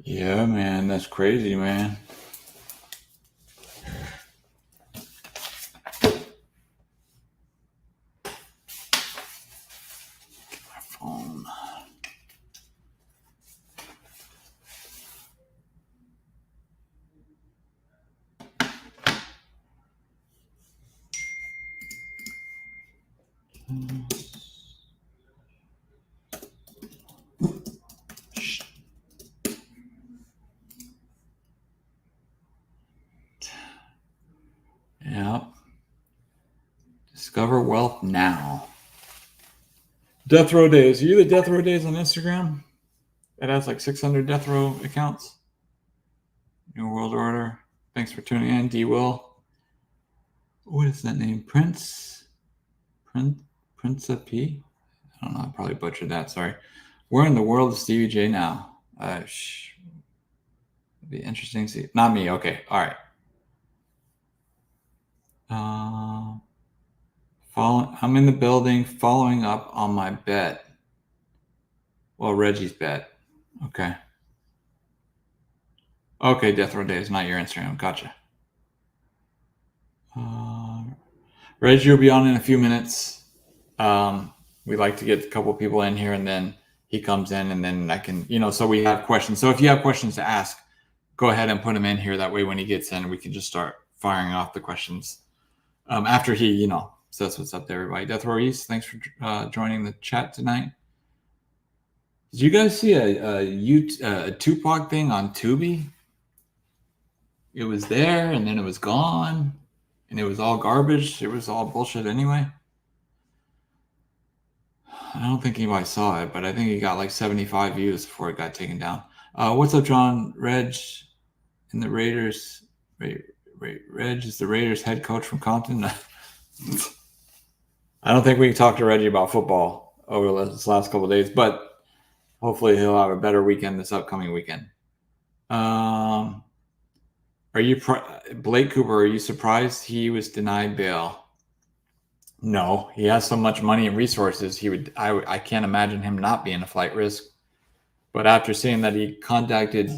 Yeah, man, that's crazy, man. Get my phone. Yep. Discover wealth now. Death Row Days. Are you the Death Row Days on Instagram? It has like 600 Death Row accounts. New World Order. Thanks for tuning in, D. Will. What is that name? Prince P? I don't know. I probably butchered that. Sorry. Where in the world is Stevie J now? It'd be interesting to see. Not me. Okay. All right. I'm in the building following up on my bet. Well, Reggie's bet. Okay. Okay, Death Row Days, not your Instagram. Gotcha. Reggie will be on in a few minutes. We like to get a couple people in here, and then he comes in, and then I can, so we have questions. So if you have questions to ask, go ahead and put them in here. That way, when he gets in, we can just start firing off the questions. After he, says what's up to everybody. Death Row East, thanks for joining the chat tonight. Did you guys see a Tupac thing on Tubi? It was there, and then it was gone, and it was all garbage. It was all bullshit anyway. I don't think anybody saw it, but I think it got like 75 views before it got taken down. What's up, John? Reg and the Raiders. Reg is the Raiders head coach from Compton. I don't think we can talk to Reggie about football over this last couple of days, but hopefully he'll have a better weekend this upcoming weekend. Are you Blake Cooper? Are you surprised he was denied bail? No, he has so much money and resources. I can't imagine him not being a flight risk. But after seeing that he contacted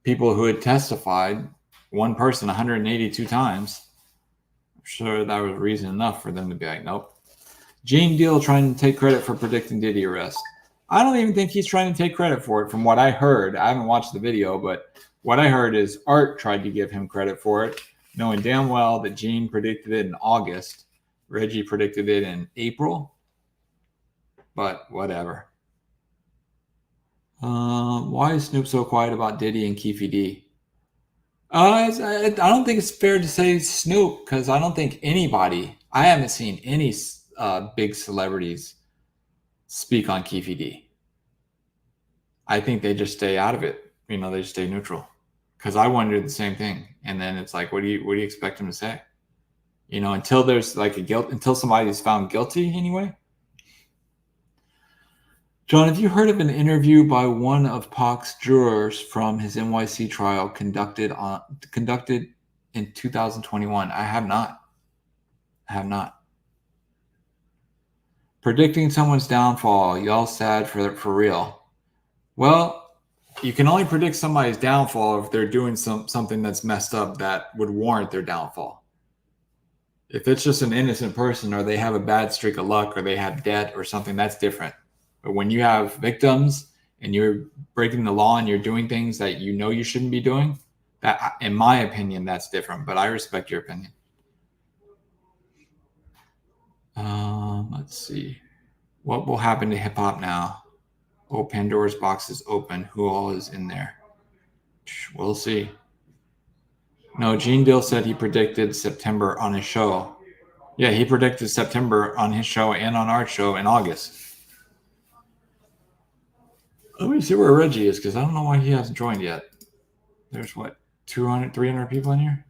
people who had testified, one person 182 times, I'm sure that was reason enough for them to be like, nope. Gene Deal trying to take credit for predicting Diddy arrest. I don't even think he's trying to take credit for it. From what I heard, I haven't watched the video, but what I heard is Art tried to give him credit for it, knowing damn well that Gene predicted it in August. Reggie predicted it in April, but whatever. Why is Snoop so quiet about Diddy and Keefy D? I don't think it's fair to say Snoop, because I don't think I haven't seen any big celebrities speak on Keefy D. I think they just stay out of it. They just stay neutral. Because I wondered the same thing. And then it's like, what do you expect him to say? Until there's like until somebody's found guilty anyway. John, have you heard of an interview by one of Pac's jurors from his NYC trial conducted in 2021? I have not. Predicting someone's downfall, y'all sad for real. Well, you can only predict somebody's downfall if they're doing something that's messed up that would warrant their downfall. If it's just an innocent person, or they have a bad streak of luck, or they have debt or something, that's different. But when you have victims and you're breaking the law and you're doing things that you shouldn't be doing, that, in my opinion, that's different. But I respect your opinion. Let's see. What will happen to hip hop now? Oh, Pandora's box is open. Who all is in there? We'll see. No, Gene Dill said he predicted September on his show. Yeah, he predicted September on his show and on our show in August. Let me see where Reggie is, because I don't know why he hasn't joined yet. There's 200, 300 people in here?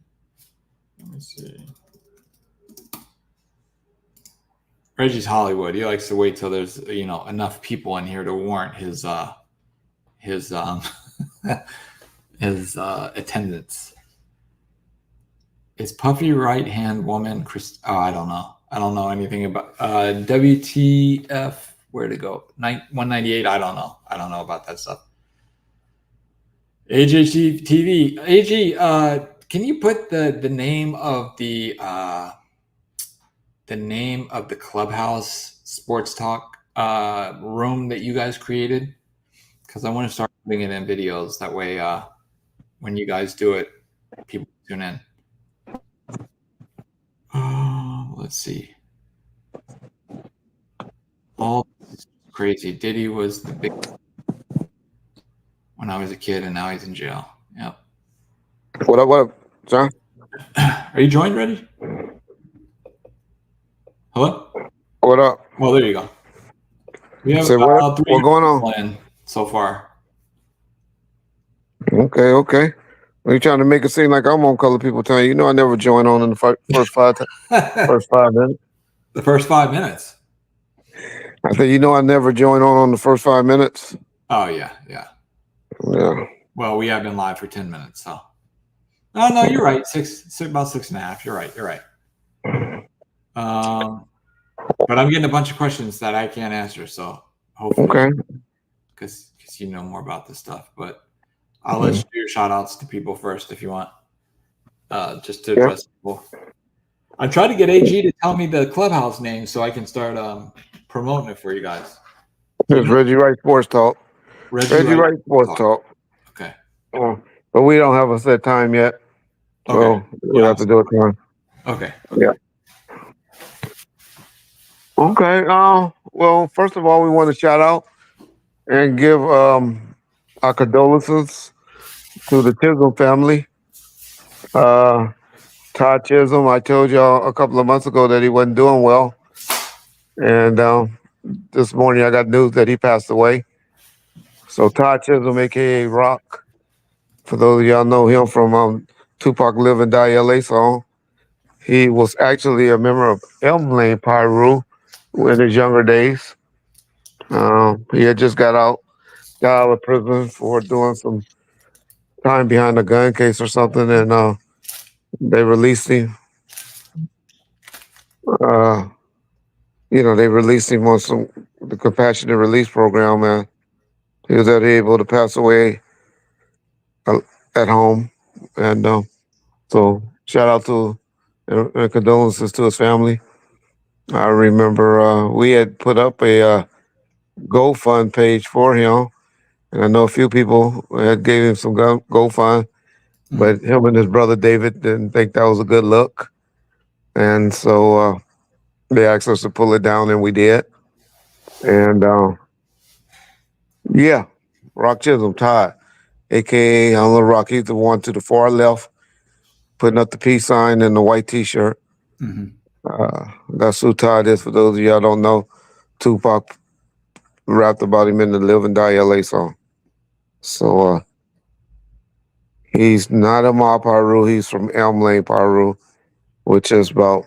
Let me see. Reggie's Hollywood. He likes to wait till there's enough people in here to warrant his attendance. Is Puffy right-hand woman I don't know. I don't know anything about WTF. Where to go? 198. I don't know. I don't know about that stuff. AJ AG, can you put the name of the clubhouse sports talk room that you guys created? Because I want to start putting it in videos. That way, when you guys do it, people tune in. Let's see. All crazy. Diddy was the big when I was a kid, and now he's in jail. Yep. What up, John? Are you joined, Reggie? Hello? What up? Well, there you go. We have Say what? 3 What going on? planned so far. Okay. Are you trying to make it seem like I'm on Color People Time? You know I never join on in the first 5 minutes. The first 5 minutes. I said, you know I never join on the first 5 minutes. Oh yeah. Yeah. Well, we have been live for 10 minutes, so. Oh no, you're right. About 6.5. You're right. But I'm getting a bunch of questions that I can't answer, so hopefully, Okay. because you know more about this stuff. But I'll let you do your shout outs to people first if you want, just to address people. I tried to get AG to tell me the clubhouse name so I can start promoting it for you guys. It's Reggie Wright Sports Talk. Reggie Wright Sports Talk. Okay. But we don't have a set time yet, so we have to do it tomorrow. Okay. Yeah. Okay. Well, first of all, we want to shout out and give our condolences to the Chisholm family. Todd Chisholm, I told y'all a couple of months ago that he wasn't doing well. And this morning I got news that he passed away. So Todd Chisholm, aka Rock, for those of y'all know him from Tupac Live and Die LA song. He was actually a member of Elm Lane Pyru in his younger days. He had just got out of prison for doing some time behind a gun case or something, and they released him. They released him on the compassionate release program, and he was able to pass away at home. And so, shout out to and condolences to his family. I remember we had put up a GoFund page for him, and I know a few people had gave him some GoFund, but him and his brother David didn't think that was a good look, and so they asked us to pull it down, and we did. And yeah, Rock Chisholm, Todd, aka on the Rock, he's the one to the far left, putting up the peace sign and the white T-shirt. That's who Todd is. For those of y'all don't know, Tupac rapped about him in the Live and Die LA song. So he's not a Ma Paru. He's from Elm Lane Paru, which is about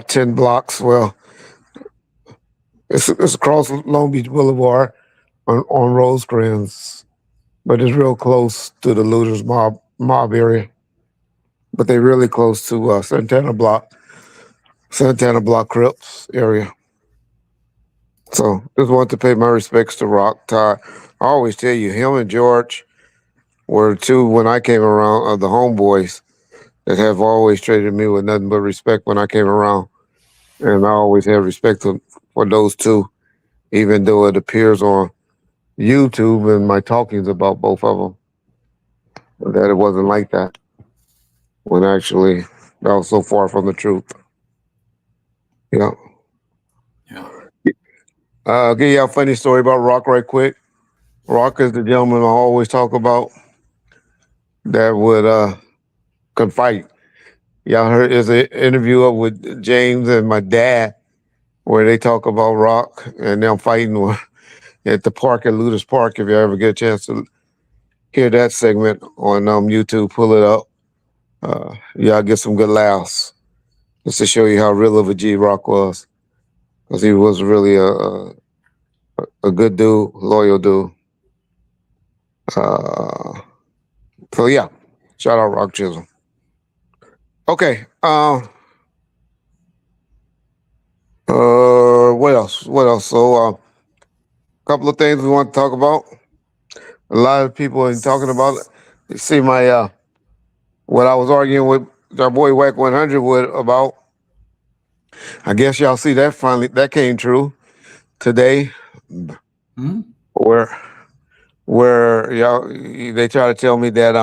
10 blocks. Well, it's across Long Beach Boulevard on Rosecrans, but it's real close to the Looters mob area. But they're really close to Santana Block Crips area. So just want to pay my respects to Rock, Todd. I always tell you, him and George were two, when I came around, of the homeboys that have always treated me with nothing but respect when I came around. And I always have respect for those two, even though it appears on YouTube and my talkings about both of them that it wasn't like that, when actually that was so far from the truth. Yeah. I'll give you a funny story about Rock right quick. Rock is the gentleman I always talk about that would could fight. Y'all heard there's an interview up with James and my dad where they talk about Rock and them fighting at the park at Ludus Park. If you ever get a chance to hear that segment on YouTube, pull it up. Y'all get some good laughs just to show you how real of a G Rock was, because he was really a good dude, loyal dude. So yeah, shout out Rock Chisholm. Okay. What else? So couple of things we want to talk about. A lot of people are talking about it. You see my what I was arguing with our boy Whack 100 with about. I guess y'all see that finally that came true today, Hmm? where y'all they try to tell me that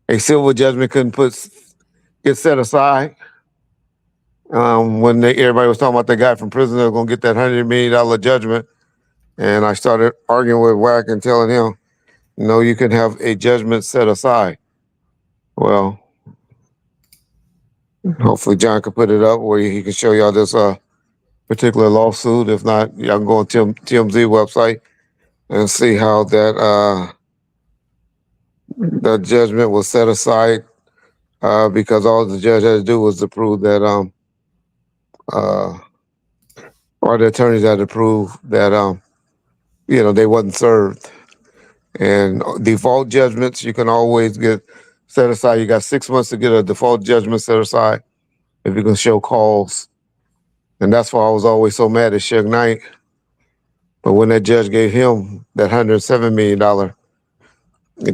a civil judgment couldn't get set aside. When everybody was talking about the guy from prison that was gonna get that $100 million judgment, and I started arguing with Wack and telling him, no, you can have a judgment set aside. Well, hopefully John can put it up where he can show y'all this particular lawsuit. If not, y'all can go on TMZ website and see how that judgment was set aside because all the judge had to do was to prove that uh, or the attorneys had to prove that they wasn't served. And default judgments you can always get set aside. You got 6 months to get a default judgment set aside if you can show cause. And that's why I was always so mad at Suge Knight. But when that judge gave him that $107 million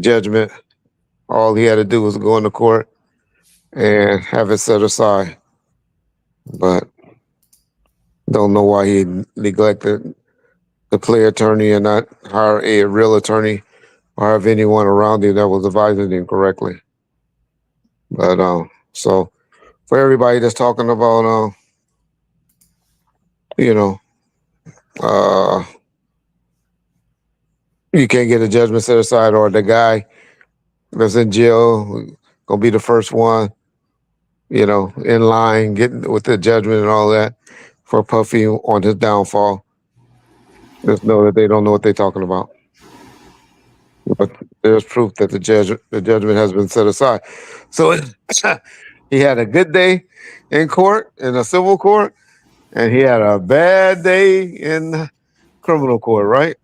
judgment, all he had to do was go into court and have it set aside. But don't know why he neglected the play attorney and not hire a real attorney or have anyone around him that was advising him correctly. But so for everybody that's talking about you know you can't get a judgment set aside, or the guy that's in jail gonna be the first one, in line getting with the judgment and all that for Puffy on his downfall. Just know that they don't know what they're talking about. But there's proof that the judgment has been set aside. So he had a good day in court, in a civil court, and he had a bad day in criminal court, right?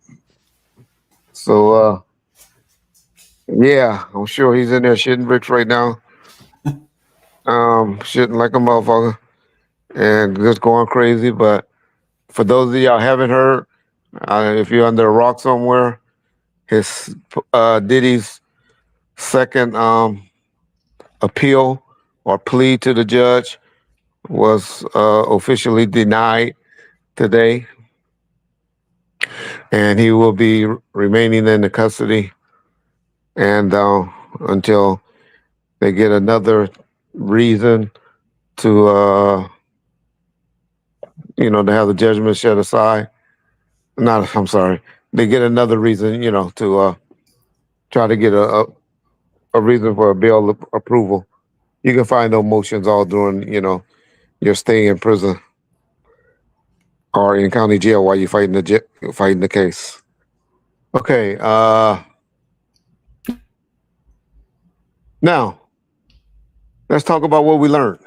So yeah, I'm sure he's in there shitting bricks right now. Shitting like a motherfucker and just going crazy. But for those of y'all haven't heard, if you're under a rock somewhere, his Diddy's second appeal or plea to the judge was officially denied today, and he will be remaining in the custody and until they get another reason to to have the judgment set aside. Not, I'm sorry, they get another reason, to try to get a reason for a bail approval. You can find those motions all during, your stay in prison or in county jail while you're fighting the case. Okay. Now let's talk about what we learned.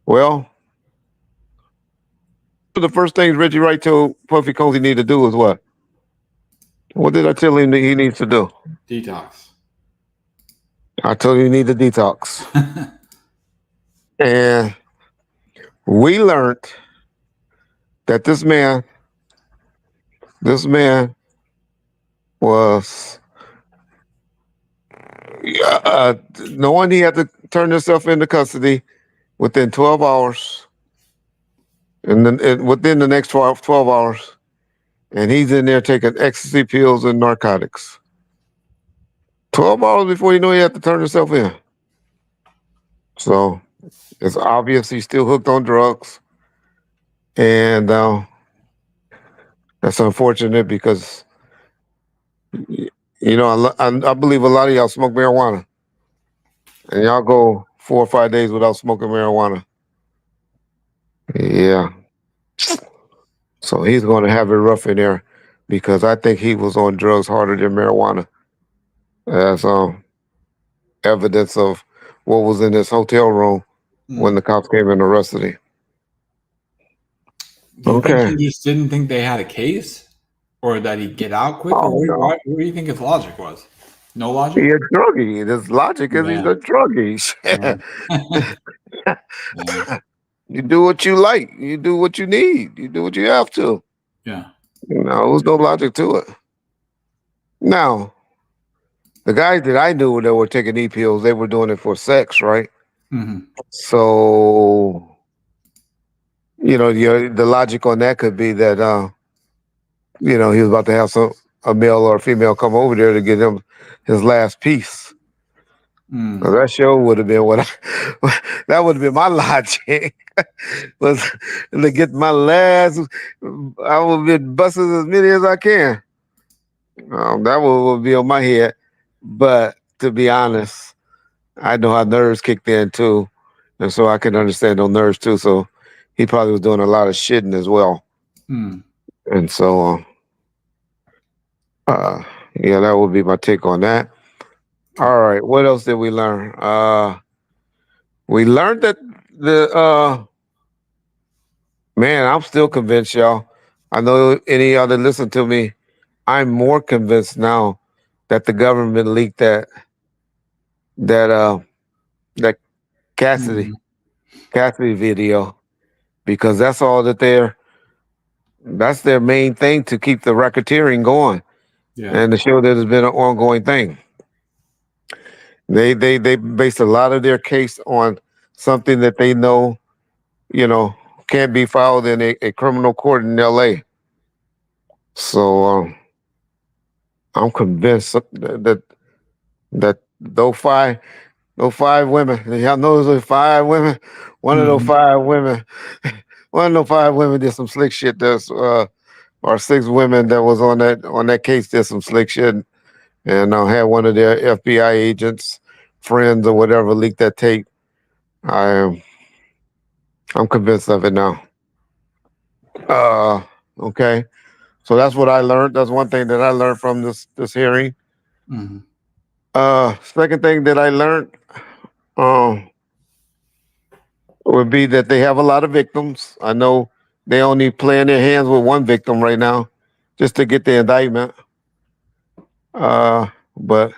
Well, the first things Reggie Wright told Puffy Combs he needed to do is what? What did I tell him that he needs to do? Detox. I told him he needed to detox. And we learned that this man was knowing he had to turn himself into custody within 12 hours. And then within the next 12 hours, and he's in there taking ecstasy pills and narcotics. 12 hours before you know he had to turn himself in. So it's obvious he's still hooked on drugs. And that's unfortunate because, I believe a lot of y'all smoke marijuana. And y'all go 4 or 5 days without smoking marijuana. Yeah. So he's going to have it rough in there because I think he was on drugs harder than marijuana. As evidence of what was in this hotel room when the cops came and arrested him. Do you think he just didn't think they had a case, or that he'd get out quicker? What do you think his logic was? No logic? He's a druggie. His logic is he's a druggie. You do what you like. You do what you need. You do what you have to. Yeah. No, there was no logic to it. Now, the guys that I knew that were taking E pills, they were doing it for sex, right? Mm-hmm. So, the logic on that could be that he was about to have a male or a female come over there to get him his last piece. Mm. Now, that sure would have been that would have been my logic was to get my last. I would be busting as many as I can. That would be on my head. But to be honest, I know how nerves kicked in too, and so I can understand those nerves too. So he probably was doing a lot of shitting as well, Mm. and so uh, yeah, that would be my take on that. All right, what else did we learn? We learned that the man, I'm still convinced, y'all. I know any other listen to me. I'm more convinced now that the government leaked that that Cassidy Mm. Cassidy video because that's their main thing to keep the racketeering going Yeah. and to show that it's been an ongoing thing. They based a lot of their case on something that they know, you know, can't be filed in a criminal court in LA. So I'm convinced that those five women, y'all know those 5 women. One of those Mm-hmm. 5 women, one of those 5 women did some slick shit. That's or 6 women that was on that case did some slick shit, and had one of their FBI agents, friends or whatever, leak that tape. I am I'm convinced of it now. Uh, okay, so that's what I learned. That's one thing that I learned from this hearing. Mm-hmm. Second thing that I learned um would be that they have a lot of victims. I know they only playing their hands with one victim right now, just to get the indictment. But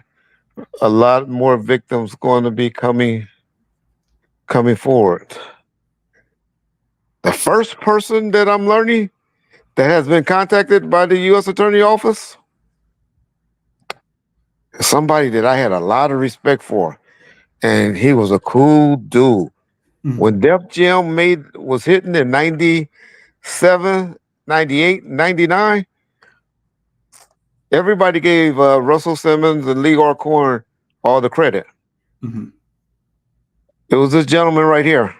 a lot more victims going to be coming forward. The first person that I'm learning that has been contacted by the U.S. Attorney Office is somebody that I had a lot of respect for, and he was a cool dude. Mm-hmm. When Def Jam was hitting in 97, 98, 99, everybody gave Russell Simmons and Lee Corn all the credit. Mm-hmm. It was this gentleman right here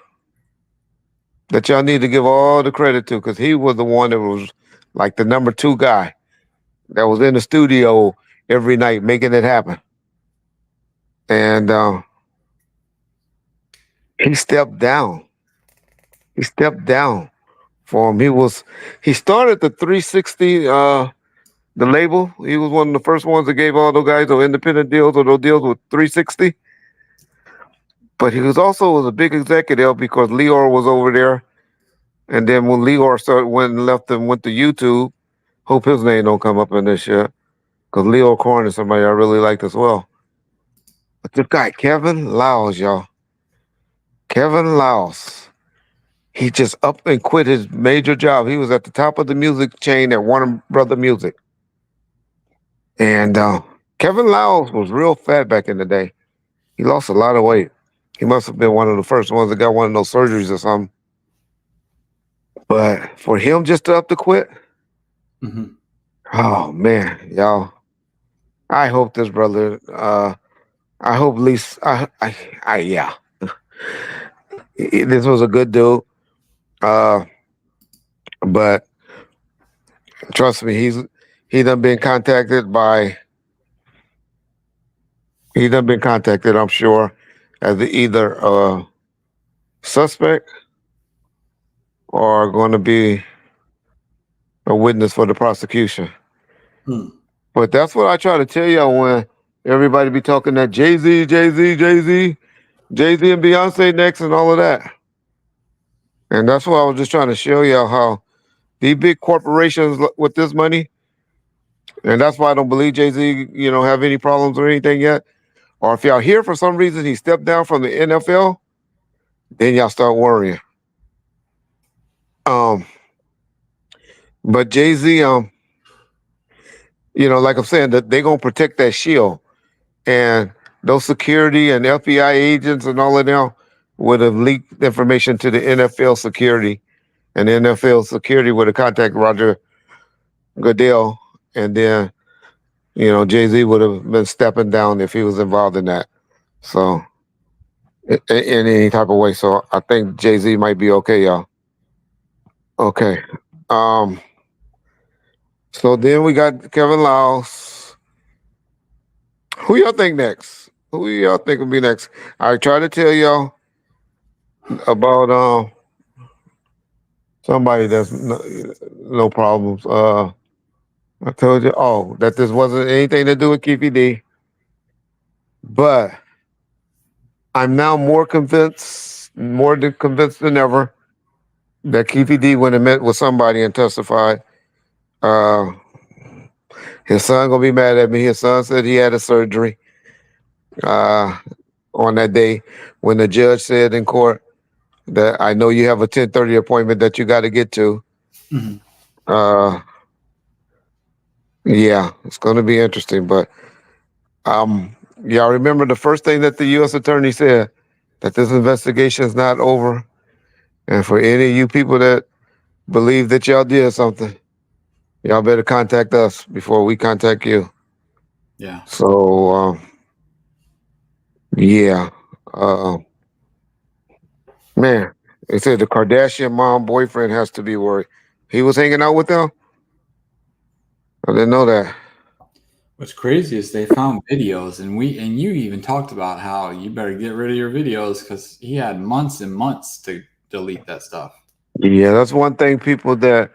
that y'all need to give all the credit to because he was the one that was like the number 2 guy that was in the studio every night making it happen. And he stepped down. He stepped down for him. He started the 360 the label. He was one of the first ones that gave all those guys those independent deals or those deals with 360. But he was a big executive because Leor was over there. And then when Leor went and left and went to YouTube, hope his name don't come up in this shit. Because Leo Corn is somebody I really liked as well. But this guy, Kevin Laos, y'all. Kevin Laos. He just up and quit his major job. He was at the top of the music chain at Warner Brother Music. And Kevin Laos was real fat back in the day. He lost a lot of weight. He must have been one of the first ones that got one of those surgeries or something. But for him just to up to quit, Mm-hmm. oh man, y'all. I hope this brother. I hope at least. Yeah. This was a good dude. Uh, but trust me, he done been contacted by. He done been contacted. I'm sure, as either a suspect or going to be a witness for the prosecution. Mm. But that's what I try to tell y'all when everybody be talking that Jay-Z, Jay-Z, Jay-Z, Jay-Z and Beyonce next and all of that. And that's why I was just trying to show y'all how these big corporations with this money, and that's why I don't believe Jay-Z, have any problems or anything yet. Or if y'all hear for some reason he stepped down from the NFL, then y'all start worrying. Um, But Jay-Z, like I'm saying, that they're gonna protect that shield. And those security and FBI agents and all of them would have leaked information to the NFL security, and the NFL security would have contacted Roger Goodell, and then Jay Z would have been stepping down if he was involved in that. So in any type of way, so I think Jay Z might be okay, y'all. Okay. Um. So then we got Kevin Lyles. Who y'all think next? Who y'all think will be next? I try to tell y'all about somebody that's no problems. I told you that this wasn't anything to do with Keefy D, but I'm now more convinced than ever that Keefy D went and met with somebody and testified. Uh, his son gonna be mad at me. His son said he had a surgery uh, on that day when the judge said in court that I know you have a 10:30 appointment that you got to get to. Mm-hmm. Uh, yeah, it's gonna be interesting. But y'all remember the first thing that the U.S. attorney said, that this investigation is not over, and for any of you people that believe that y'all did something, y'all better contact us before we contact you. Yeah. So, yeah. Man, they said the Kardashian mom boyfriend has to be worried. He was hanging out with them? I didn't know that. What's crazy is they found videos, and you even talked about how you better get rid of your videos because he had months and months to delete that stuff. Yeah, that's one thing people that,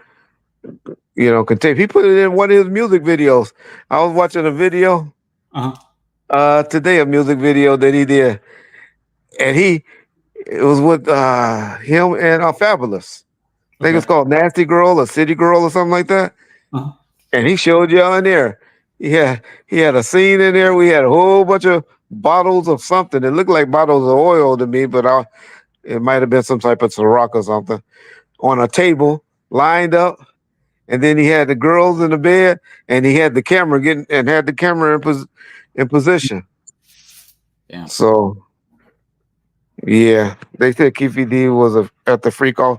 can take. He put it in one of his music videos. I was watching a video today, a music video that he did. And it was with him and Fabulous. I think it's called Nasty Girl or City Girl or something like that. Uh-huh. And he showed y'all in there. Yeah, he had a scene in there. We had a whole bunch of bottles of something. It looked like bottles of oil to me, but it might have been some type of Ciroc or something on a table lined up. And then he had the girls in the bed, and he had the camera in position. Yeah. So, yeah, they said Keefy D was at the freak off.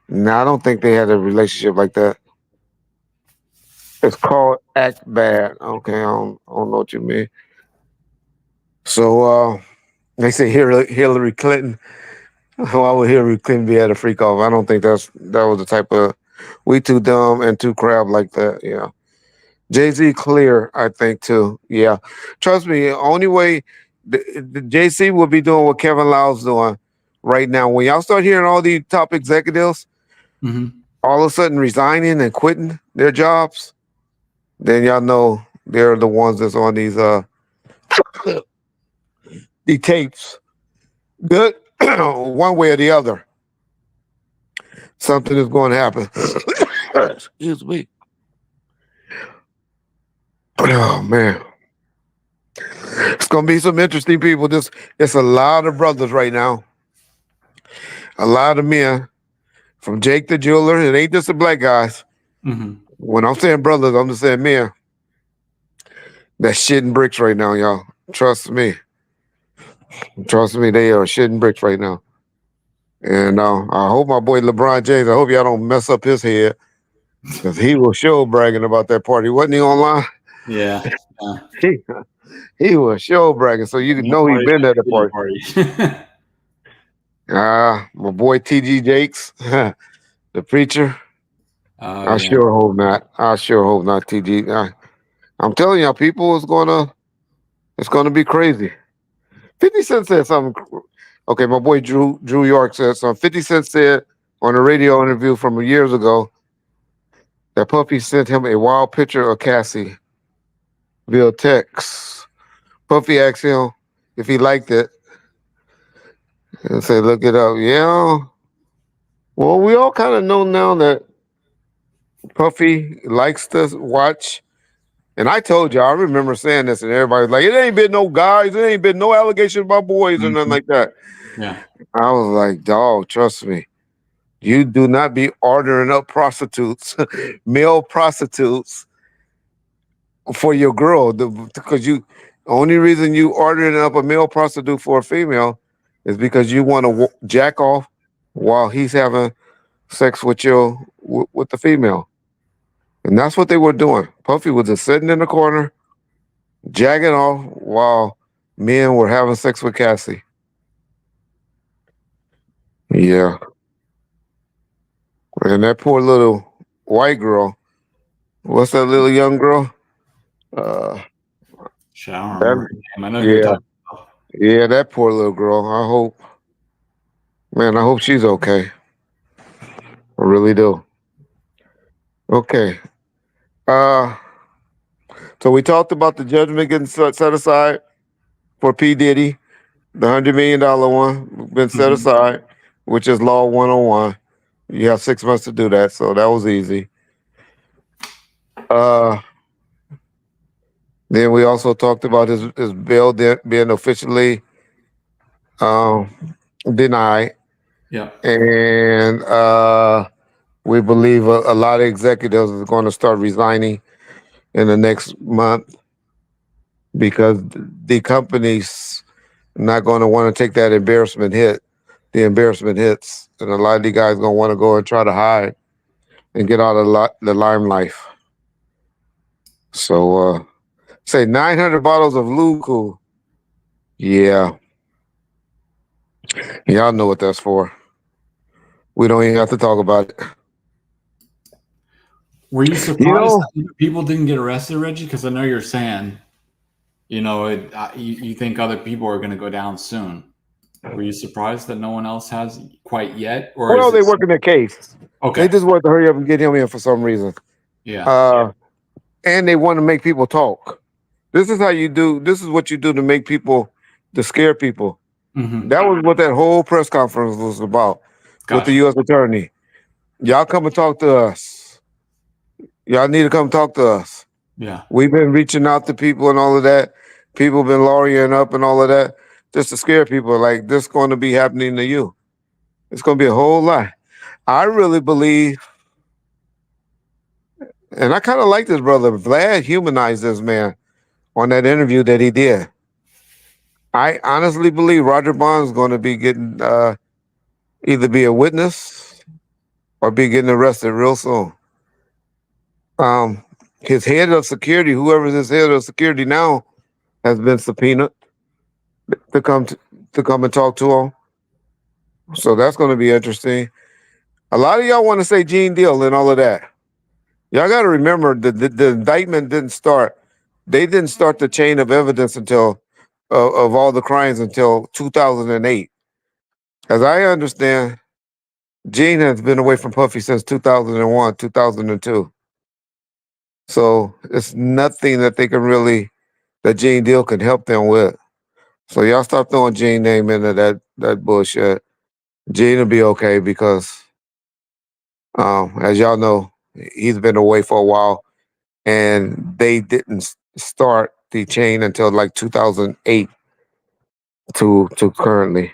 No, I don't think they had a relationship like that. It's called act bad. Okay, I don't know what you mean. So they say Hillary Clinton. Why would Hillary Clinton be at a freak off? I don't think that was the type of we too dumb and too crab like that. Yeah. Jay-Z clear, I think too. Yeah. Trust me, the only way the Jay-Z will be doing what Kevin Lyles doing right now. When y'all start hearing all these top executives all of a sudden resigning and quitting their jobs, then y'all know they're the ones that's on these the tapes. Good, one way or the other. Something is going to happen. Excuse me. Oh man, it's gonna be some interesting people. It's a lot of brothers right now. A lot of men, from Jake the jeweler. It ain't just the black guys. When I'm saying brothers, I'm just saying men. That's shitting bricks right now, y'all. Trust me. Trust me, they are shitting bricks right now. And I hope my boy LeBron James, I hope y'all don't mess up his head, because he was show bragging about that party. Wasn't he online? Yeah. He was show bragging, so you know he been at the party. My boy TG Jakes, the preacher. I sure hope not. I sure hope not, TG. I'm telling y'all, people, it's gonna be crazy. 50 Cent said something. Okay, my boy Drew York said something. 50 Cent said on a radio interview from years ago that Puffy sent him a wild picture of Cassie via text. Puffy asked him if he liked it and said, "Look it up." Yeah. Well, we all kind of know now that Puffy likes to watch. And I told you, I remember saying this, and everybody's like, "It ain't been no guys, it ain't been no allegations about boys or nothing like that." Yeah. I was like, "Dog, trust me." You do not be ordering up prostitutes, male prostitutes for your girl, because you only reason you ordering up a male prostitute for a female is because you want to jack off while he's having sex with with the female, and that's what they were doing. Puffy was just sitting in the corner, jacking off while men were having sex with Cassie. Yeah, and that poor little white girl. What's that little young girl? Uh, Shit, I don't remember that, her name. I know who you're yeah, talking about. yeah, that poor little girl. Man, I hope she's okay. I really do. Okay. Uh, so we talked about the judgment getting set aside for P. Diddy, the $100 million one been set Mhm. aside, which is law 101. You have 6 months to do that, so that was easy. Uh, then we also talked about his bail being officially um, denied, Yeah. and we believe a lot of executives are going to start resigning in the next month because the companies not going to want to take that embarrassment hit. The embarrassment hits, and a lot of the guys going to want to go and try to hide and get out of the limelight. So, say 900 bottles of Luku. Yeah, y'all know what that's for. We don't even have to talk about it. Were you You surprised know, that people didn't get arrested, Reggie? Because I know you're saying, you think other people are going to go down soon. Were you surprised that no one else has quite yet, or well, is they it working their case. They okay? just want to hurry up and get him in for some reason. Yeah. Uh, and they want to make people talk. This is how you do. This is what you do to make people, to scare people. Hmm. That was what that whole press conference was about with the Gotcha. U.S. attorney. Y'all come and talk to us. Y'all need to come talk to us. Yeah. We've been reaching out to people and all of that. People been lawyering up and all of that just to scare people. Like this going to be happening to you. It's going to be a whole lot. I really believe, and I kind of like this brother. Vlad humanized this man on that interview that he did. I honestly believe Roger Bond's going to be getting either be a witness or be getting arrested real soon. Um, his head of security, whoever's his head of security now, has been subpoenaed to to come and talk to him. So that's going to be interesting. A lot of y'all want to say Gene Deal and all of that. Y'all got to remember the indictment didn't start. They didn't start the chain of evidence until of all the crimes until 2008. As I understand, Gene has been away from Puffy since 2001, 2002. So it's nothing that they can really that Gene Deal can help them with. So y'all stop throwing Gene name into that bullshit. Gene will be okay because as y'all know, he's been away for a while, and they didn't start the chain until like 2008 to currently.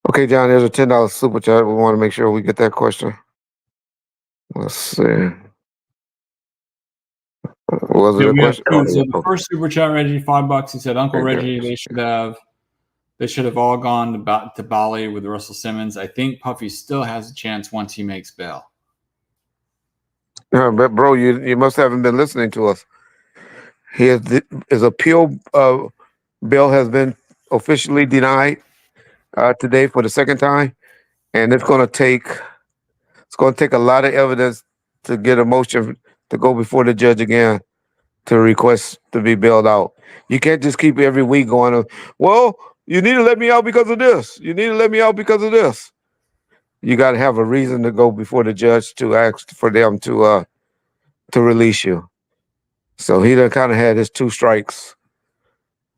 Okay, John, there's a $10 super chat. We want to make sure we get that question. Let's see. Was it Yeah, a we have question? Oh, two. So yeah. the Okay. first super chat, Reggie, $5. He said, "Uncle Okay, Reggie, good. they should have all gone to Bali with Russell Simmons. I think Puffy still has a chance once he makes bail." But bro, you must haven't been listening to us. His appeal bill has been officially denied today for the second time, and it's going to take a lot of evidence to get a motion to go before the judge again to request to be bailed out. You can't just keep every week going, well, you need to let me out because of this. You need to let me out because of this. You got to have a reason to go before the judge to ask for them to release you. So he done kind of had his two strikes.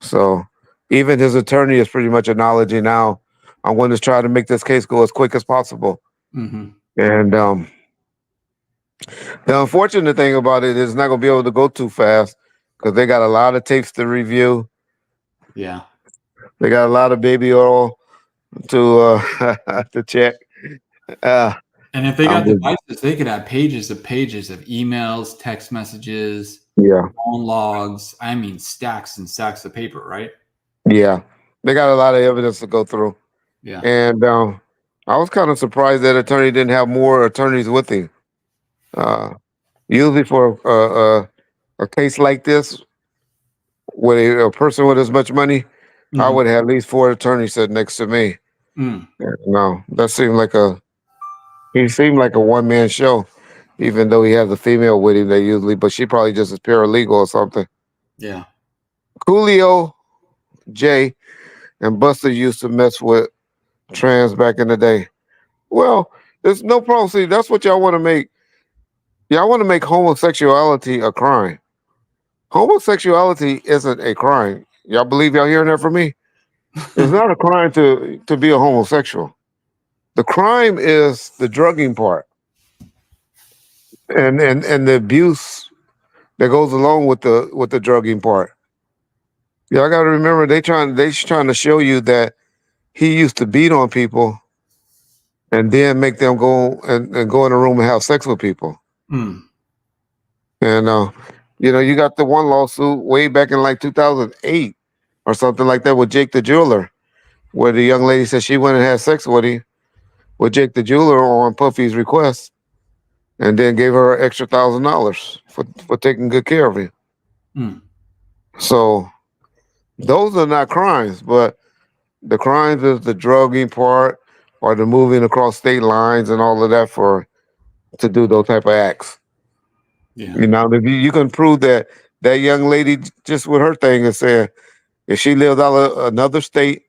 So even his attorney is pretty much acknowledging now, I'm going to try to make this case go as quick as possible. Mm-hmm. And the unfortunate thing about it is it's not going to be able to go too fast because they got a lot of tapes to review. Yeah. They got a lot of baby oil to to check, Uh, And if they I'm got with you. devices, they could have pages of emails, text messages, Yeah, phone logs. I mean, stacks and stacks of paper, right? yeah. They got a lot of evidence to go through, Yeah. and I was kind of surprised that attorney didn't have more attorneys with him. Uh, Usually for a case like this, with a person with as much money, I Mhm. would have at least four attorneys sitting next to me. Mm. No, that seemed like he seemed like a one man show, even though he has a female with him. They usually, but she probably just is paralegal or something. Yeah. Coolio J and Buster used to mess with trans back in the day. Well, there's no problem. See, that's what y'all want to make. Y'all want to make homosexuality a crime. Homosexuality isn't a crime. Y'all believe y'all hearing that from me? It's not a crime to be a homosexual. The crime is the drugging part and the abuse that goes along with the drugging part. Y'all got to remember they trying to show you that he used to beat on people and then make them go and go in a room and have sex with people. Mm. And you got the one lawsuit way back in like 2008 or something like that with Jake the jeweler, where the young lady said she went and had sex with Jake the jeweler on Puffy's request, and then gave her an extra $1,000 for taking good care of him. Mm. So those are not crimes, but the crimes is the drugging part or the moving across state lines and all of that for to do those type of acts. Yeah. If you can prove that that young lady just with her thing is saying if she lived out of another state,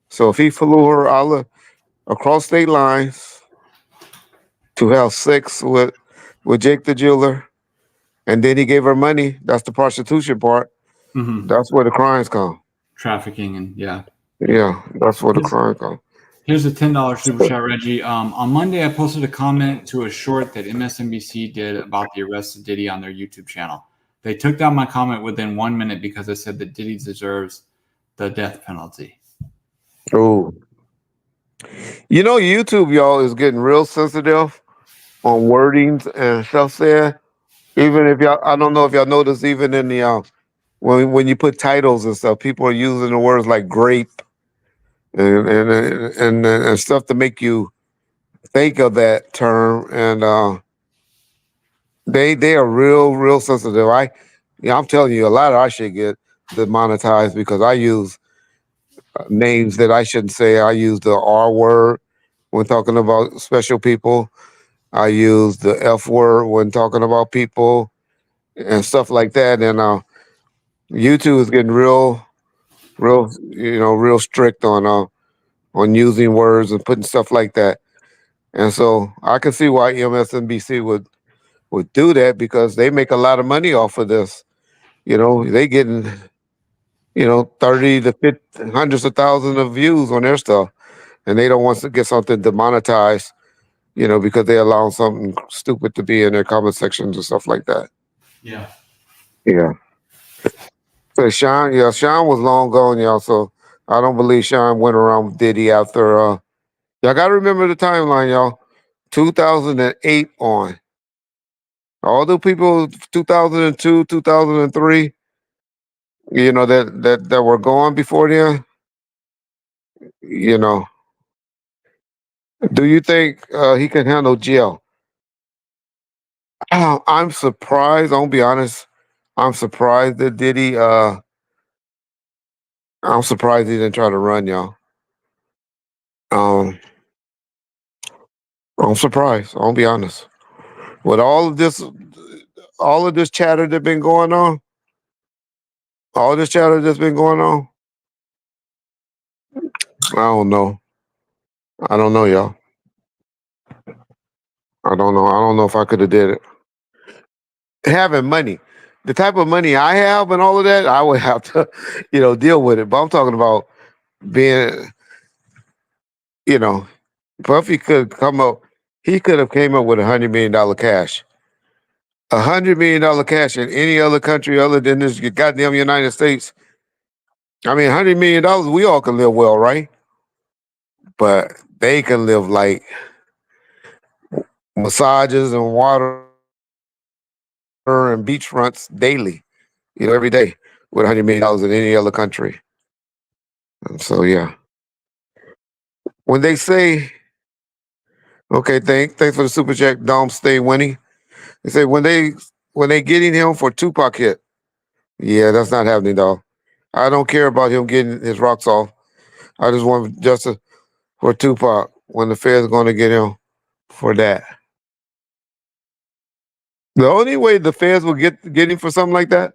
so if he flew her across state lines to have sex with Jake the jeweler, and then he gave her money, that's the prostitution part. Hmm. That's where the crimes come. Trafficking and yeah. Yeah, that's where the Here's, crime come. here's a $10 super chat, Reggie. On Monday, I posted a comment to a short that MSNBC did about the arrest of Diddy on their YouTube channel. They took down my comment within 1 minute because I said that Diddy deserves the death penalty. Ooh. YouTube, y'all, is getting real sensitive on wordings and stuff said. Even if y'all, I don't know if y'all noticed, even in the when you put titles and stuff, people are using the words like grape and stuff to make you think of that term, and they are real sensitive. I'm telling you, a lot of our shit get demonetized because I use names that I shouldn't say. I use the R word when talking about special people. I use the F word when talking about people and stuff like that. And YouTube is getting real strict on using words and putting stuff like that. And so I can see why MSNBC would do that because they make a lot of money off of this. They getting 30 to 50, hundreds of thousands of views on their stuff, and they don't want to get something demonetized. Because they allow something stupid to be in their comment sections and stuff like that. Yeah. Yeah. So Sean was long gone, y'all. So I don't believe Sean went around with Diddy after. Y'all got to remember the timeline, y'all. 2008 on. All the people 2002, 2003, that were gone before then. You know, do you think he can handle jail? I'm surprised. I'll be honest. I'm surprised that Diddy. I'm surprised he didn't try to run, y'all. Um, I'm surprised. I'll be honest. With all of this chatter that's been going on, all this chatter that's been going on, I don't know. I don't know, y'all. I don't know. I don't know if I could have did it. Having money, the type of money I have, and all of that, I would have to, deal with it. But I'm talking about being, you know, Puffy could come up. He could have came up with $100 million cash. $100 million cash in any other country other than this goddamn United States. I mean, $100 million, we all can live well, right? But they can live like massages and water and beachfronts daily, every day with $100 million in any other country. And so yeah, when they say, okay, thanks for the super chat, Dom Stay Winnie. They say when they getting him for Tupac hit, yeah, that's not happening, dog. I don't care about him getting his rocks off. I just want justice for Tupac when the Fed's going to get him for that. The only way the Feds will get him for something like that,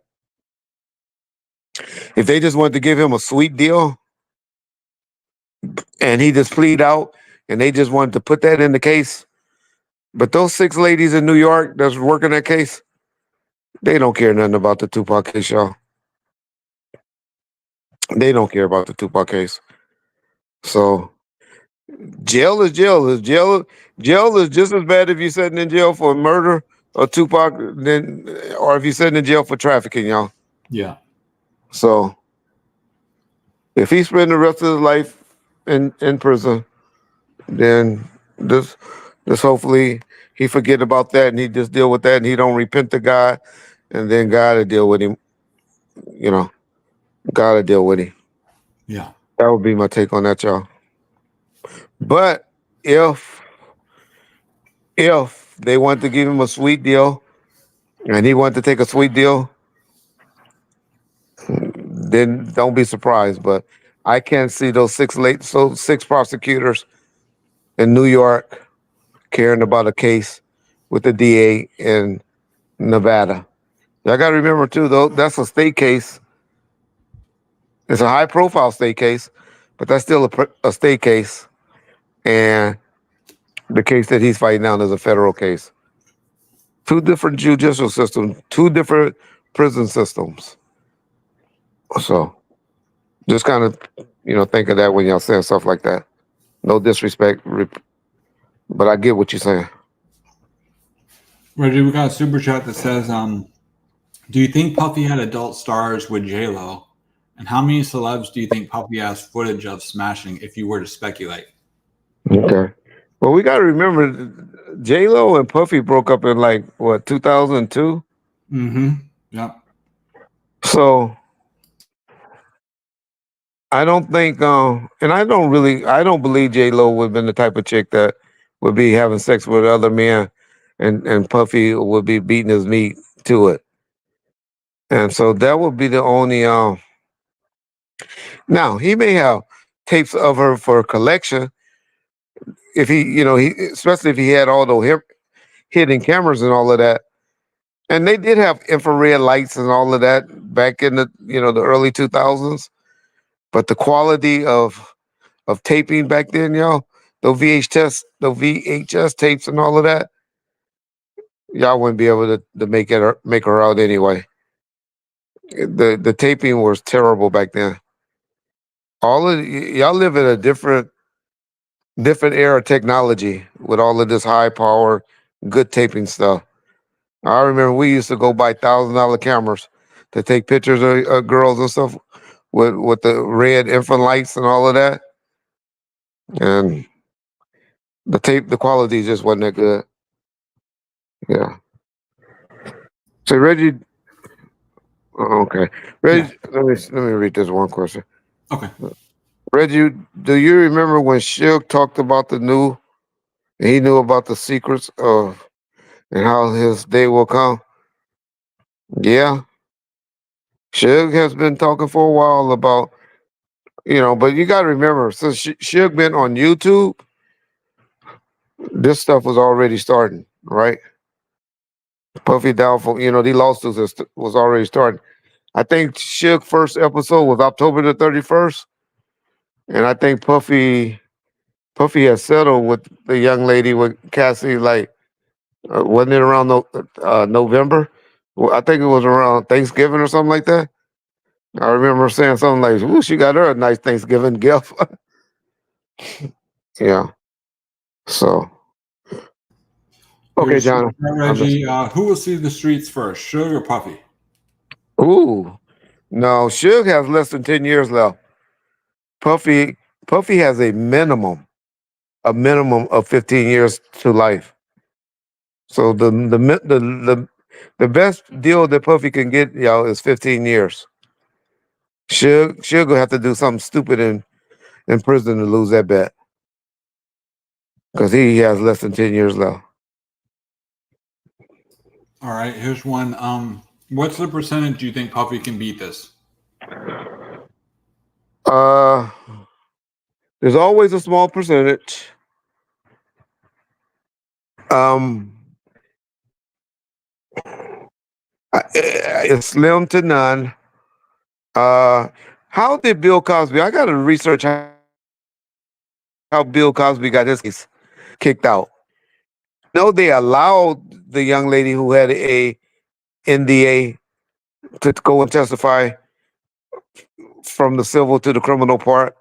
if they just wanted to give him a sweet deal and he just plead out and they just wanted to put that in the case. But those 6 ladies in New York that's working that case, they don't care nothing about the Tupac case, y'all. They don't care about the Tupac case. So jail is jail. Jail is just as bad if you're sitting in jail for murder or Tupac or if you're sitting in jail for trafficking, y'all. Yeah. So if he spends the rest of his life in prison, then this hopefully he forget about that and he just deal with that and he don't repent to God, and then God will deal with him. God will deal with him. Yeah. That would be my take on that, y'all. But if they want to give him a sweet deal and he want to take a sweet deal, then don't be surprised. But I can't see those 6 prosecutors in New York caring about a case with the DA in Nevada. Y'all got to remember too, though, that's a state case. It's a high-profile state case, but that's still a state case, and the case that he's fighting now is a federal case. 2 different judicial systems, 2 different prison systems. So just kind of, think of that when y'all saying stuff like that. No disrespect, but I get what you're saying. Reggie, we got a super chat that says, do you think Puffy had adult stars with J-Lo? And how many celebs do you think Puffy has footage of smashing if you were to speculate? Okay. Well, we got to remember J-Lo and Puffy broke up in 2002? Mm-hmm. Yep. So I don't think, and I don't believe J-Lo would have been the type of chick that would be having sex with other men and Puffy would be beating his meat to it. And so that would be the only, now he may have tapes of her for collection if especially if he had all those hidden cameras and all of that. And they did have infrared lights and all of that back in the, the early 2000s. But the quality of taping back then, y'all, the VHS tapes and all of that, y'all wouldn't be able to make her out anyway. The taping was terrible back then. Y'all live in a different era of technology with all of this high power, good taping stuff. I remember we used to go buy $1,000 cameras to take pictures of girls and stuff with the red infant lights and all of that. And the quality just wasn't that good. Yeah. So Reggie, okay. Reggie, Yeah. let me read this one question. Okay. Reggie, do you remember when Suge talked about he knew about the secrets of and how his day will come? Yeah. Suge has been talking for a while about, but you got to remember, since Suge been on YouTube, this stuff was already starting, right? Puffy Downfall, the lawsuits was already starting. I think Suge first episode was October the 31st, and I think Puffy had settled with the young lady with Cassie, wasn't it around November? Well, I think it was around Thanksgiving or something like that. I remember saying something like, "Ooh, she got her a nice Thanksgiving gift." Yeah. So, okay, Here's John. Reggie. Who will see the streets first, Suge or Puffy? Ooh, no, Suge has less than 10 years left. Puffy has a minimum of 15 years to life. So the best deal that Puffy can get y'all is 15 years. She'll go have to do something stupid in prison to lose that bet because he has less than 10 years left. All right, here's one. What's the percentage you think Puffy can beat this? Uh, there's always a small percentage. Um, it's slim to none. Uh, how did Bill Cosby? I got to research how Bill Cosby got his case kicked out. No, they allowed the young lady who had a NDA to go and testify from the civil to the criminal part.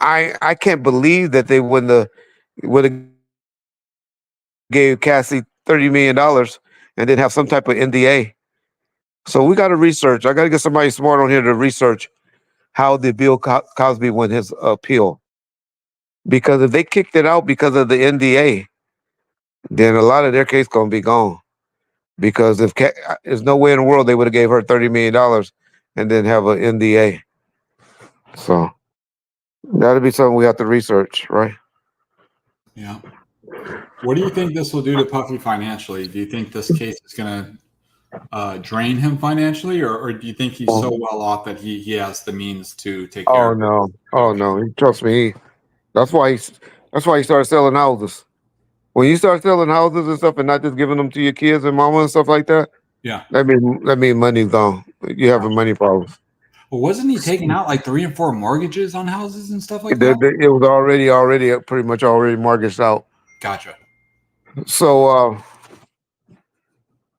I can't believe that they would have gave Cassie $30 million and didn't have some type of NDA. So we got to research. I got to get somebody smart on here to research how did Bill Cosby win his appeal. Because if they kicked it out because of the NDA, then a lot of their case gonna be gone. Because if there's no way in the world they would have gave her $30 million and then have an NDA. So that'll be something we have to research, right? Yeah. What do you think this will do to Puffy financially? Do you think this case is going to drain him financially, or do you think he's so well off that he has the means to take care Oh of it? no, oh no. Trust me. That's why he started selling houses. When you start selling houses and stuff and not just giving them to your kids and mama and stuff like that, Yeah. that means money's gone. You having money problems. Well, wasn't he taking out like 3 and 4 mortgages on houses and stuff like that? It was already pretty much already mortgaged out. Gotcha. So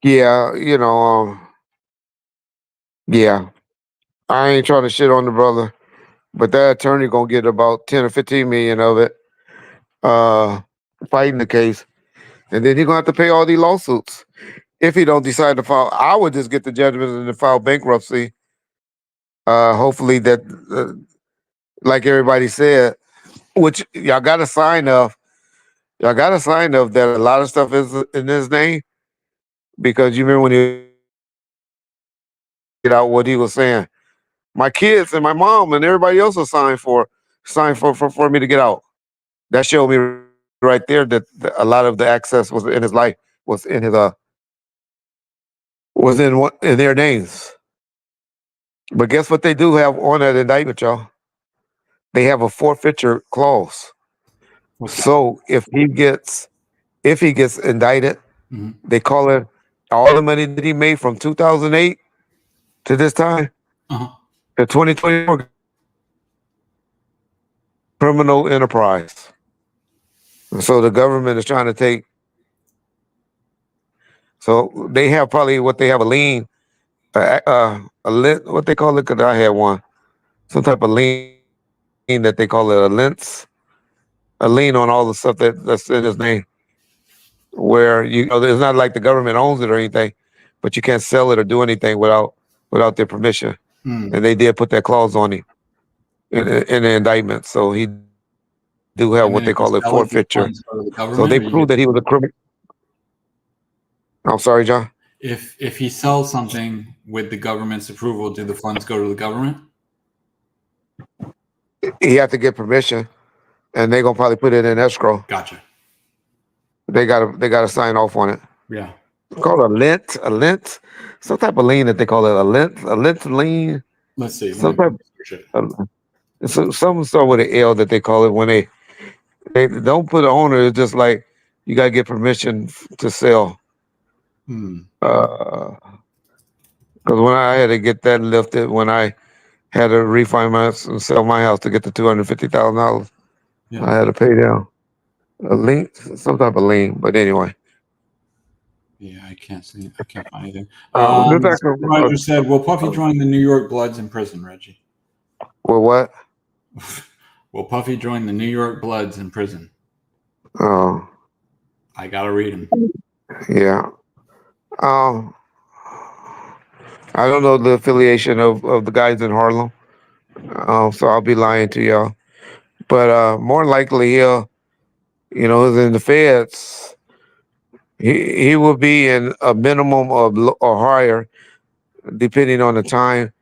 yeah, yeah. I ain't trying to shit on the brother, but that attorney gonna get about 10 or 15 million of it, uh, fighting the case. And then he gonna have to pay all these lawsuits. If he don't decide to file, I would just get the judgment and then file bankruptcy. Hopefully that, like everybody said, which y'all got a sign of. Y'all got a sign of that a lot of stuff is in his name because you remember when he get out what he was saying. My kids and my mom and everybody else was signed for me to get out. That showed me right there that a lot of the access was in his life was in his was in their names. But guess what they do have on that indictment, y'all? They have a forfeiture clause. So if he gets indicted, they call it all the money that he made from 2008 to this time to 2024 criminal enterprise. So the government is trying to take. So they have probably what they have a lien, what they call it? Because I had one, some type of lien that they call it a lien on all the stuff that's in his name. Where it's not like the government owns it or anything, but you can't sell it or do anything without their permission. And they did put that clause on him in the indictment, so he do have what they call a forfeiture. So they proved that he was a criminal. I'm sorry, John. If he sells something with the government's approval, do the funds go to the government? He had to get permission, and they're gonna probably put it in escrow. Gotcha. They gotta sign off on it. Yeah. It's called a lint, some type of lien that they call it a lint lien. Let's see. Some start with an L that they call it when they don't put an owner. It's just like you gotta get permission to sell. Because when I had to get that lifted, when I had to refinance and sell my house to get the $250,000, I had to pay down a lien, some type of lien. But anyway. Yeah, I can't see. I can't find anything. Roger said, "Will Puffy join the New York Bloods in prison, Reggie?" Well, what? Will Puffy join the New York Bloods in prison? Oh, I gotta read him. Yeah. I don't know the affiliation of the guys in Harlem, so I'll be lying to y'all. But more likely he's in the feds. He will be in a minimum of or higher, depending on the time.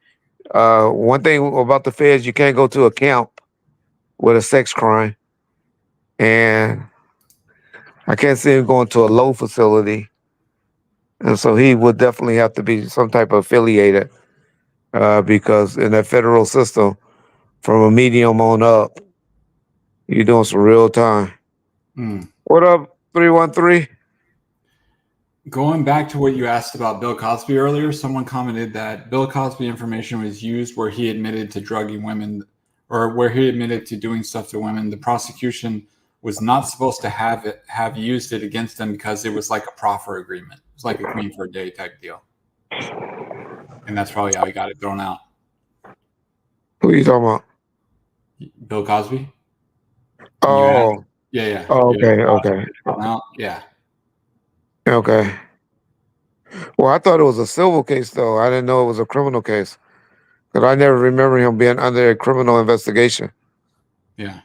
One thing about the feds, you can't go to a camp with a sex crime, and I can't see him going to a low facility, and so he would definitely have to be some type of affiliated, because in that federal system, from a medium on up, you're doing some real time. Mm. What up, 313? Going back to what you asked about Bill Cosby earlier, someone commented that Bill Cosby information was used where he admitted to drugging women or where he admitted to doing stuff to women. The prosecution was not supposed to have used it against him because it was like a proffer agreement. It was like a queen for a day type deal. And that's probably how he got it thrown out. Who are you talking about? Bill Cosby? Oh, Yeah. oh, You okay, okay, thrown out? Yeah. okay. Well, I thought it was a civil case, though. I didn't know it was a criminal case. Because I never remember him being under a criminal investigation. Yeah.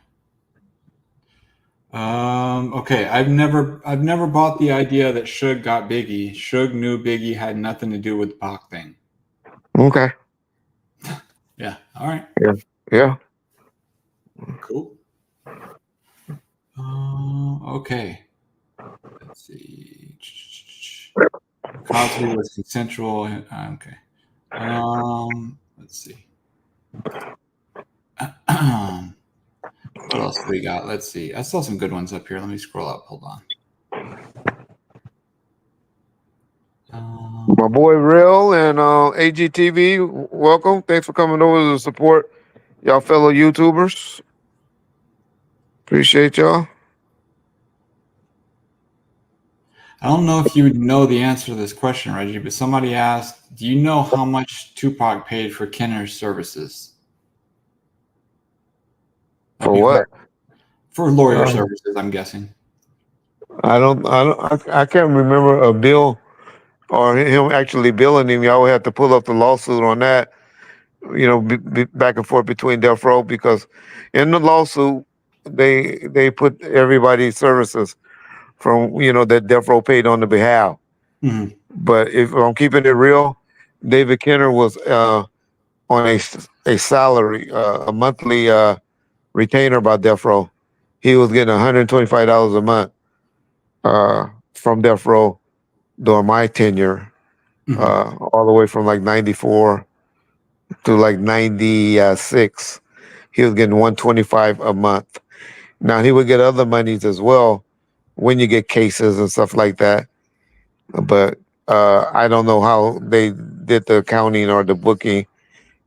Okay. I've never bought the idea that Suge got Biggie. Suge knew Biggie had nothing to do with the Pac thing. Okay. Yeah. All right. Yeah. Yeah. Cool. Okay. Let's see. Cosby was consensual. Okay. Let's see. What else do we got? Let's see. I saw some good ones up here. Let me scroll up. Hold on. My boy Real and AGTV, welcome. Thanks for coming over to support y'all fellow YouTubers. Appreciate y'all. I don't know if you would know the answer to this question, Reggie, but somebody asked, do you know how much Tupac paid for Kenner's services? For what? For lawyer services, I'm guessing. I can't remember a bill or him actually billing him. Y'all would have to pull up the lawsuit on that, back and forth between Death Row, because in the lawsuit, they put everybody's services from, that Death Row paid on the behalf. Mm-hmm. But if I'm keeping it real, David Kenner was on a salary, a monthly retainer by Death Row. He was getting $125 a month from Death Row during my tenure, all the way from like 94 to like 96. He was getting 125 a month. Now he would get other monies as well when you get cases and stuff like that. But I don't know how they did the accounting or the booking,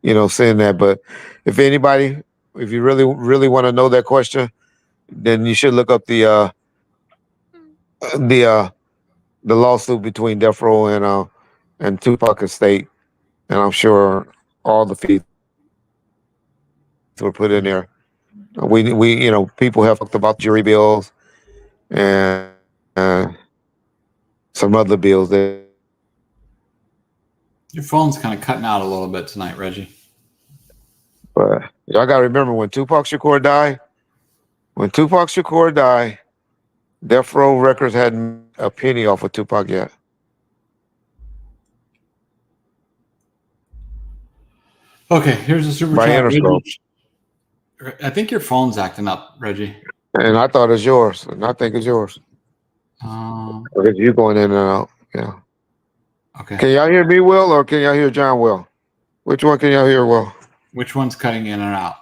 saying that. But if you really, really want to know that question, then you should look up the uh, the lawsuit between Death Row and Tupac Estate, and I'm sure all the fees were put in there. We people have talked about jury bills and some other bills that. Your phone's kind of cutting out a little bit tonight, Reggie. But y'all got to remember when Tupac Shakur died. When Tupac Shakur died, Death Row Records hadn't a penny off of Tupac yet. Okay, here's a super By chat. Interscope. I think your phone's acting up, Reggie. And I thought it's yours, and I think it's yours. Because you going in and out. Yeah. Okay. Can y'all hear me well, or can y'all hear John well? Which one can y'all hear well? Which one's cutting in and out?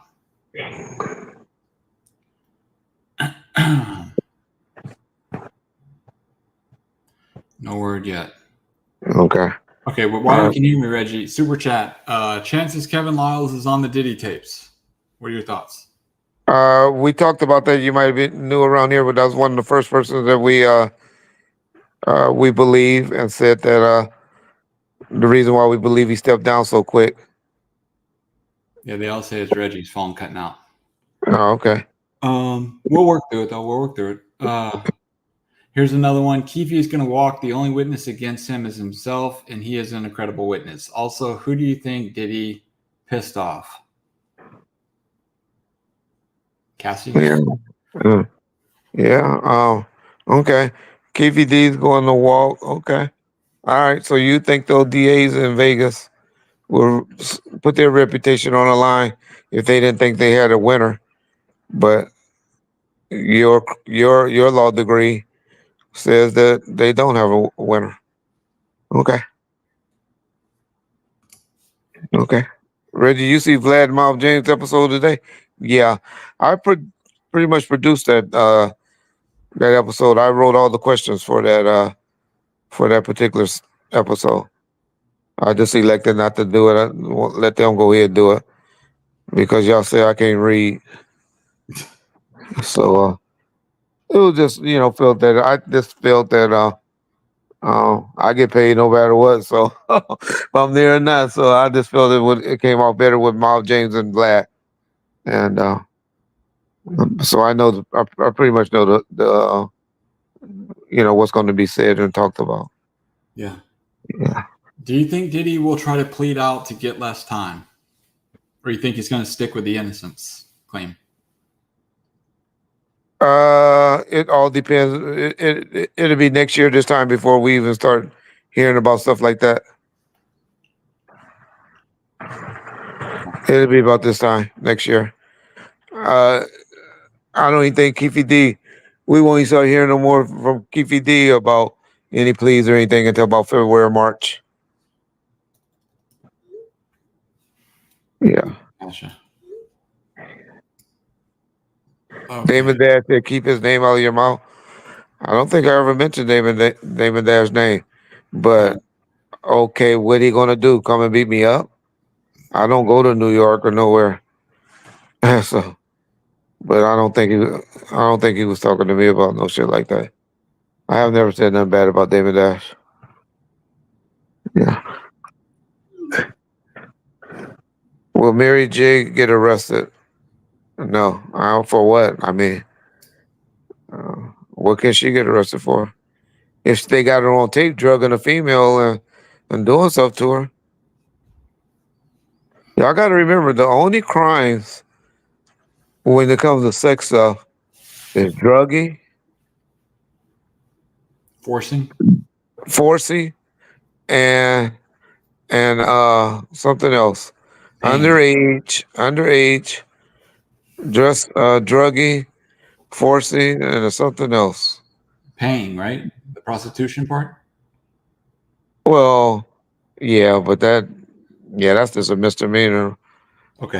No word yet. Okay. Okay, but while you can hear me, Reggie, super chat. Chances Kevin Lyles is on the Diddy tapes. What are your thoughts? We talked about that. You might have been new around here, but that was one of the first persons that we believe, and said that the reason why we believe he stepped down so quick. Yeah, they all say it's Reggie's phone cutting out. Oh, okay. We'll work through it though. We'll work through it. Here's another one. Keefe is going to walk. The only witness against him is himself, and he is an incredible witness. Also, who do you think Diddy pissed off? Cassie? Yeah. Yeah. Okay. KVD's going to walk. Okay. All right. So you think those DAs in Vegas will put their reputation on the line if they didn't think they had a winner? But your law degree says that they don't have a winner. Okay. Okay. Reggie, you see Vlad Miles James episode today? Yeah. I pretty much produced that episode. I wrote all the questions for that particular episode. I just elected not to do it. I won't let them go ahead and do it because y'all say I can't read. So it was just felt that I just felt that I get paid no matter what. So if I'm there or not, so I just felt it came out better with Miles James and Vlad, and so I know I pretty much know the what's going to be said and talked about. Yeah. Yeah. Do you think Diddy will try to plead out to get less time? Or you think he's going to stick with the innocence claim? It all depends. It'll be next year this time before we even start hearing about stuff like that. It'll be about this time next year. I don't even think Keefe D. We won't even start hearing no more from Keefe D about any pleas or anything until about February or March. Yeah. Gotcha. Damon Dash said, keep his name out of your mouth. I don't think I ever mentioned Damon Dash's name. But okay, what he gonna do? Come and beat me up? I don't go to New York or nowhere. So, but I don't think he was talking to me about no shit like that. I have never said nothing bad about Damon Dash. Yeah. Will Mary J get arrested? No. For what? I mean, what can she get arrested for? If they got her on tape drugging a female and doing stuff to her. Y'all got to remember the only crimes when it comes to sex stuff is drugging, forcing, and something else. Paying. Underage, drugging, forcing, and something else. Paying, right? The prostitution part? Well, yeah, but that's just a misdemeanor. Okay.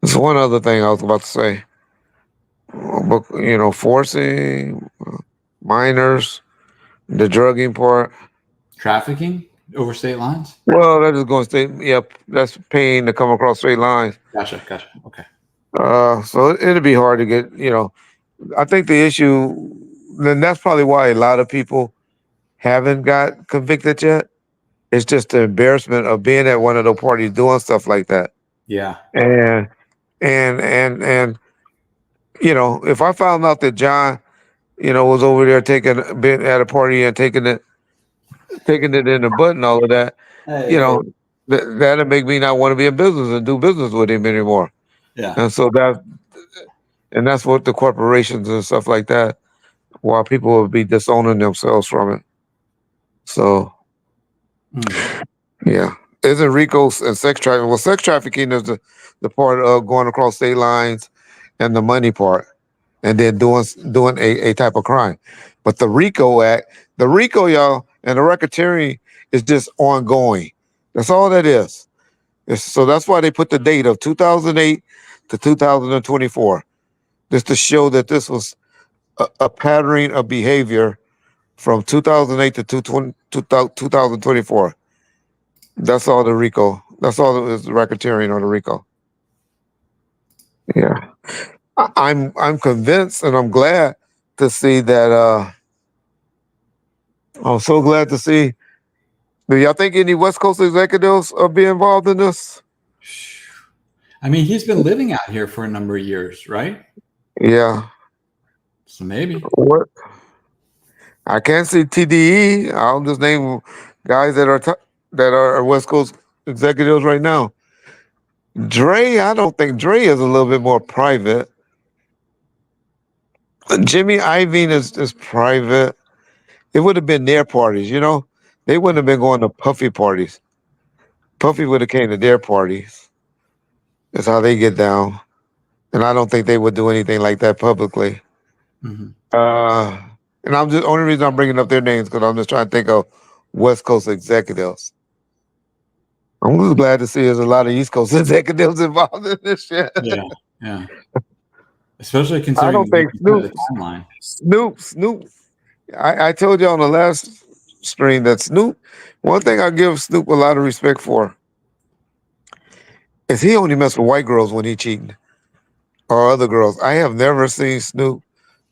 There's one other thing I was about to say. But, forcing minors, the drugging part. Trafficking over state lines? Well, that is going to stay. Yep, that's paying to come across state lines. Gotcha. Okay. So it'll be hard to get. I think the issue, then that's probably why a lot of people haven't got convicted yet. It's just the embarrassment of being at one of those parties doing stuff like that. Yeah. And if I found out that John, was over there been at a party and taking it in the butt and all of that, that'll make me not want to be in business and do business with him anymore. Yeah. And so that's what the corporations and stuff like that, while people will be disowning themselves from it. So, yeah. Isn't RICO and sex trafficking? Well, sex trafficking is the part of going across state lines and the money part, and then doing a type of crime. But the RICO Act, y'all, and the racketeering is just ongoing. That's all that is. So that's why they put the date of 2008 to 2024, just to show that this was a pattern of behavior from 2008 to 2024. That's all the RICO. That's all that is the racketeering or the RICO. Yeah. I'm convinced, and I'm glad to see that. I'm so glad to see. Do y'all think any West Coast executives will be involved in this? I mean, he's been living out here for a number of years, right? Yeah. So maybe. What? I can't see TDE. I'll just name guys that are West Coast executives right now. Dre, I don't think Dre is a little bit more private. Jimmy Iovine is private. It would have been their parties, you know. They wouldn't have been going to Puffy parties. Puffy would have came to their parties. That's how they get down. And I don't think they would do anything like that publicly. Mhm. Uh, and I'm just only reason I'm bringing up their names because I'm just trying to think of West Coast executives. I'm just glad to see there's a lot of East Coast executives involved in this shit. Yeah, yeah. Especially I considering don't what think you said, the timeline. Snoop. I told you on the last stream that Snoop. One thing I give Snoop a lot of respect for is he only mess with white girls when he cheating or other girls. I have never seen Snoop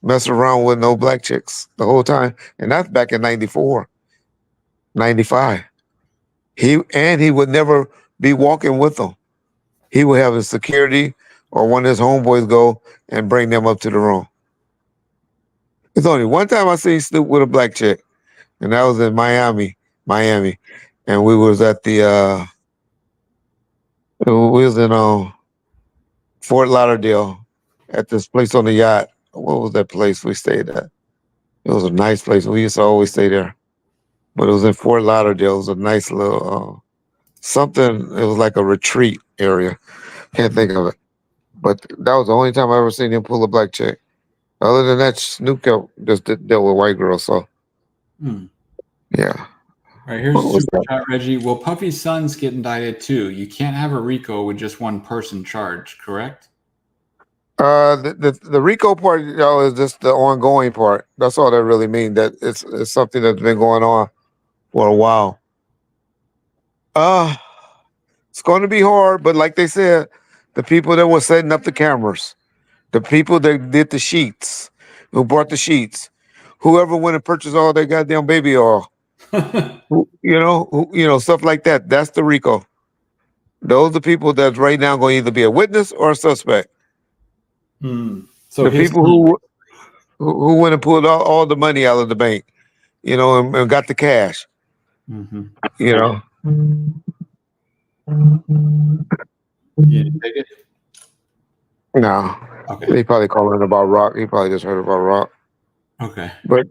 mess around with no black chicks the whole time, and that's back in '94, '95. He would never be walking with them. He would have his security or one of his homeboys go and bring them up to the room. It's only one time I seen Snoop with a black chick, and that was in Miami, and we was at the we was in Fort Lauderdale at this place on the yacht. What was that place we stayed at? It was a nice place. We used to always stay there, but it was in Fort Lauderdale. It was a nice little something. It was like a retreat area. Can't think of it, but that was the only time I ever seen him pull a black chick. Other than that, Snoop just dealt with white girls. So Hmm. yeah. All right, here's What a was super that? chat, Reggie. Will Puffy's sons get indicted too? You can't have a RICO with just one person charged, correct? The RICO part, y'all, is just the ongoing part. That's all that really means. That it's something that's been going on for a while. Uh it's going to be hard, but like they said, the people that were setting up the cameras, the people that did the sheets, who brought the sheets, whoever went and purchased all their goddamn baby oil, stuff like that. That's the RICO. Those are the people that's right now going to either be a witness or a suspect. So The his people son. who went and pulled all the money out of the bank, and got the cash, Mm-hmm. you know. You didn't take it? No, Okay. they probably calling about Rock. He probably just heard about Rock. Okay. But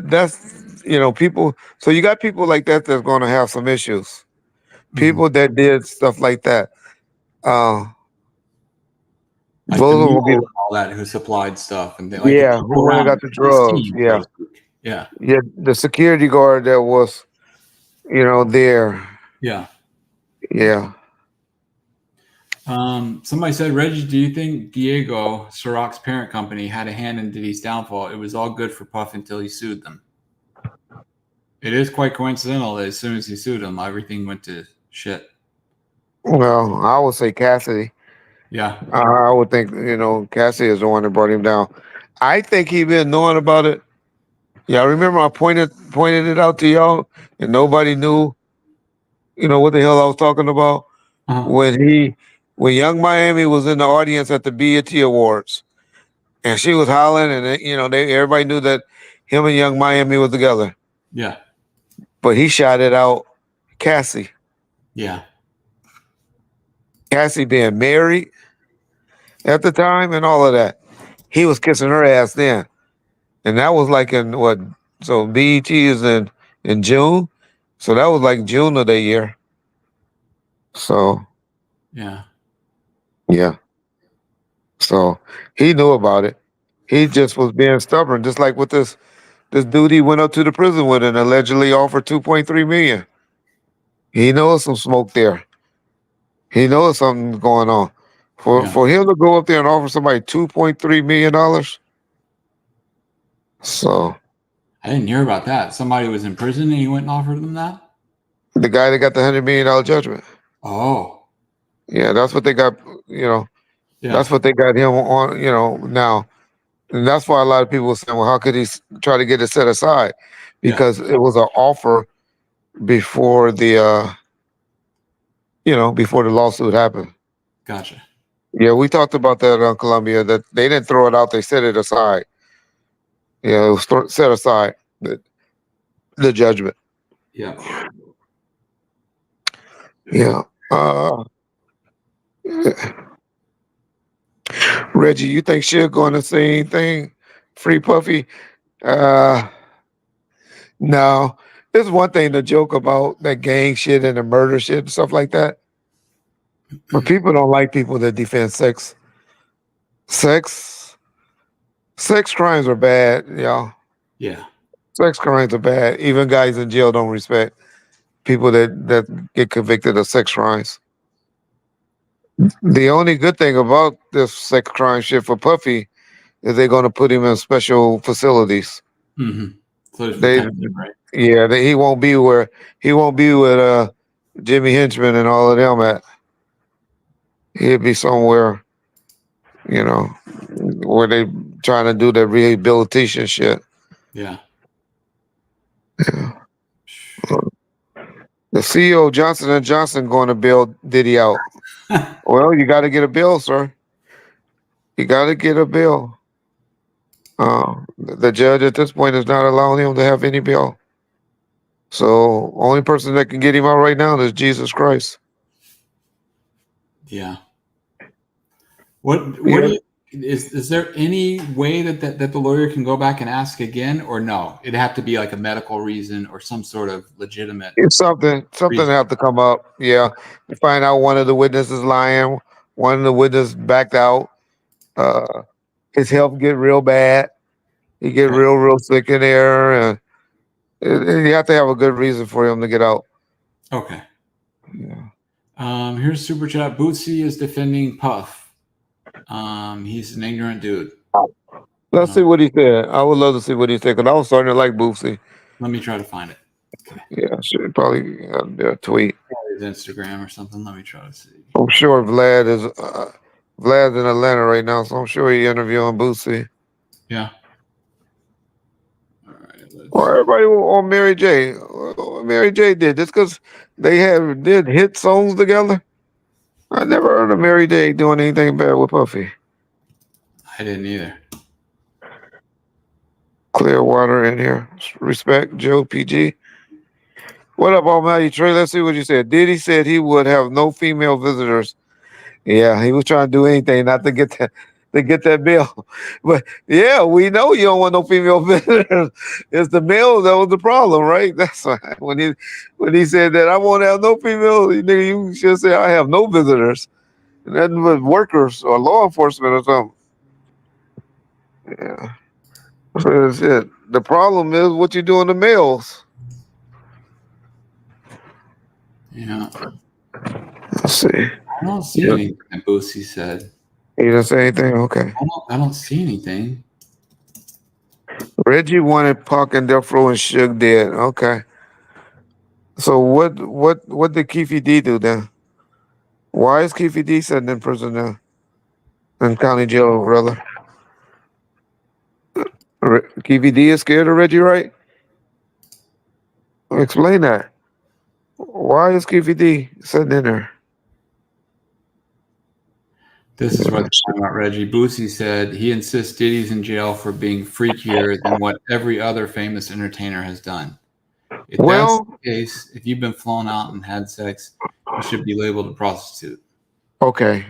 that's people. So you got people like that that's going to have some issues. Mm-hmm. People that did stuff like that. Uh, Like the those will mule be and all that who supplied stuff and like the yeah. people Who went and around got the his drugs? team, so Yeah, to speak. Yeah. yeah. The security guard that was there. Yeah. Yeah. Somebody said, Reggie, do you think Diego, Ciroc's parent company, had a hand in Diddy's downfall? It was all good for Puff until he sued them. It is quite coincidental that as soon as he sued them, everything went to shit. Well, I would say Cassidy. Yeah. I would think Cassidy is the one that brought him down. I think he been knowing about it. Yeah, I remember I pointed it out to y'all, and nobody knew, what the hell I was talking about Uh-huh. when Young Miami was in the audience at the BET Awards, and she was hollering, and everybody knew that him and Young Miami was together, Yeah. but he shouted out Cassie. Yeah. Cassie being married at the time and all of that. He was kissing her ass then. And that was like in what? So BET is in June, so that was like June of the year. So Yeah. yeah, so he knew about it. He just was being stubborn, just like with this dude he went up to the prison with and allegedly offered 2.3 million. He knows some smoke there. He knows something's going on. For Yeah. for him to go up there and offer somebody $2.3 million. So I didn't hear about that. Somebody was in prison and he went and offered them that? the guy that got the $100 million judgment. Oh. Yeah, that's what they got. Yeah. That's what they got him on. Now, and that's why a lot of people were saying, "Well, how could he try to get it set aside?" Yeah. Because it was an offer before before the lawsuit happened. Gotcha. Yeah, we talked about that on Columbia. That they didn't throw it out; they set it aside. Yeah, it was set aside the judgment. Yeah. Yeah. Reggie, you think she'll going to say anything? Free Puffy? Uh, no. It's one thing to joke about that gang shit and the murder shit and stuff like that, but people don't like people that defend sex. Sex, sex crimes are bad, y'all. Yeah. Sex crimes are bad. Even guys in jail don't respect people that get convicted of sex crimes. The only good thing about this sex crime shit for Puffy is they're going to put him in special facilities. Hmm. So there's They, protection, right? yeah, he won't be where he won't be with Jimmy Henchman and all of them at. He'll be somewhere, you know, where they trying to do the rehabilitation shit. Yeah. Yeah. The CEO of Johnson and Johnson going to bail Diddy out. Well, you got to get a bill, sir. You got to get a bill. The judge at this point is not allowing him to have any bail. So only person that can get him out right now is Jesus Christ. Yeah. What Yeah. do you is there any way that the lawyer can go back and ask again, or no? It'd have to be like a medical reason or some sort of legitimate It's something reason. have to come up. Yeah. To find out one of the witnesses lying, one of the witnesses backed out. Uh his health get real bad. He get Okay. real sick in there, and you have to have a good reason for him to get out. Okay. Yeah. Here's super chat. Bootsy is defending Puff. He's an ignorant dude. Let's see what he said. I would love to see what he said because I was starting to like Boosie. Let me try to find it. Okay. Yeah, I should probably tweet. His Instagram or something. Let me try to see. I'm sure Vlad's in Atlanta right now, so I'm sure he interviewing Boosie. Yeah. All right. Or everybody on Mary J. What Mary J did just because they did hit songs together. I never heard of Mary J doing anything bad with Puffy. I didn't either. Clearwater in here. Respect, Joe PG. What up, Almighty Trey? Let's see what you said. Diddy said he would have no female visitors. Yeah, he was trying to do anything not to get that bill. But yeah, we know you don't want no female visitors. It's the male that was the problem, right? That's why when he said that I won't have no female, nigga, you should say I have no visitors. Nothing but workers or law enforcement or something. Yeah. That's it. The problem is what you doing to males. Yeah. Let's see. I don't see Yeah. anything that Boosie said. He didn't say anything? Okay. I don't see anything. Reggie wanted Pac and Death Row and Suge dead. Okay. So what did Keefy D do then? Why is Keefy D sitting in prison now? In county jail, rather. Keefy D is scared of Reggie Wright? Explain that. Why is Keefy D sitting in there? This is what they're talking about, Reggie. Boosie said he insists Diddy's in jail for being freakier than what every other famous entertainer has done. If that's the case, if you've been flown out and had sex, you should be labeled a prostitute. Okay.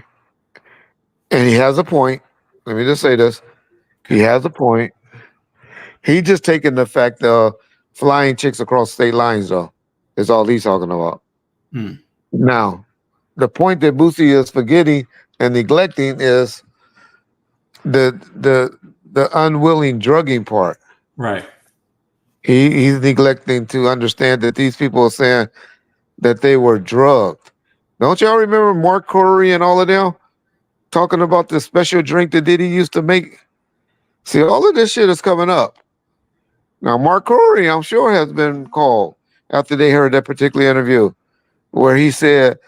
And he has a point. Let me just say this. He has a point. He just taking the fact of flying chicks across state lines, though, is all he's talking about. Hmm. Now, the point that Boosie is forgetting and neglecting is the unwilling drugging part. Right. He's neglecting to understand that these people are saying that they were drugged. Don't y'all remember Mark Corey and all of them talking about the special drink that Diddy used to make? See, all of this shit is coming up. Now, Mark Corey, I'm sure, has been called after they heard that particular interview where he said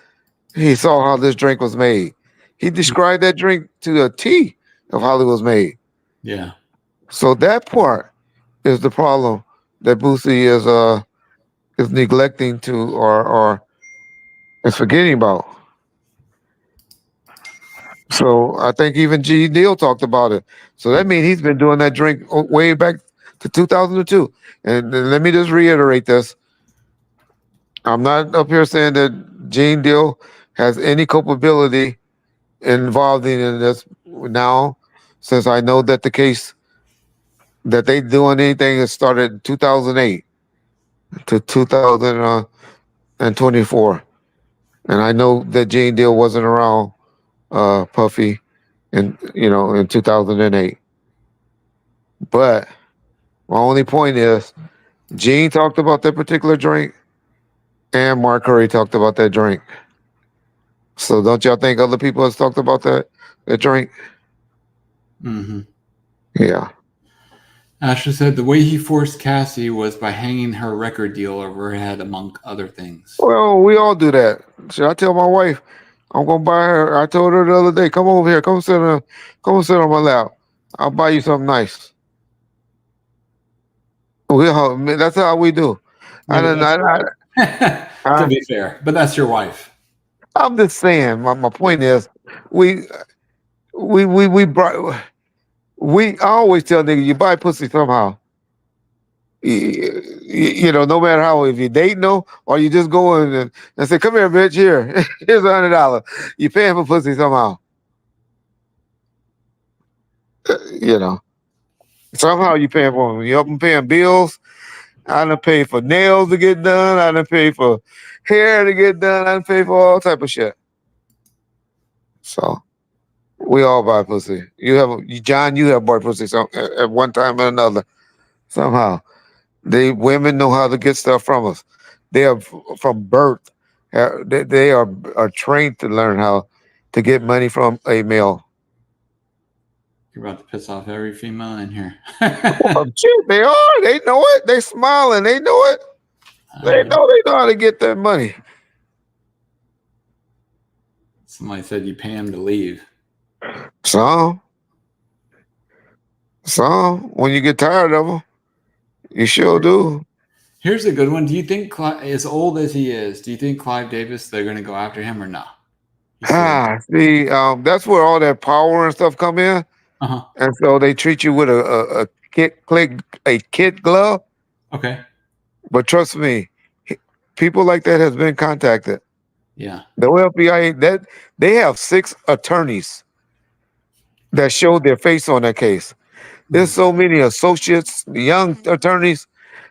he saw how this drink was made. He described that drink to a T of how it was made. Yeah. So that part is the problem that Boosie is neglecting to or is forgetting about. So I think even G. Neal talked about it. So that means he's been doing that drink way back to 2002. And let me just reiterate this. I'm not up here saying that Gene Deal has any culpability involved in this, now, since I know that the case that they doing anything has started in 2008 to 2024, and I know that Gene Deal wasn't around Puffy in 2008. But my only point is, Gene talked about that particular drink, and Mark Curry talked about that drink. So don't y'all think other people has talked about that drink? Mm-hmm. Yeah. Ashley said the way he forced Cassie was by hanging her record deal over her head, among other things. Well, we all do that. Should I tell my wife I'm gonna buy her? I told her the other day, come over here, come sit on my lap. I'll buy you something nice. That's how we do. Yeah, but to I, be fair, but that's your wife. I'm just saying. My point is, we we brought. I always tell niggas, you buy pussy somehow. No matter how, if you date no, or you just go in and say, "Come here, bitch. Here, here's $100." You paying for pussy somehow. You know, somehow you paying for them. You up and paying bills. I done pay for nails to get done. I done pay for hair to get done. I done pay for all type of shit. So we all buy pussy. John, you have bought pussy at one time or another. Somehow, women know how to get stuff from us. They are from birth. They are trained to learn how to get money from a male. You're about to piss off every female in here. Well, shit, they are. They know it. They smiling. They know it. They know how to get that money. Somebody said you pay him to leave. Some when you get tired of them, you sure do. Here's a good one. Do you think, as old as he is, do you think Clive Davis, they're going to go after him or not? See, that's where all that power and stuff come in, and so they treat you with a kid glove. Okay. But trust me, people like that has been contacted. Yeah. The FBI they have 6 attorneys that showed their face on that case. There's so many associates, young attorneys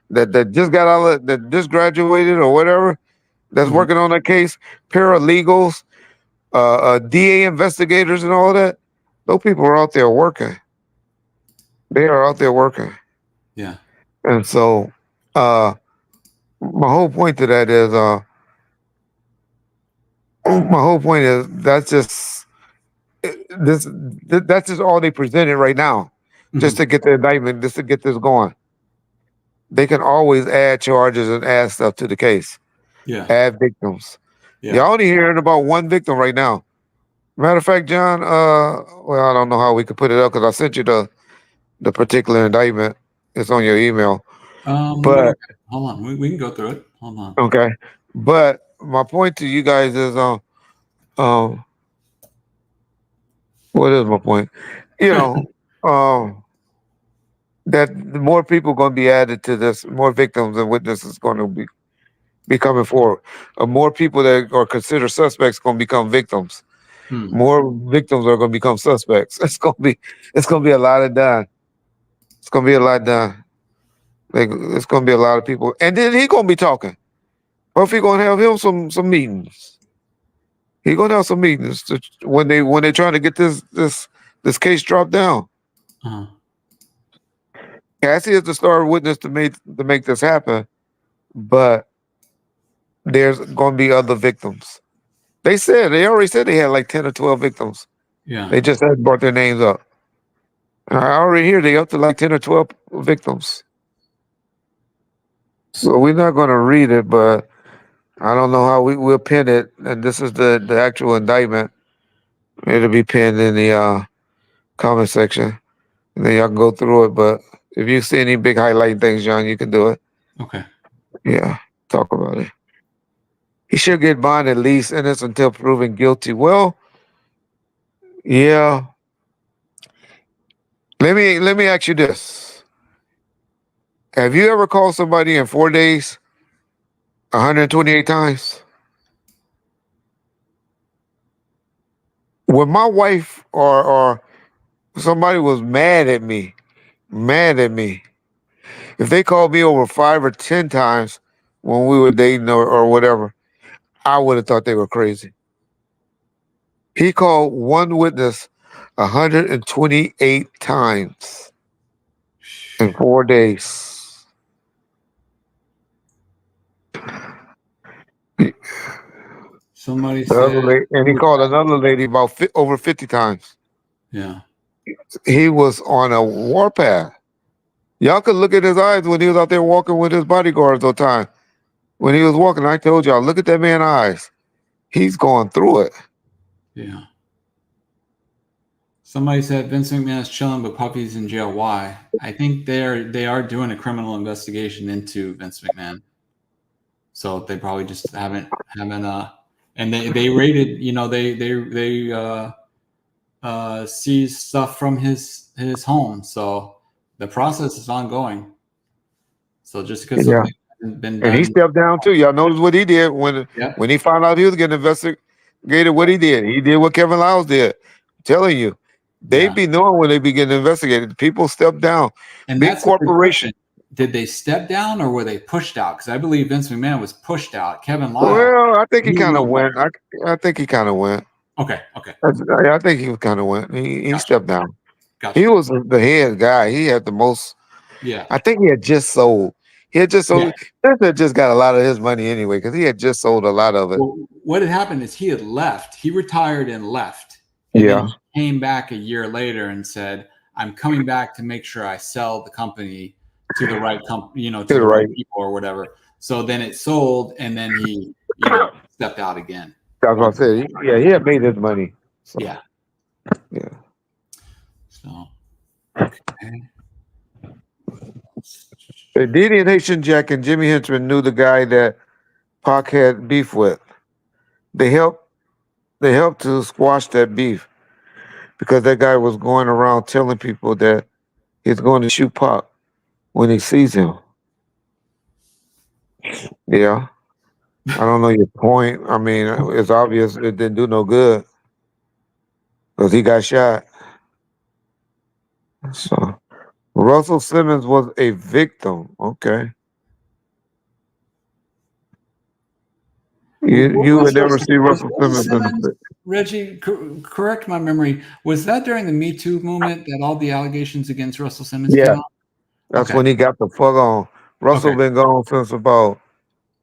that just got out that just graduated or whatever that's working on that case, paralegals, DA investigators, and all that. Those people are out there working. They are out there working. Yeah. And so, my whole point to that is, that's just that's just all they presented right now, just to get the indictment, just to get this going. They can always add charges and add stuff to the case. Yeah. Add victims. Yeah. You're only hearing about one victim right now. Matter of fact, John, well, I don't know how we could put it up because I sent you the particular indictment. It's on your email. But hold on, we can go through it. Hold on. Okay. But my point to you guys is, what is my point? That more people going to be added to this, more victims and witnesses going to be coming forward. More people that are considered suspects going to become victims. More victims are going to become suspects. It's going to be a lot of done. It's going to be a lot done. It's going to be a lot of people, and then he going to be talking. Puffy going to have him some meetings. He going to have some meetings when they trying to get this case dropped down. Cassie is the star witness to make this happen, but there's going to be other victims. They already said they had like 10 or 12 victims. Yeah. They just hadn't brought their names up. I already hear they up to like 10 or 12 victims. So we're not going to read it, but I don't know how we'll pin it. And this is the actual indictment. It'll be pinned in the comment section. And then y'all can go through it. But if you see any big highlight things, John, you can do it. Okay. Yeah, talk about it. He should get bond at least innocent until proven guilty. Well, yeah. Let me ask you this. Have you ever called somebody in 4 days 128 times? When my wife or somebody was mad at me. Mad at me. If they called me over 5 or 10 times when we were dating or whatever, I would have thought they were crazy. He called one witness 128 times in 4 days. Somebody The other said, and he called another lady about over 50 times. yeah. He was on a warpath. Y'all could look at his eyes when he was out there walking with his bodyguards all the time. When he was walking, I told y'all, look at that man's eyes. He's going through it. Yeah. Somebody said Vince McMahon is chilling, but Puffy's in jail. Why? I think they are doing a criminal investigation into Vince McMahon. So they probably just haven't and they raided, they seized stuff from his home. So the process is ongoing. So just because something hasn't been And he done, stepped down too. Y'all notice what he did when he found out he was getting investigated. What he did, he did what Kevin Lyles did. I'm telling you, they be knowing when they be getting investigated. People step down. And Big that's a good corporation. question. Did they step down or were they pushed out? Because I believe Vince McMahon was pushed out. Kevin Lyles. Well, I think he kind of went. I think he kind of went. Okay. I think he kind of went. He stepped down. Gotcha. He was the head guy. He had the most. Yeah. I think he had just sold. He had just sold. Vince had just got a lot of his money anyway because he had just sold a lot of it. Well, what had happened is he had left. He retired and left. And then he came back a year later and said, "I'm coming back to make sure I sell the company to the right company, to the right people or whatever." So then it sold, and then he, stepped out again. That's what I said. Yeah, he had made his money. So. Yeah. So, okay. Diddy and Haitian Jack and Jimmy Henchman knew the guy that Pac had beef with. They helped to squash that beef because that guy was going around telling people that he's going to shoot Pac when he sees him. Yeah. I don't know your point. I mean, it's obvious it didn't do no good because he got shot. So Russell Simmons was a victim. Okay. You would never see Russell Simmons. Reggie, correct my memory. Was that during the Me Too movement that all the allegations against Russell Simmons came out? That's when he got the fuck on. Russell been gone since about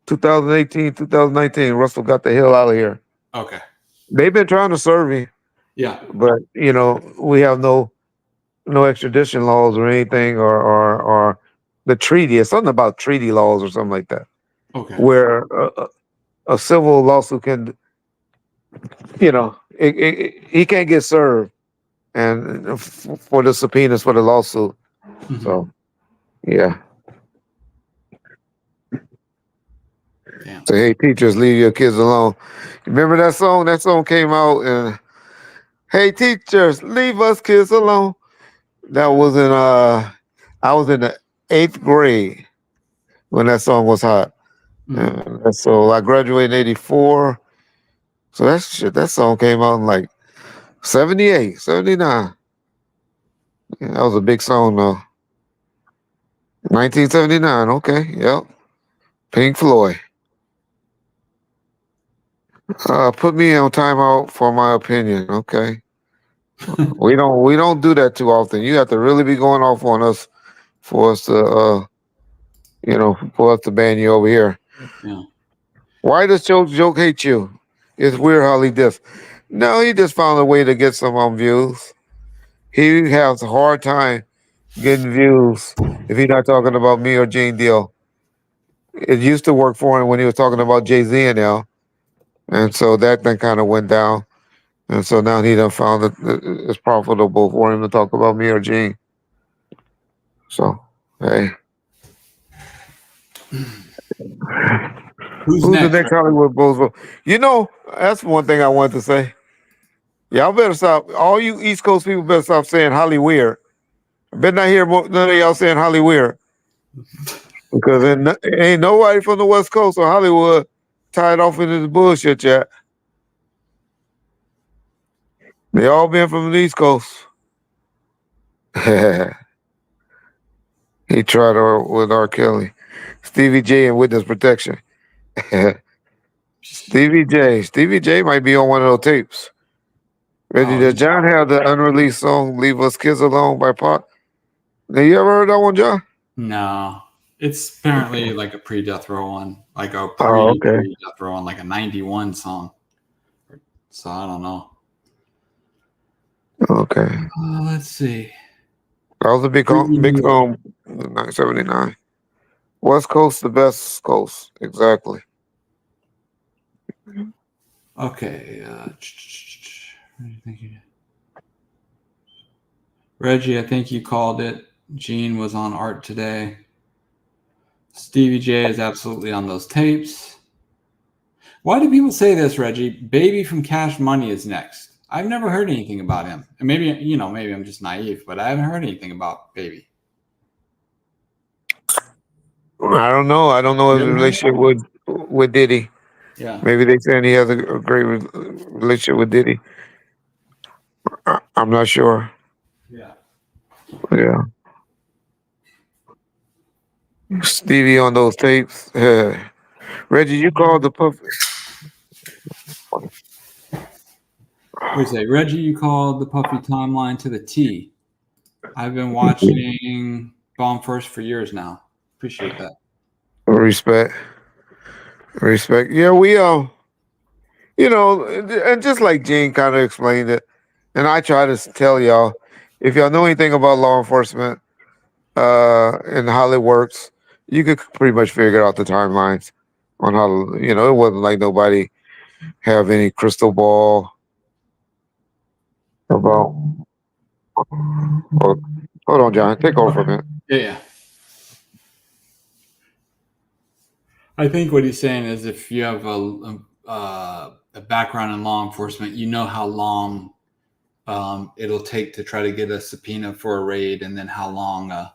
2018, 2019. Russell got the hell out of here. Okay. They've been trying to serve him. Yeah. But we have no extradition laws or anything or the treaty. It's something about treaty laws or something like that. Okay. Where a civil lawsuit can, he can't get served and for the subpoenas for the lawsuit. Mm-hmm. So, yeah. Damn. So, hey, teachers, leave your kids alone. Remember that song? That song came out and, hey, teachers, leave us kids alone. That was I was in the 8th grade when that song was hot. Mm-hmm. So I graduated in 84. So that song came out in like 78, 79. Yeah, that was a big song though. 1979, okay, yep. Pink Floyd. Put me on timeout for my opinion, okay. we don't do that too often. You have to really be going off on us for us to for us to ban you over here. Yeah. Why does Joke hate you? It's weird how he does. No, he just found a way to get some views. He has a hard time getting views if he's not talking about me or Jane Deal. It used to work for him when he was talking about Jay-Z and L. And so that thing kind of went down. And so now he done found that it's profitable for him to talk about me or Gene. So, hey. Who's the next Hollywood Bozo? That's one thing I wanted to say. Y'all better stop. All you East Coast people better stop saying Hollyweird. I better not hear none of y'all saying Hollyweird. Because ain't nobody from the West Coast or Hollywood tied off into this bullshit yet. They all been from the East Coast. He tried with R. Kelly. Stevie J and witness protection. Stevie J might be on one of those tapes. Reggie, Oh, does John have the unreleased song "Leave Us Kids Alone" by Pac? Have you ever heard that one, John? no. It's apparently like a pre-death row one, like a Oh, okay. pre-death row one, like a 91 song. So I don't know. Okay. Let's see. That was a big song, 1979. West Coast, the best coast. Exactly. Okay. What do you think? Reggie, I think you called it. Gene was on art today. Stevie J is absolutely on those tapes. Why do people say this, Reggie? Baby from Cash Money is next. I've never heard anything about him. And maybe I'm just naive, but I haven't heard anything about Baby. I don't know. I don't know his relationship with Diddy. Yeah. Maybe they saying he has a great relationship with Diddy. I'm not sure. Yeah. Yeah. Stevie on those tapes. Reggie, you called the puppet. We say, Reggie, you called the Puffy timeline to the T. I've been watching Bomb First for years now. Appreciate that. Respect. Yeah, and just like Gene kind of explained it, and I try to tell y'all, if y'all know anything about law enforcement, and how it works, you could pretty much figure out the timelines on how it wasn't like nobody have any crystal ball about. Hold on, John. Take over for a minute. Yeah. I think what he's saying is if you have a background in law enforcement, you know how long it'll take to try to get a subpoena for a raid, and then how long a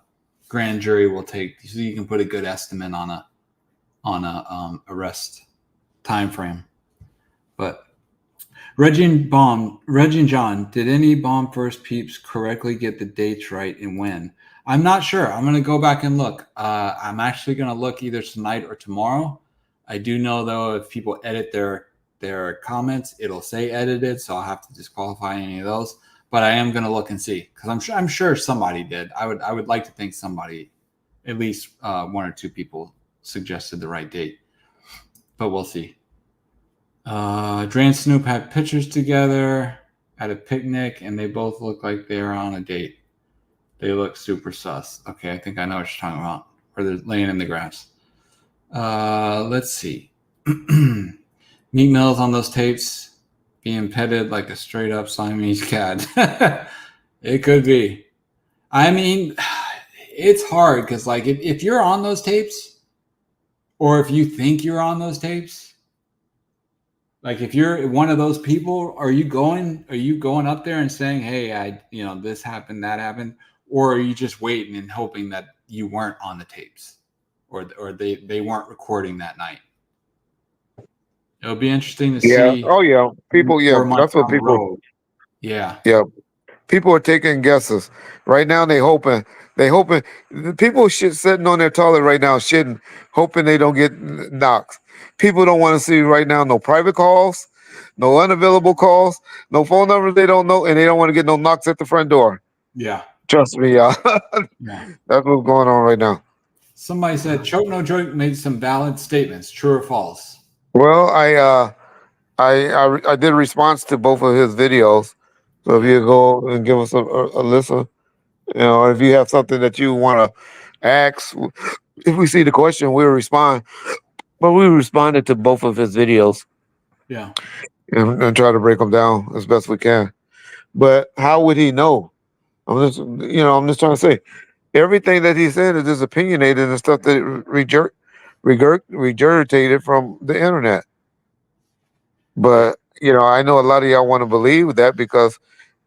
grand jury will take, so you can put a good estimate on a arrest time frame. But Reggie and John, did any Bomb First peeps correctly get the dates right and when? I'm not sure. I'm going to go back and look. I'm actually going to look either tonight or tomorrow. I do know, though, if people edit their comments, it'll say edited, so I'll have to disqualify any of those. But I am going to look and see, because I'm sure somebody did. I would like to think somebody, at least one or two people, suggested the right date. But we'll see. Dre and Snoop had pictures together at a picnic, and they both look like they're on a date. They look super sus. Okay, I think I know what you're talking about. Or they're laying in the grass. Let's see. Meat Mill's on those tapes, being petted like a straight up Siamese cat. It could be. I mean, it's hard because, like, if you're on those tapes, or if you think you're on those tapes, like if you're one of those people, are you going up there and saying, "Hey, this happened, that happened," or are you just waiting and hoping that you weren't on the tapes, or they weren't recording that night? It'll be interesting to see. Oh yeah. People. Yeah. Where my That's what people. road. Yeah. Yeah. People are taking guesses right now. They hoping. People sitting on their toilet right now, shitting, hoping they don't get knocks. People don't want to see right now no private calls, no unavailable calls, no phone numbers they don't know, and they don't want to get no knocks at the front door. Yeah. Trust me, y'all. Yeah. That's what's going on right now. Somebody said Choke No Joke made some valid statements. True or false? Well, I did a response to both of his videos. So if you go and give us a listen, if you have something that you want to ask, if we see the question, we'll respond. But we responded to both of his videos. Yeah. And try to break them down as best we can. But how would he know? I'm just trying to say, everything that he said is just opinionated and stuff that regurgitated from the internet. But I know a lot of y'all want to believe that because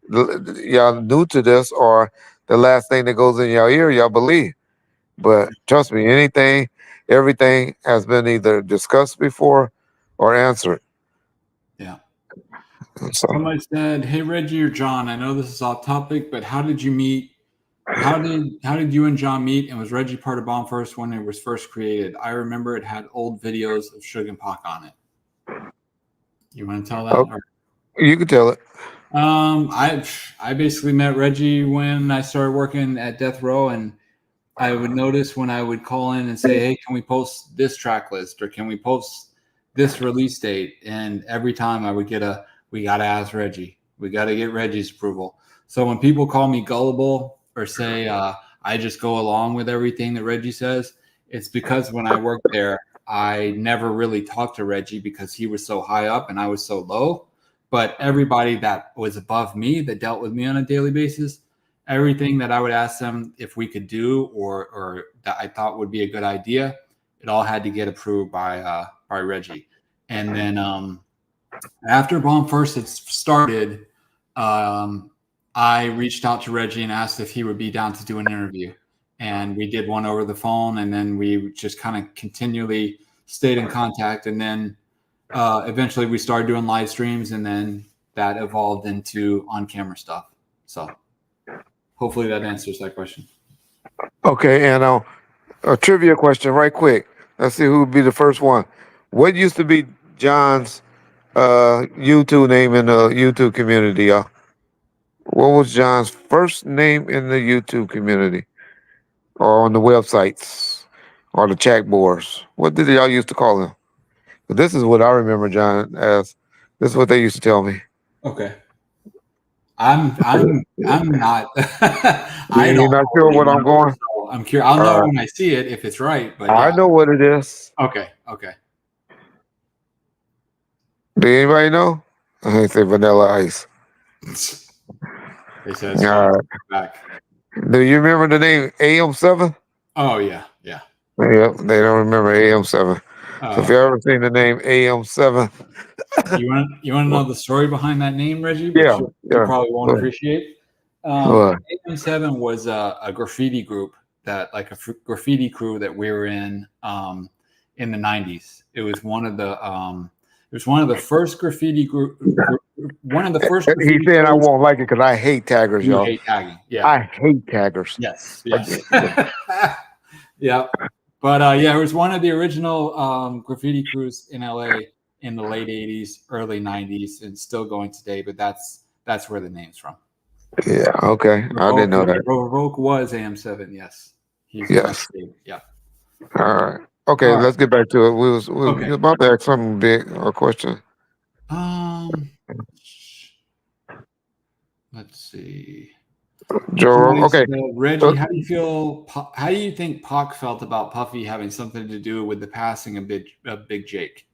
y'all new to this, or the last thing that goes in y'all ear, y'all believe. But trust me, everything has been either discussed before or answered. Yeah. So, Somebody said, "Hey Reggie or John, I know this is off topic, but how did you meet How did you and John meet? And was Reggie part of Bomb First when it was first created? I remember it had old videos of Suge and Pac on it. You want to tell that? Oh, you can tell it. I basically met Reggie when I started working at Death Row, and I would notice when I would call in and say, "Hey, can we post this track list or can we post this release date?" And every time I would get "We got to ask Reggie. We got to get Reggie's approval." So when people call me gullible or say I just go along with everything that Reggie says, it's because when I worked there, I never really talked to Reggie because he was so high up and I was so low. But everybody that was above me that dealt with me on a daily basis, everything that I would ask them if we could do or that I thought would be a good idea, it all had to get approved by Reggie. And then after Bomb First had started, I reached out to Reggie and asked if he would be down to do an interview. And we did one over the phone, and then we just kind of continually stayed in contact. And then eventually we started doing live streams, and then that evolved into on-camera stuff. So hopefully that answers that question. Okay, and a trivia question, right quick. Let's see who would be the first one. What used to be John's YouTube name in the YouTube community, y'all? What was John's first name in the YouTube community, or on the websites, or the chat boards? What did y'all used to call him? This is what I remember John as. This is what they used to tell me. Okay. I'm not. I You're don't not sure what I'm going? So I'm curious. I'll know when I see it if it's right. But I know what it is. Okay. Do anybody know? I say Vanilla Ice. They said it's back. Do you remember the name AM7? Oh yeah. Yep, they don't remember AM7. So if you ever seen the name AM7, you want to know the story behind that name, Reggie? Yeah, you probably won't appreciate. What? AM7 was a graffiti group like a graffiti crew that we were in the 90s. It was one of the first graffiti group. One of the first. He said I won't like it because I hate taggers, y'all. You hate tagging, yeah. I hate taggers. Yes. Yeah. But it was one of the original graffiti crews in LA in the late 80s, early 90s, and still going today. But that's where the name's from. Yeah. Okay. I didn't know that. Roke was AM7. Yes. Yes. Yeah. All right. Okay. Let's get back to it. We was about to ask something big or question. Let's see. Joe. Okay. Reggie, how do you feel? How do you think Pac felt about Puffy having something to do with the passing of Big Jake?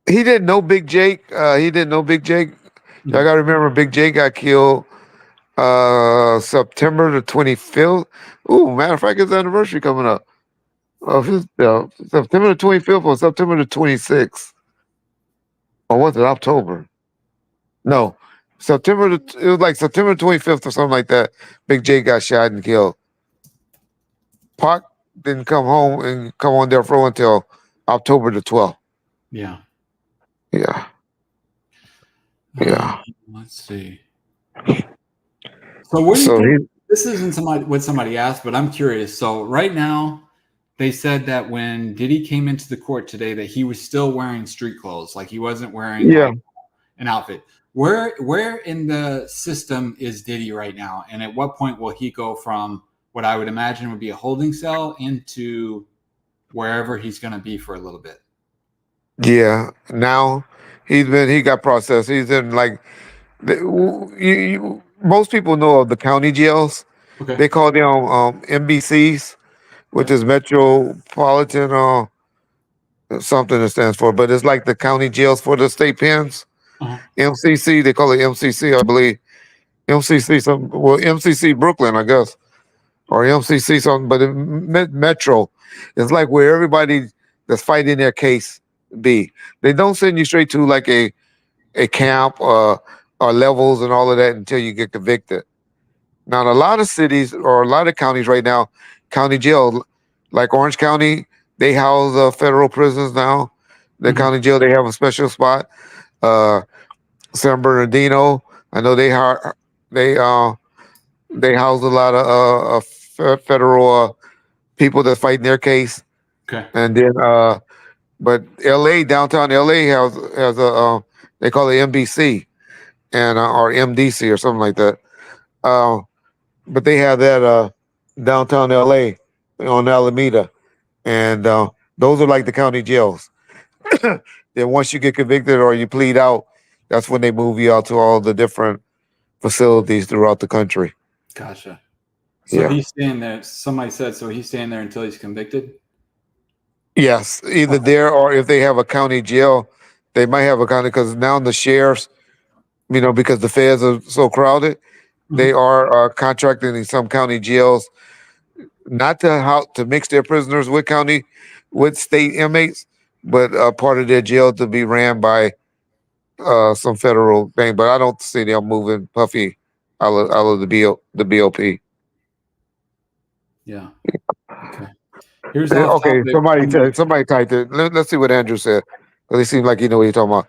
He didn't know Big Jake. Y'all got to remember, Big Jake got killed September the 25th. Ooh, matter of fact, his anniversary coming up. September the 25th or September the 26th. Or was it October? No. It was like September 25th or something like that. Big Jake got shot and killed. Pac didn't come home and come on Death Row until October the 12th. Yeah. Let's see. So what do you think? This isn't what somebody asked, but I'm curious. So right now, they said that when Diddy came into the court today, that he was still wearing street clothes, like he wasn't wearing an outfit. Where in the system is Diddy right now? And at what point will he go from what I would imagine would be a holding cell into wherever he's going to be for a little bit? Yeah. Now he got processed. He's in like most people know of the county jails. Okay. They call them MBCs, which is Metropolitan something it stands for, but it's like the county jails for the state pens. MCC, they call it MCC, I believe. MCC Brooklyn, I guess, or MCC something. But Metro, it's like where everybody that's fighting their case be. They don't send you straight to like a camp or levels and all of that until you get convicted. Now, in a lot of cities or a lot of counties right now, county jail, like Orange County, they house federal prisons now. The county jail, they have a special spot. San Bernardino, I know they They house a lot of federal people that fight in their case, Okay. and then but L.A. downtown L.A. has a they call it MBC and or MDC or something like that. Uh, but they have that downtown LA on Alameda, and those are like the county jails. Then once you get convicted or you plead out, that's when they move you out to all the different facilities throughout the country. Gotcha. So Yeah. he's staying there. Somebody said so. He's staying there until he's convicted. Yes, either Okay. there or if they have a county jail, they might have a county because now the sheriffs, because the feds are so crowded, they Mhm. are contracting in some county jails not to how to mix their prisoners with state inmates, but part of their jail to be ran by some federal thing. But I don't see them moving Puffy out of the BOP. Yeah. Okay. Here's off Okay, topic. somebody typed it. Let's see what Andrew said. 'Cause he seems like he know what he's talking about.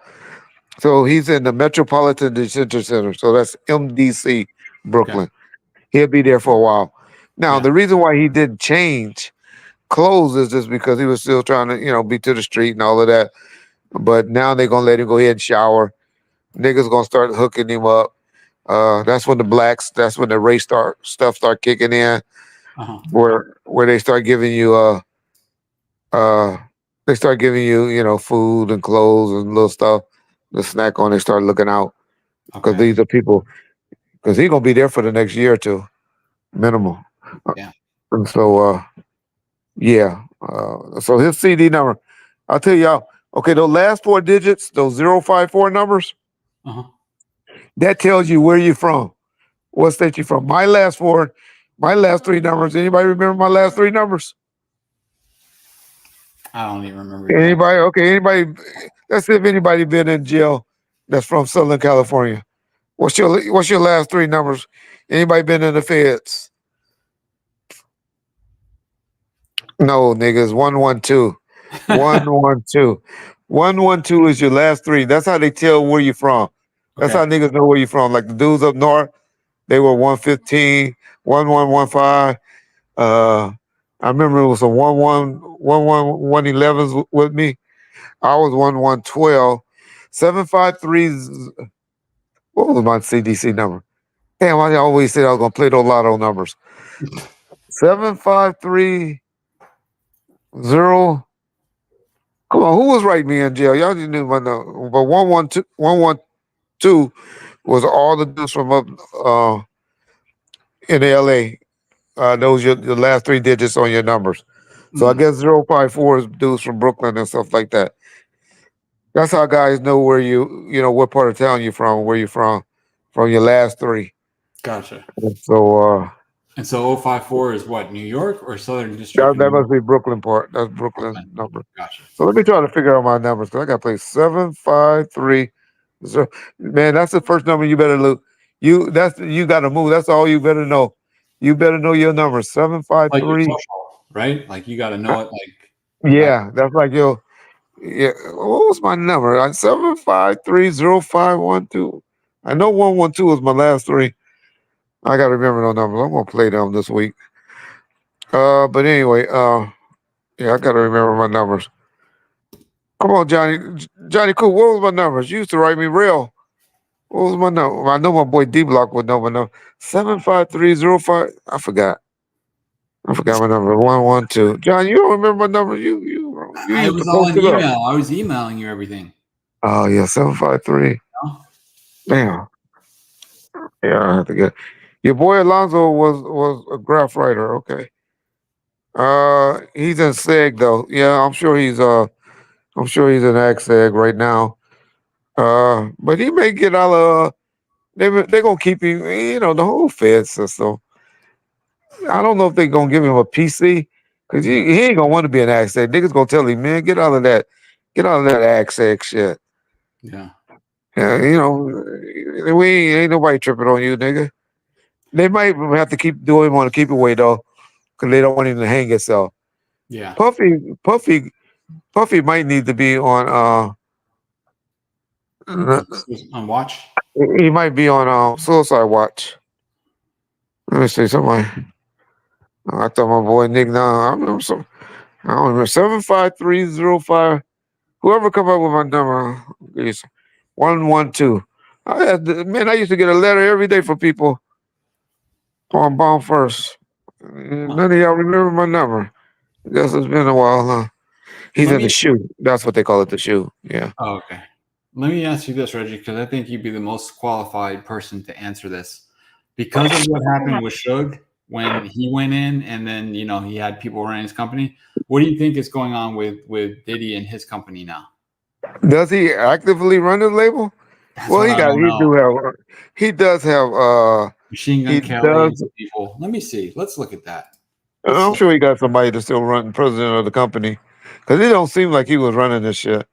So he's in the Metropolitan Detention Center. So that's MDC, Okay. Brooklyn. He'll be there for a while. Now, Yeah. the reason why he didn't change clothes is just because he was still trying to, be to the street and all of that. But now they're gonna let him go ahead and shower. Niggas gonna start hooking him up. That's when the race start kicking in, Uh-huh. where uh they start giving you, food and clothes and little stuff to snack on. They start looking out because Okay. these are people because he's gonna be there for the next year or two minimum. Yeah. And so yeah. So his CD number, I'll tell y'all, okay, those last four digits, those 054 numbers, Uh-huh. that tells you where you're from, what state you're from. My last three numbers. Anybody remember my last three numbers? I don't even remember your last. Anybody? Okay, anybody? Let's see if anybody been in jail that's from Southern California. What's your last three numbers? Anybody been in the feds? No, niggas. 112. 112. 112 is your last three. That's how they tell where you're from. That's Okay. how niggas know where you're from. Like the dudes up north, they were 115, 1115. I remember it was a 111s with me. I was 1112. 753. What was my CDC number? Damn, I always said I was gonna play those lotto numbers. 7530. Come on, who was writing me in jail? Y'all just knew my number. But 112 was all the dudes from up in LA. Those your last three digits on your numbers. So I Mm, guess 054 is dudes from Brooklyn and stuff like that. That's how guys know where what part of town you're from, where you're from your last three. gotcha. So And so 054 is what, New York or Southern District that in New must York? be Brooklyn part. That's Brooklyn Brooklyn. number. Gotcha. So let me try to figure out my numbers because I got to play 753. So, man, that's the first number you better look. You got to move. That's all you better know. You better know your number. Seven five Like your three. social, right? Like you got to know it. Like that. Yeah, that's like your. Yeah, what was my number? 7530512. I know 112 is my last three. I got to remember those numbers. I'm gonna play them this week. But anyway, yeah, I got to remember my numbers. Come on, Johnny Cool. What was my numbers? You used to write me real. What was my number? I know my boy D Block would know my number. 75305. I forgot my number. 112. John, you don't remember my number? You I used to was all post in it up. email. I was emailing you everything. Oh yeah, 753. You Damn. Yeah, I have to get. Your boy Alonzo was a graph writer. Okay. He's in SEG though. Yeah, I'm sure he's in AgSeg right now. But he may get out of. They gonna keep him. The whole Fed system. I don't know if they're gonna give him a PC because he ain't gonna want to be an AgSeg. Niggas gonna tell him, man, get out of that AgSeg shit. Yeah. Yeah, we ain't nobody tripping on you, nigga. They might have to keep doing him on the keep away though, because they don't want him to hang himself. Yeah. Puffy, Puffy might need to be on. On watch. He might be on suicide watch. Let me see somebody. I thought my boy Nick. Now I remember some. I don't remember 75305. Whoever come up with my number is 112. Man, I used to get a letter every day from people on Bomb First. Huh. None of y'all remember my number. Guess it's been a while, huh? He's Let in the me. shoe. That's what they call it, the shoe. Yeah. Oh, okay. Let me ask you this, Reggie, because I think you'd be the most qualified person to answer this. Because of what happened with Suge when he went in, and then he had people running his company. What do you think is going on with Diddy and his company now? Does he actively run his label? That's Well, what I don't he know. do have, he does have, Machine he Gun Kelly and does, some people. Let me see. Let's look at that. Let's I'm look. sure he got somebody to still run president of the company because it don't seem like he was running this shit.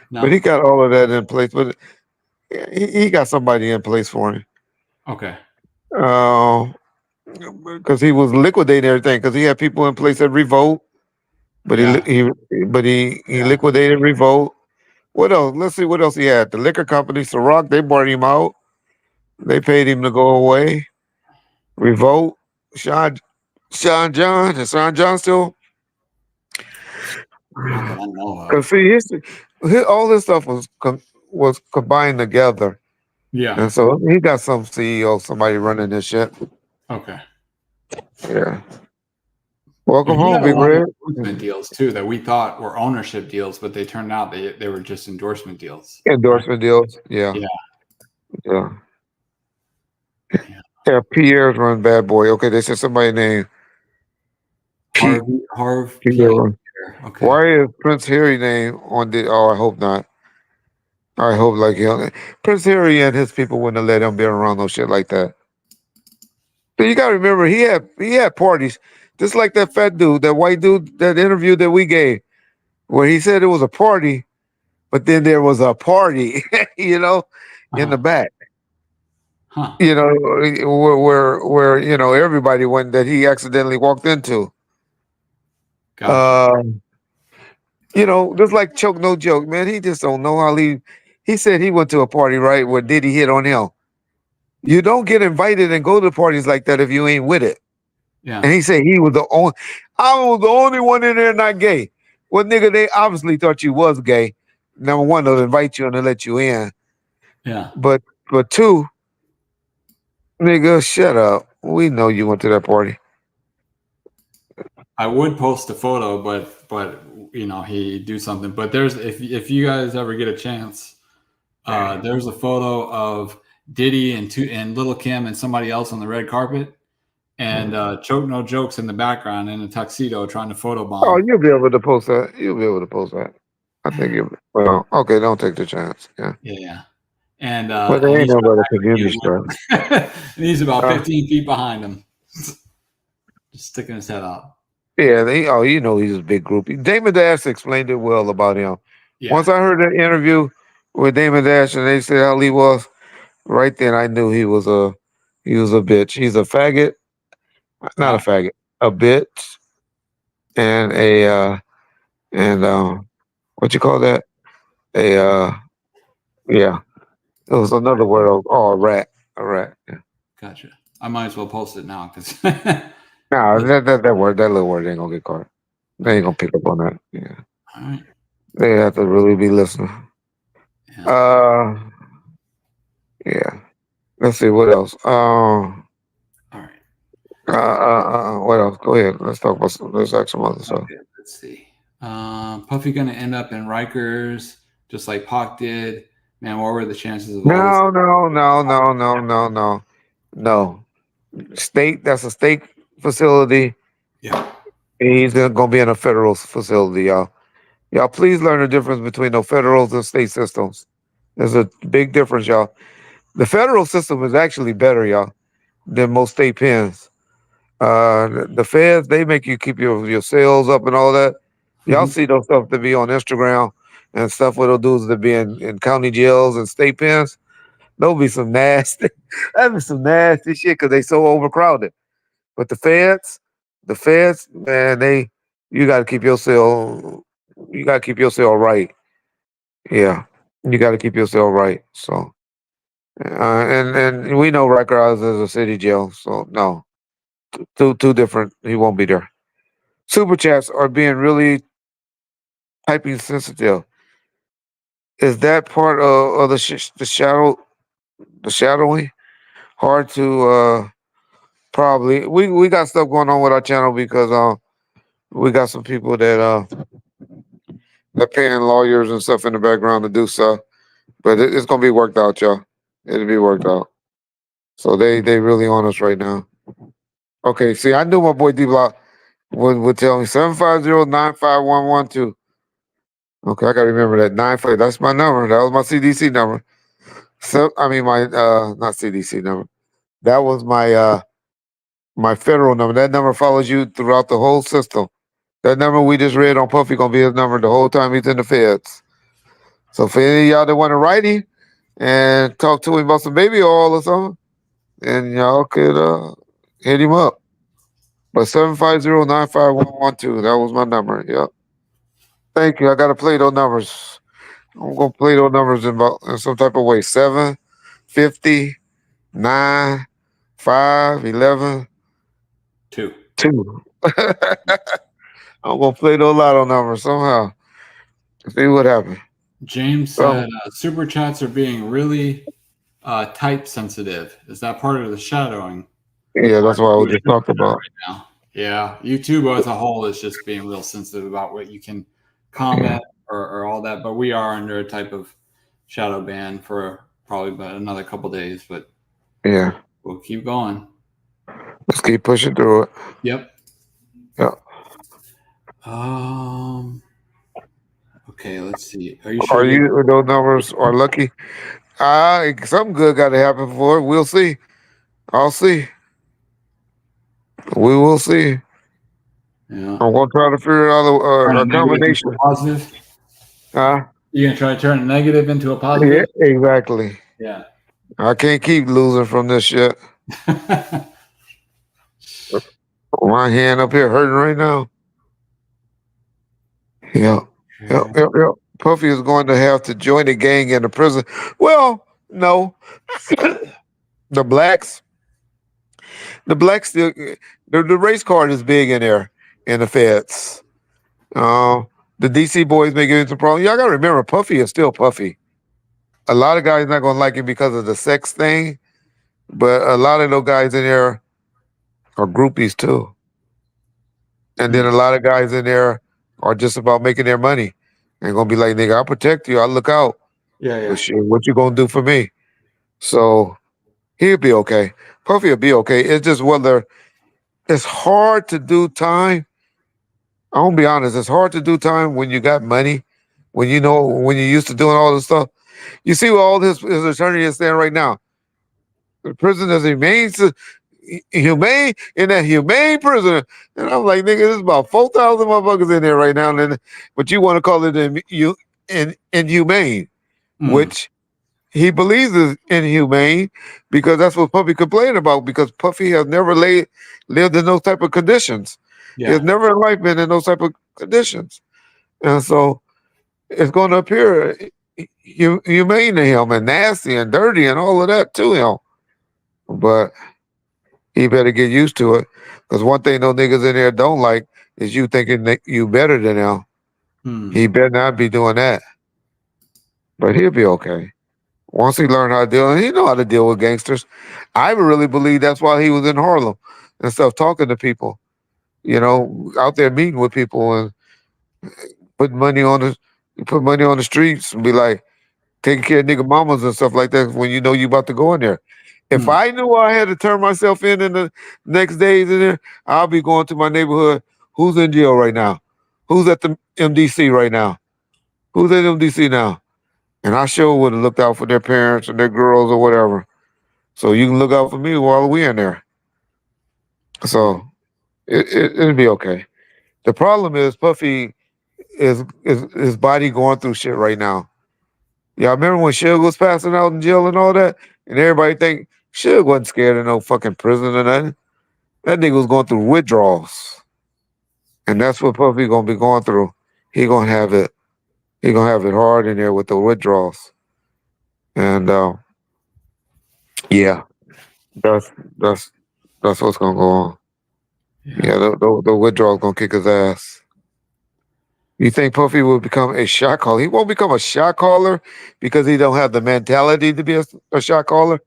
But he No. got all of that in place. But he got somebody in place for him. Okay. Uh, because he was liquidating everything. Because he had people in place at Revolt, but Yeah. he Yeah. liquidated Revolt. What else? Let's see what else he had. The liquor company, Ciroc, they bought him out. They paid him to go away. Revolt, Sean, Sean John still. Not that I know Because of. see, all this stuff was combined together, Yeah. and so he got some CEO, somebody running this shit. Okay. Yeah. But Welcome he home, had a Big lot of Red. endorsement deals too that we thought were ownership deals, but they turned out they were just endorsement deals. Right. Endorsement deals. Yeah. Yeah. Yeah. Yeah. Yeah. Pierre's run Bad Boy. Okay, they said somebody named P. Pierre. Pierre. Okay. Why is Prince Harry name on the? Oh, I hope not. I hope like Prince Harry and his people wouldn't have let him be around no shit like that. But you gotta remember, he had parties, just like that fat dude, that white dude, that interview that we gave, where he said it was a party, but then there was a party, in the Uh-huh. back, Huh. where everybody went that he accidentally walked into. Gotcha. Um, just like Choke No Joke, man, he just don't know how he said he went to a party, right, where Diddy hit on him. You don't get invited and go to parties like that if you ain't with it. Yeah. And he said he was the only, I was the only one in there not gay. Well, nigga, they obviously thought you was gay. Number one, they'll invite you and they'll let you in. Yeah. But two, nigga, shut up. We know you went to that party. I would post a photo, but he do something. But there's if you guys ever get a chance, there's a photo of Diddy and Little Kim and somebody else on the red carpet, and Choke No Jokes in the background in a tuxedo trying to Oh, photobomb. you'll be able to post that. You'll be able to post that. I think well, okay, don't take the chance. Yeah. Yeah, yeah. And But there and ain't he's no not other acting like he community is stuff. looking. And he's about Uh, 15 feet behind him, just sticking his head out. yeah, he's a big group. Damon Dash explained it well about him. Yeah, Once I heard that interview with Damon Dash and they said how he was, right then I knew he was a bitch. He's a faggot, not a yeah. faggot, a bitch, and what you call that? A yeah. It was another word. A rat, a rat. Yeah. Gotcha. I might as well post it now because. Nah, that little word ain't gonna get caught. They ain't Okay. gonna pick up on that. Yeah, All right. they have to really be listening. Yeah. Uh, yeah. Let's see what else. All right. What else? Go ahead. Let's ask some other stuff. Okay. Let's see. Puffy gonna end up in Rikers just like Pac did. Man, what were the chances of all this? No, no, no, no, no, no, no, no. State. That's a state facility. Yeah. He's gonna be in a federal facility, y'all. Y'all, please learn the difference between the federal and state systems. There's a big difference, y'all. The federal system is actually better, y'all, than most state pens. The feds, they make you keep your sales up and all that. Y'all Mhm. see those stuff to be on Instagram and stuff. What they'll do is to be in county jails and state pens. There'll be some nasty, that'll be some nasty shit because they so overcrowded. But the feds, man, you got to keep your cell, you got to keep your cell right. Yeah, you got to keep your cell right. So, and we know Rikers is a city jail, so no. two different. He won't be there. Super chats are being really typing sensitive. Is that part of the shadowing? Hard to probably. We got stuff going on with our channel because we got some people that paying lawyers and stuff in the background to do stuff. But it's gonna be worked out, y'all. It'll be worked out. So they really on us right now. Okay, see, I knew my boy D Block would tell me 750-95112. Okay, I gotta remember that 95. That's my number. That was my CDC number. So I mean my not CDC number. That was my federal number. That number follows you throughout the whole system. That number we just read on Puffy gonna be his number the whole time he's in the feds. So for any of y'all that want to write him and talk to him about some baby oil or something, and y'all could hit him up. But 750-95112. That was my number. Yep. Thank you. I gotta play those numbers. I'm gonna play those numbers in some type of way. 7, 50, 9, 5, 11, 2. 2. I'm gonna play those lotto numbers somehow. See what happens. James said super chats are being really type sensitive. Is that part of the shadowing? Yeah, that's what I was just talking about. Right now. Yeah, YouTube as a whole is just being real sensitive about what you can comment or all that. But we are under a type of shadow ban for probably about another couple days. But yeah, we'll keep going. Let's keep pushing through it. Yep. Yeah. Okay, let's see. Are you sure? Those numbers are lucky? Something good got to happen for it. We'll see. I'll see. We will see. Yeah. I'm gonna try to figure out a combination. Positive. You're gonna try to turn a negative into a positive. Yeah, exactly. Yeah. I can't keep losing from this shit. My hand up here hurting right now. Yeah. Yep. Puffy is going to have to join the gang in the prison. Well, no. The blacks still the race card is big in there in the feds. The DC boys may get into problems. Y'all gotta remember Puffy is still Puffy. A lot of guys not gonna like him because of the sex thing, but a lot of those guys in there are groupies too. And then a lot of guys in there are just about making their money. And gonna be like, nigga, I'll protect you, I'll look out. Yeah. But shit, what you gonna do for me? So he'll be okay. Puffy will be okay. It's just whether it's hard to do time. I'm gonna be honest, it's hard to do time when you got money, when you're used to doing all this stuff. You see what all his attorney is saying right now. The prison is humane in that humane prison. And I'm like, nigga, there's about 4,000 motherfuckers in there right now, but you want to call it inhumane, which he believes is inhumane because that's what Puffy complained about, because Puffy has never lived in those type of conditions. Yeah. He has never in life been in those type of conditions. And so it's going to appear humane to him and nasty and dirty and all of that to him. But he better get used to it, because one thing those niggas in there don't like is you thinking that you better than them. He better not be doing that. But he'll be okay. Once he learned how to deal, and he know how to deal with gangsters. I really believe that's why he was in Harlem and stuff, talking to people, out there meeting with people and put money on the streets and be like taking care of nigga mamas and stuff like that when you know you about to go in there. If I knew I had to turn myself in the next days in there, I'll be going to my neighborhood. Who's in jail right now? Who's at the MDC right now? Who's at MDC now? And I sure would have looked out for their parents and their girls or whatever. So you can look out for me while we in there. So it'll be okay. The problem is Puffy is his body going through shit right now. Y'all remember when Suge was passing out in jail and all that? And everybody think Suge wasn't scared of no fucking prison or nothing. That nigga was going through withdrawals. And that's what Puffy gonna be going through. He gonna have it hard in there with the withdrawals. And yeah, that's what's gonna go on. Yeah, Yeah. the withdrawal's gonna kick his ass. You think Puffy will become a shot caller? He won't become a shot caller because he don't have the mentality to be a shot caller,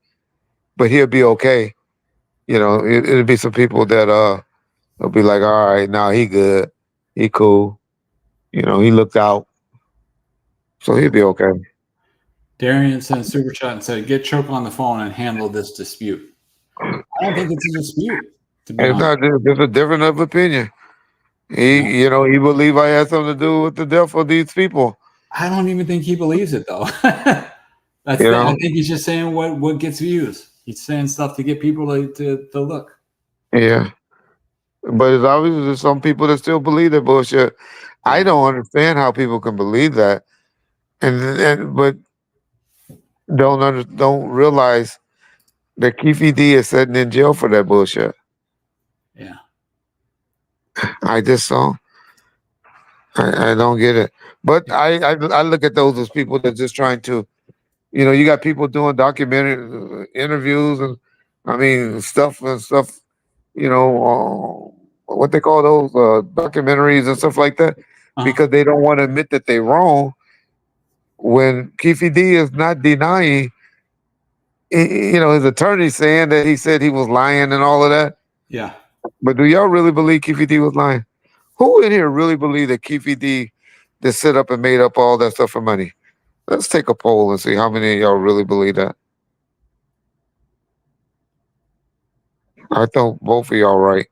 but he'll be okay. It'll be some people that will be like, all right, now he good, he cool. He looked out, so he'll be okay. Darian sent super chat and said, "Get Choke on the phone and handle this dispute." I don't think it's a dispute, to be And it's honest. not just a difference of opinion. No, He believe I had something to do with the death of these people. I don't even think he believes it though. You I know, think he's just saying what gets views. He's saying stuff to get people to look. yeah. But it's obvious there's some people that still believe that bullshit. I Yeah, don't understand how people can believe that, but don't realize that Keefe D is sitting in jail for that bullshit. yeah, I just don't. I don't get it. But yeah. I look at those as people that just trying to. You got people doing documentary interviews and I mean stuff. What they call those documentaries and stuff like that, Uh-huh. because they don't want to admit that they're wrong. When Keefe D is not denying, his attorney saying that he said he was lying and all of that. Yeah. But do y'all really believe Keefe D was lying? Who in here really believe that Keefe D just sit up and made up all that stuff for money? Let's take a poll and see how many of y'all really believe that. I think both of y'all right.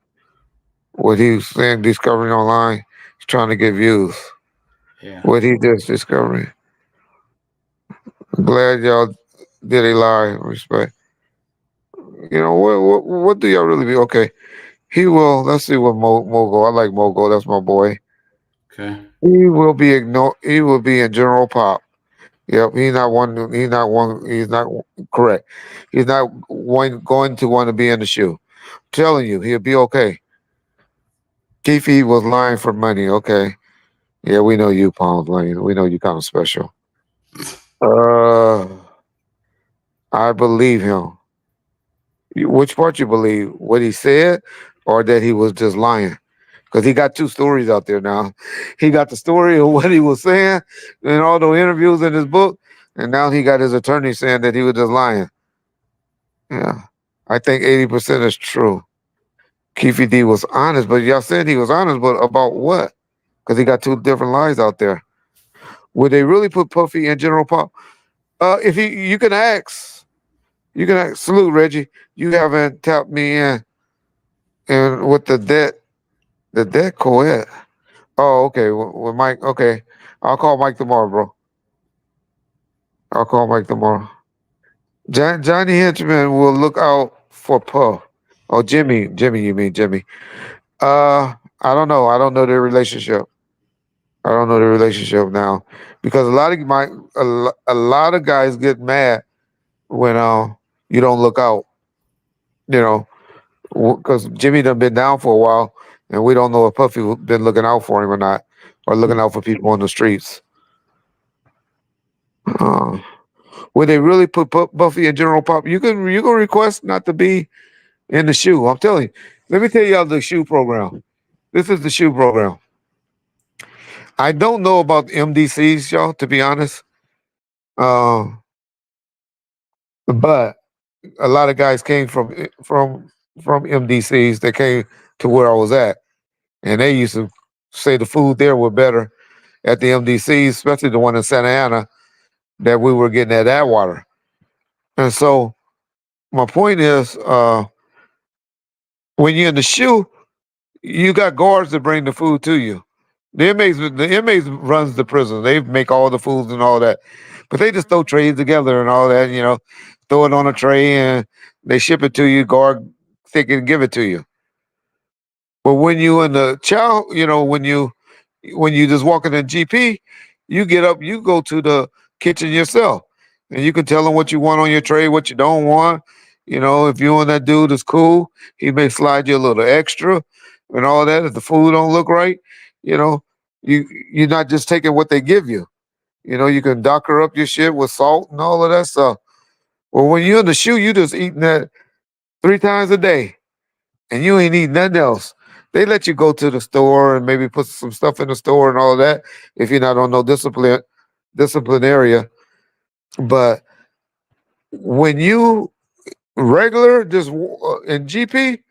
What he was saying, discovering online, he's trying to get views. Yeah. What he just discovering. Glad y'all did a lie. Respect. What do y'all really be? Okay, he will. Let's see what Mogo. I like Mogo. That's my boy. Okay. He will be ignored. He will be in general pop. Yep. He's not one. He's not one. He's not correct. He's not one going to want to be in the shoe. Telling you, he'll be okay. Keefe was lying for money. Okay. Yeah, we know you, Palm Lane. We know you kind of special. Uh, I believe him. Which part you believe? What he said, or that he was just lying? Because he got two stories out there now. He got the story of what he was saying in all the interviews in his book, and now he got his attorney saying that he was just lying. Yeah, I think 80% is true. Keefe D was honest, but y'all said he was honest, but about what? Because he got two different lies out there. Would they really put Puffy in General Pop? If you can ask, salute Reggie. You haven't tapped me in and with the debt co-ed. Oh, okay. With Mike, okay. I'll call Mike tomorrow, bro. I'll call Mike tomorrow. Johnny Henchman will look out for Puff. Oh, Jimmy, you mean Jimmy? I don't know. I don't know their relationship. I don't know the relationship now because a lot of guys get mad when you don't look out. You know, because Jimmy done been down for a while, and we don't know if Puffy been looking out for him or not, or looking out for people on the streets. Uh, would they really put Buffy in General Pop? You can request not to be in the shoe. I'm telling you. Let me tell y'all the shoe program. This is the shoe program. I don't know about MDCs, y'all, to be honest. Uh, but a lot of guys came from MDCs. They came to where I was at, and they used to say the food there were better at the MDCs, especially the one in Santa Ana that we were getting at Atwater. And so my point is, when you're in the shoe, you got guards that bring the food to you. The inmates runs the prison. They make all the foods and all that, but they just throw trays together and all that. Throw it on a tray and they ship it to you. Guard take it and give it to you. But when you in the chow, when you just walk in the GP, you get up, you go to the kitchen yourself, and you can tell them what you want on your tray, what you don't want. If you and that dude is cool, he may slide you a little extra and all that. If the food don't look right, you know, you're not just taking what they give you. You can docker up your shit with salt and all of that stuff. Well, when you're in the shoe, you just eating that 3 times a day, and you ain't eating nothing else. they let you go to the store and maybe put some stuff in the store and all that if you're not on no discipline area. But when you regular just in GP,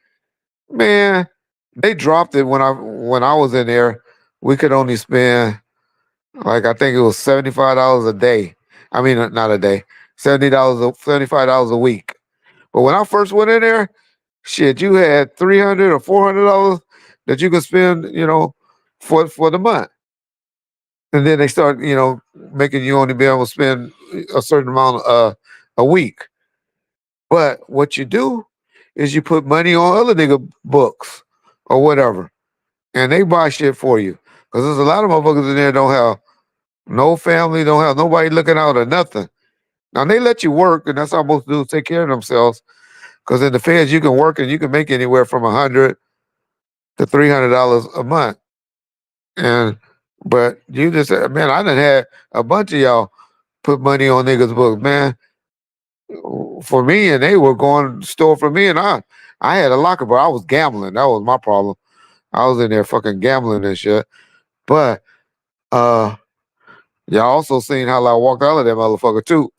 man, they dropped it when I was in there. We could only spend like I think it was $75 a day. I mean, not a day, $75 a week. But when I first went in there, shit, you had $300 or $400 that you could spend, for the month. And then they start, making you only be able to spend a certain amount a week. But what you do is you put money on other nigga books or whatever, and they buy shit for you. Because there's a lot of motherfuckers in there don't have no family, don't have nobody looking out or nothing. Now they let you work, and that's all most do is take care of themselves. Because in the feds, you can work and you can make anywhere from $100 to $300 a month. And but you just man, I done had a bunch of y'all put money on niggas' books, man. For me, and they were going to the store for me, and I had a locker, but I was gambling. That was my problem. I was in there fucking gambling and shit. But uh y'all also seen how I walked out of that motherfucker too.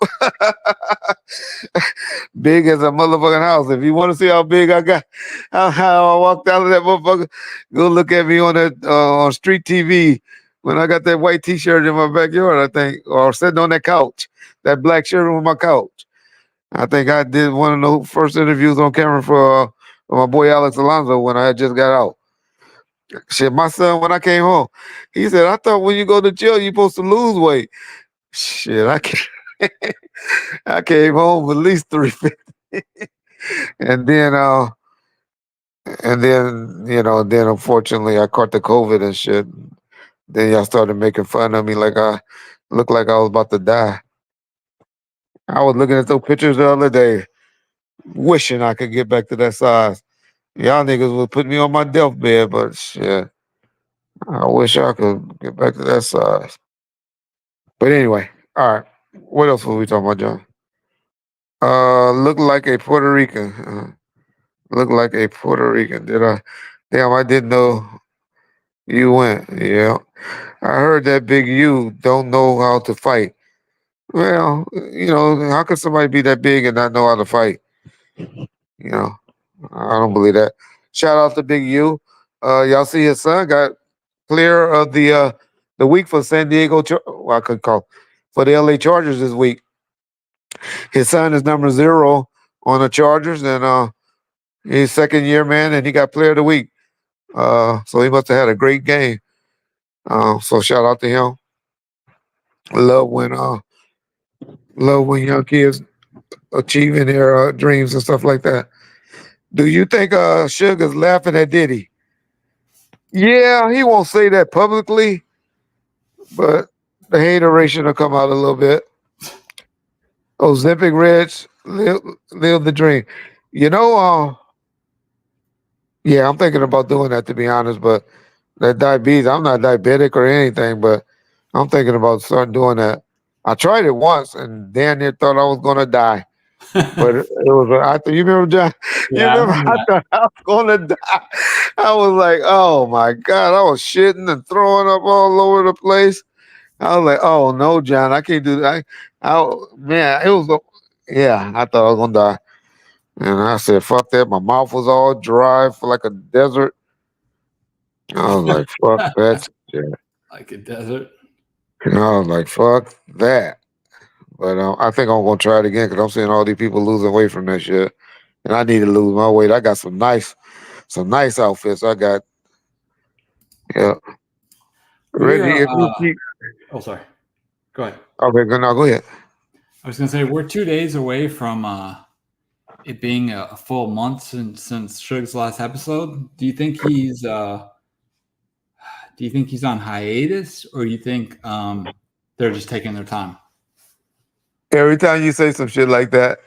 Big as a motherfucking house. If you want to see how big I got, how I walked out of that motherfucker, go look at me on that on street TV when I got that white T-shirt in my backyard. I think, or sitting on that couch, that black shirt on my couch. I think I did one of the first interviews on camera for my boy Alex Alonso when I had just got out. Shit, my son, when I came home, he said, I thought when you go to jail, you're supposed to lose weight. Shit, I came home with at least 350. And then then unfortunately I caught the COVID and shit. Then y'all started making fun of me like I looked like I was about to die. I was looking at those pictures the other day, wishing I could get back to that size. Y'all niggas would put me on my deathbed, but shit, I wish I could get back to that size. But anyway, all right. What else were we talking about, John? Look like a Puerto Rican. Look like a Puerto Rican. Did I? Damn, I didn't know you went. Yeah, I heard that Big U don't know how to fight. Well, how could somebody be that big and not know how to fight? You know, I don't believe that. Shout out to Big U. Y'all see his son got clear of the week for San Diego. Well, I could call for the LA Chargers this week. His son is number 0 on the Chargers, and he's second year man, and he got player of the week. So he must have had a great game. So shout out to him. Love when young kids achieving their dreams and stuff like that. Do you think Sugar's laughing at Diddy? Yeah, he won't say that publicly, but the hateration will come out a little bit. Ozempic Rich, live the dream. You know, yeah, I'm thinking about doing that to be honest, but that diabetes, I'm not diabetic or anything, but I'm thinking about starting doing that. I tried it once and damn near thought I was gonna die. But it was I thought you remember John? You Yeah, I remember remember I that. thought I was gonna die. I was like, oh my God, I was shitting and throwing up all over the place. I was like, oh no, John, I can't do that. Man, it was yeah, I thought I was gonna die. And I said, fuck that. My mouth was all dry for like a desert. I was like, fuck that shit. Like a desert. And I was like, fuck that. But I think I'm gonna try it again because I'm seeing all these people losing weight from that shit, and I need to lose my weight. I got some nice outfits. I got, yeah. We're Reggie, if you keep oh, sorry. Go ahead. okay, go ahead. I was gonna say we're 2 days away from it being a full month since Suge's last episode. Do you think he's on hiatus, or do you think they're just taking their time? Every time you say some shit like that,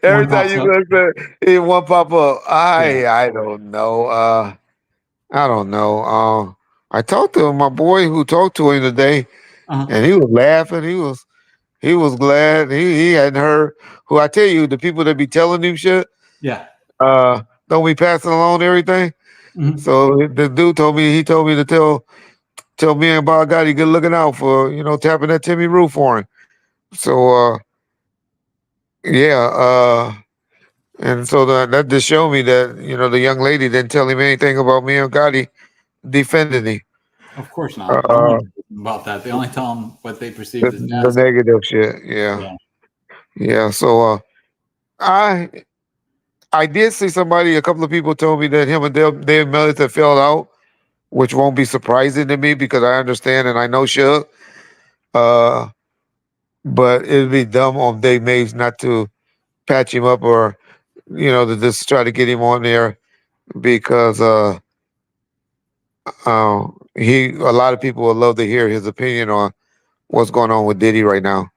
every One time pops you up. go say it one pop up. Yeah. I don't know. I don't know. I talked to my boy who talked to him today, Uh-huh. and he was laughing. He was glad. He hadn't heard. Who I tell you, the people that be telling him shit. Yeah. The don't be passing along everything. Mhm. So the dude told me to tell me and Bob Gotti good looking out for tapping that Timmy Roo for him. So yeah, and so that just showed me that the young lady didn't tell him anything about me and Gotti defending him. Of course not. No one Uh, knows about that. They only tell them what they perceived as the nasty. negative shit. Yeah, Yeah. yeah. So I I did see somebody. A couple of people told me that him and Dave Mellis had fell out, which won't be surprising to me because I understand and I know Suge. Uh, but it'd be dumb on Dave Mays not to patch him up or to just try to get him on there because he a lot of people would love to hear his opinion on what's going on with Diddy right now.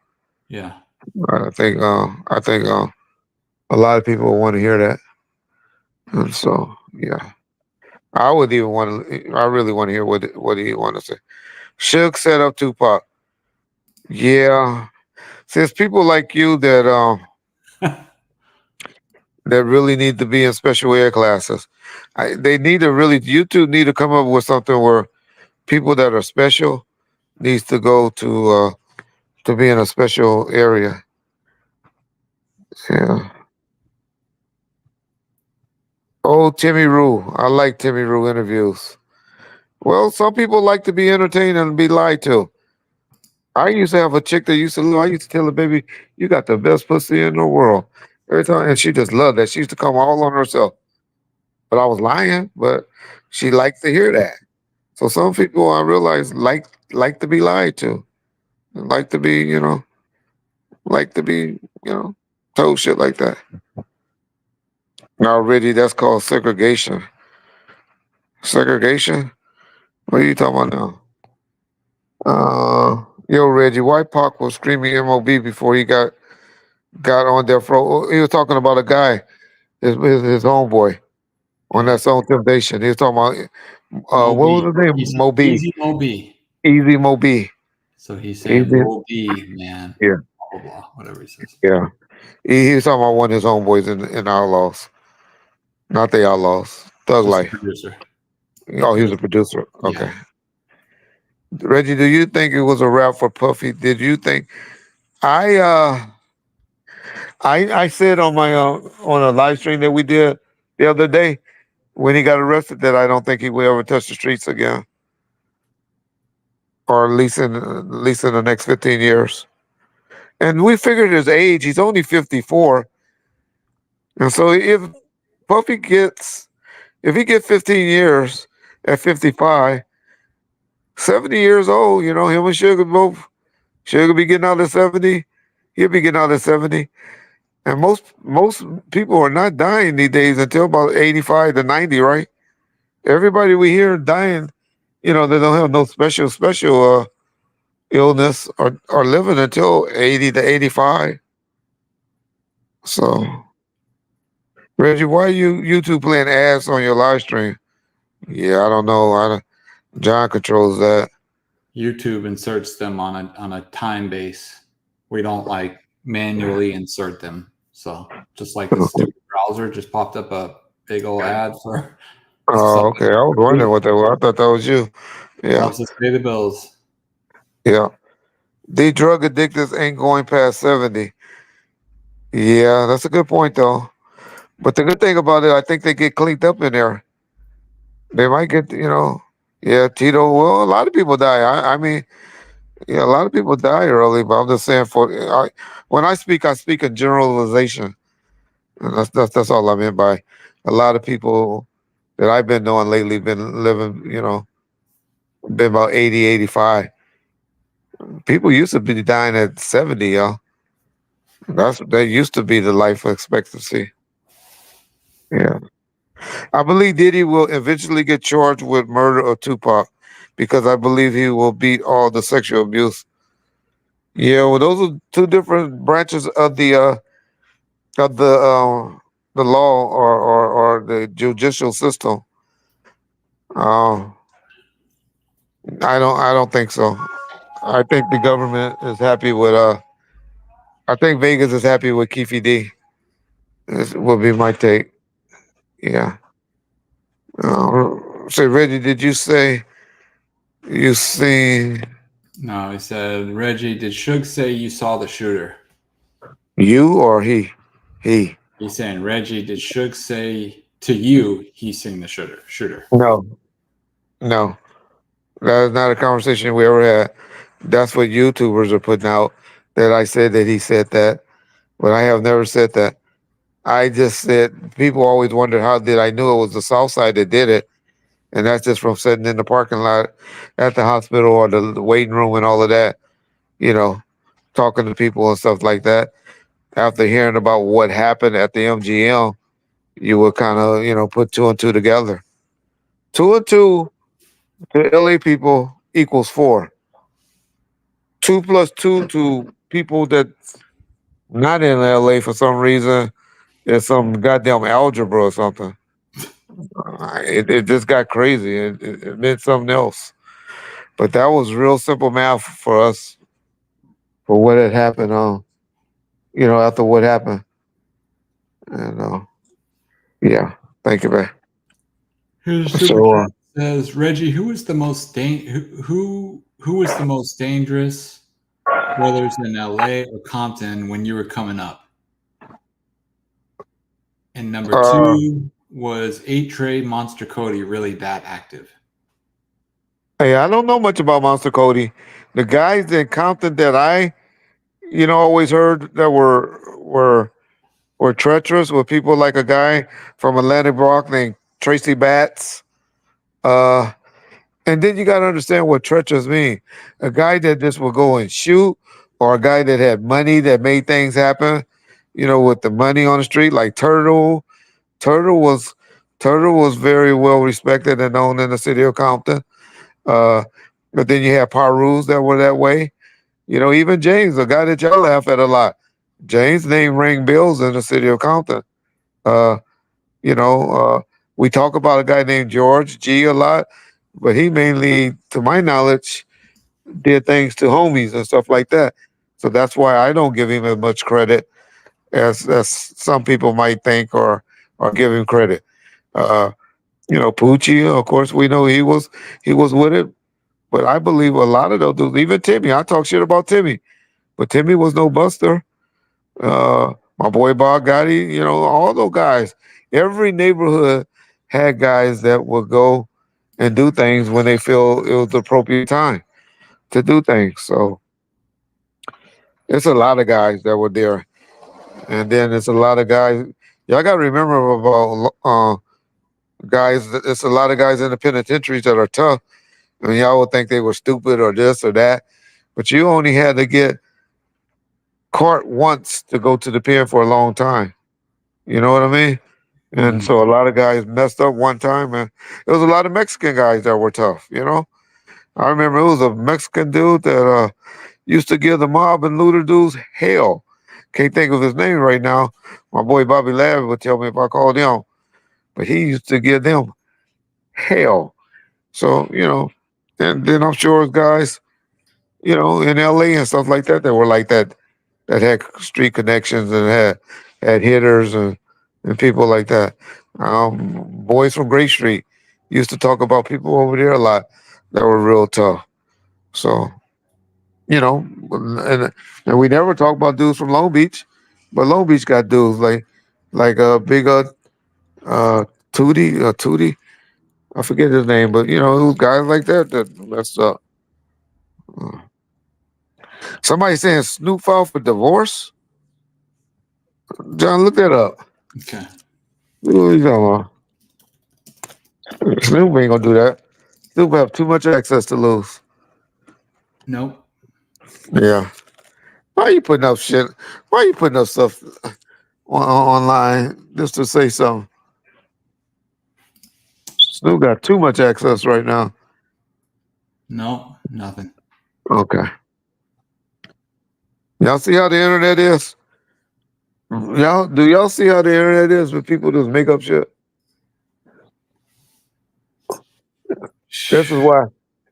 Yeah. I think a lot of people want to hear that, and so yeah, I would even want to. I really want to hear what he want to say. Suge set up Tupac. Yeah, since people like you that really need to be in special ed classes, they need to really. You two need to come up with something where people that are special needs to be in a special area. Yeah. Oh, Timmy Rue. I like Timmy Rue interviews. Well, some people like to be entertained and be lied to. I used to have a chick that used to I used to tell her, baby, you got the best pussy in the world. Every time, and she just loved that. She used to come all on herself. But I was lying, but she liked to hear that. So some people I realize like to be lied to. Like to be, like to be, told shit like that. Already that's called segregation. Segregation? What are you talking about now? Yo, Reggie, why Pac was screaming MOB before he got on death row? He was talking about a guy, his homeboy on Yeah. that song Temptation. He was talking about what was Moby. his name? He's Moby, easy Moby. Easy Moby, So he's saying Easy. Moby, man. Yeah, Blah blah blah. Whatever he says. yeah. He was talking about one of his homeboys in Outlaws, not the Outlaws, Thug Just a Life. producer. Oh, he was a producer. Okay. Yeah. Reggie, do you think it was a rap for Puffy? Did you think I I said on my on a live stream that we did the other day when he got arrested that I don't think he will ever touch the streets again, or at least in the next 15 years. And we figured his age; he's only 54, and so Puffy gets if he gets 15 years at 55, 70 years old, him and Sugar be getting out at 70. He'll be getting out at 70. And most people are not dying these days until about 85 to 90, right? Everybody we hear dying, they don't have no special illness or living until 80 to 85. So, Reggie, why you two playing ass on your live stream? Yeah, I don't know. John controls that. YouTube inserts them on a time base. We don't like manually insert them. So just like the stupid browser just popped up a big old ad for Oh, stuff okay. I was wondering what that was. I thought that was you. Yeah, helps us pay the bills. yeah. The drug addicts ain't going past 70. Yeah, that's a good point though. But the good thing about it, I think they get cleaned up in there. They might yeah, Tito. Well, a lot of people die. I mean, yeah, a lot of people die early. But I'm just saying, when I speak in generalization, and that's all I meant by a lot of people that I've been knowing lately been living, been about 80, 85. People used to be dying at 70, y'all. That used to be the life expectancy. Yeah. I believe Diddy will eventually get charged with murder of Tupac because I believe he will beat all the sexual abuse. Yeah, well, those are two different branches of the law or the judicial system. Uh, I don't think so. I think the government is happy with I think Vegas is happy with Keefy D. This would be my take. Yeah. Say, Reggie, did you say you seen No, he said, Reggie, did Suge say you saw the shooter? you or he? He. He's saying, Reggie, did Suge say to you he seen the shooter? Shooter. No. No. That is not a conversation we ever had. That's what YouTubers are putting out. That I said that he said that, but I have never said that. I just said people always wondered how did I knew it was the South Side that did it, and that's just from sitting in the parking lot at the hospital or the waiting room and all of that. You know, talking to people and stuff like that. After hearing about what happened at the MGM, you would kind of put two and two together. Two and two to LA people equals four. Two plus two to people that not in LA for some reason is some goddamn algebra or something. It just got crazy. It meant something else. But that was real simple math for us for what had happened. After what happened, and yeah, thank you, man. Here's a super So chat. Says, Reggie, who was the most who was the most dangerous, whether it's in LA or Compton, when you were coming up? And number uh, two was 8 Trey Monster Cody really that active? hey, I don't know much about Monster Cody. The guys in Compton that I always heard that were treacherous were people like a guy from Atlantic Rock named Tracy Batts. Uh, and then you got to understand what treacherous mean. A guy that just will go and shoot, or a guy that had money that made things happen. With the money on the street, like Turtle. Turtle was Turtle was very well respected and known in the city of Compton. Uh, but then you had Parus that were that way. Even James, the guy that y'all laugh at a lot. James' name rang bells in the city of Compton. Uh, you know, uh, we talk about a guy named George G a lot, but he mainly, to my knowledge, did things to homies and stuff like that. So that's why I don't give him as much credit as some people might think or give him credit. Uh, Poochie, of course, we know he was with it, but I believe a lot of those dudes, even Timmy. I talk shit about Timmy, but Timmy was no buster. My boy Bob Gotti, all those guys. Every neighborhood had guys that would go and do things when they feel it was the appropriate time to do things. So it's a lot of guys that were there, and then it's a lot of guys. Y'all got to remember about guys. It's a lot of guys in the penitentiaries that are tough. I mean, y'all would think they were stupid or this or that, but you only had to get caught once to go to the pen for a long time. You know what I mean? And Mm-hmm. so a lot of guys messed up one time, and there was a lot of Mexican guys that were tough. I remember it was a Mexican dude that used to give the mob and looter dudes hell. Can't think of his name right now. My boy Bobby Lav would tell me if I called him, but he used to give them hell. So and then I'm sure guys, in LA and stuff like that were like that, that had street connections and had hitters and people like that. Boys from Great Street used to talk about people over there a lot that were real tough. So you know, and we never talk about dudes from Long Beach, but Long Beach got dudes like big uh Tootie. I forget his name, but those guys like that messed up. Uh, Somebody saying Snoop filed for divorce. John, look that up. Okay. What are you talking about? Snoop ain't gonna do that. Snoop have too much access to lose. Nope. Yeah. Why are you putting up shit? Why are you putting up stuff online just to say something? Snoop got too much access right now. Nope. Nothing. Okay. Y'all see how the internet is? Do y'all see how the internet is with people just make up shit? This is why.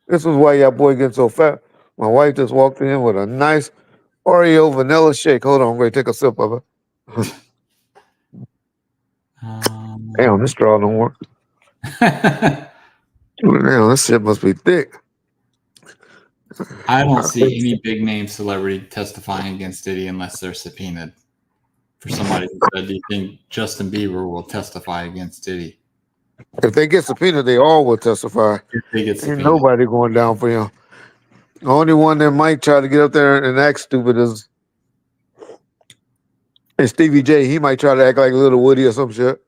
This is why y'all boy getting so fat. My wife just walked in with a nice Oreo vanilla shake. Hold on, I'm going to take a sip of it. Damn, this straw don't work. Damn, this shit must be thick. I don't see any big name celebrity testifying against Diddy unless they're subpoenaed. For somebody who said, "Do you think Justin Bieber will testify against Diddy?" If they get subpoenaed, they all will testify. If they get Ain't subpoenaed. nobody going down for him. The only one that might try to get up there and act stupid is Stevie J. He might try to act like Little Woody or some shit.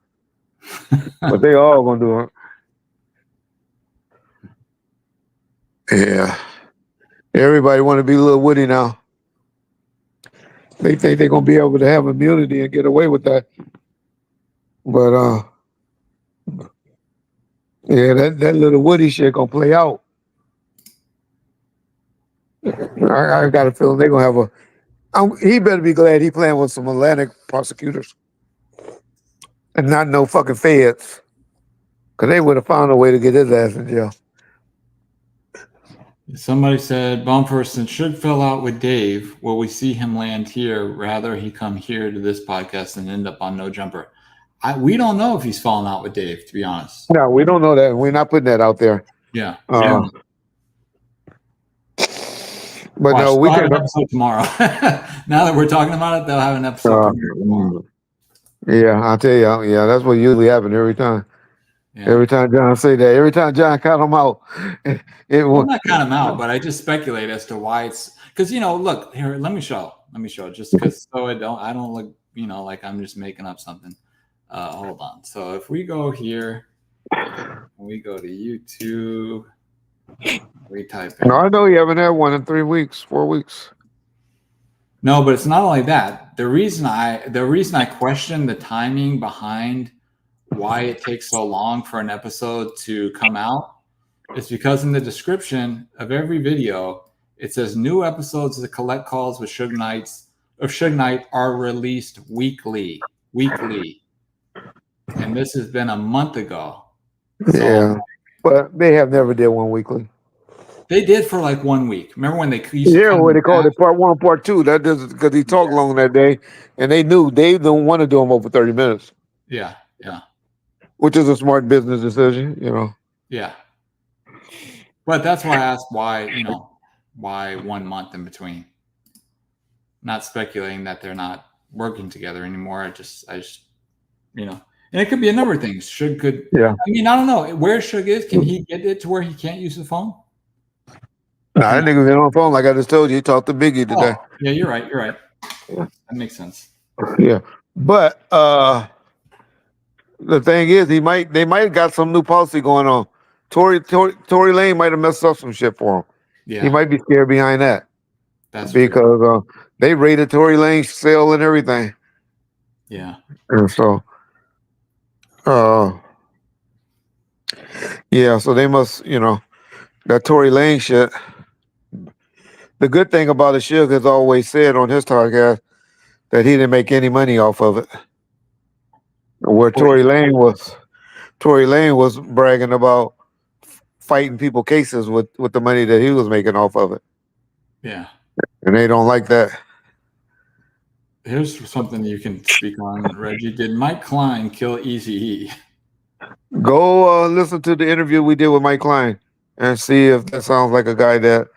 But they all gonna do it. Yeah. Everybody want to be Little Woody now. They think they're gonna be able to have immunity and get away with that. But yeah, that Little Woody shit gonna play out. I got a feeling they're gonna have a. He better be glad he playing with some Atlantic prosecutors and not no fucking feds, because they would have found a way to get his ass in jail. Somebody said Bumperson should fill out with Dave. Will we see him land here? Rather he come here to this podcast and end up on No Jumper. We don't know if he's falling out with Dave, to be honest. No, we don't know that. We're not putting that out there. Yeah. But Watch, no, we have can. an episode tomorrow. Now that we're talking about it, they'll have an episode tomorrow. Yeah, I'll tell you. Yeah, that's what usually happens every time. Yeah. Every time John say that, every time John count him out, well, not count him out, but I just speculate as to why it's because look here. Let me show just because so I don't look like I'm just making up something. Hold on. So if we go here, we go to YouTube. We type in. No, I know you haven't had one in 3 weeks, 4 weeks. No, but it's not only that. The reason I question the timing behind why it takes so long for an episode to come out is because in the description of every video it says new episodes of the Collect Calls with Suge Knight are released weekly, and this has been a month ago. So, yeah, but they have never did one weekly. They did for like 1 week. Remember when they what they called it part 1, part 2. That does because he talked long that day, and they knew they don't want to do them over 30 minutes. Yeah. Which is a smart business decision, Yeah. But that's why I asked why 1 month in between. Not speculating that they're not working together anymore. I just and it could be a number of things. Suge could. Yeah. I mean, I don't know where Suge is. Can he get it to where he can't use the phone? Nah, that nigga been on the phone like I just told you. He talked to Biggie today. Oh, yeah, you're right. Yeah. That makes sense. Yeah, but the thing is, they might have got some new policy going on. Tory Lane might have messed up some shit for him. Yeah, he might be scared behind that. That's because they raided Tory Lane's cell and everything. Yeah, and so yeah, so they must, that Tory Lane shit. The good thing about it, Suge has always said on his podcast that he didn't make any money off of it. Where Tory Lane was bragging about fighting people cases with the money that he was making off of it. Yeah. And they don't like that. Here's something you can speak on, Reggie. Did Mike Klein kill Eazy-E? Go listen to the interview we did with Mike Klein and see if that sounds like a guy that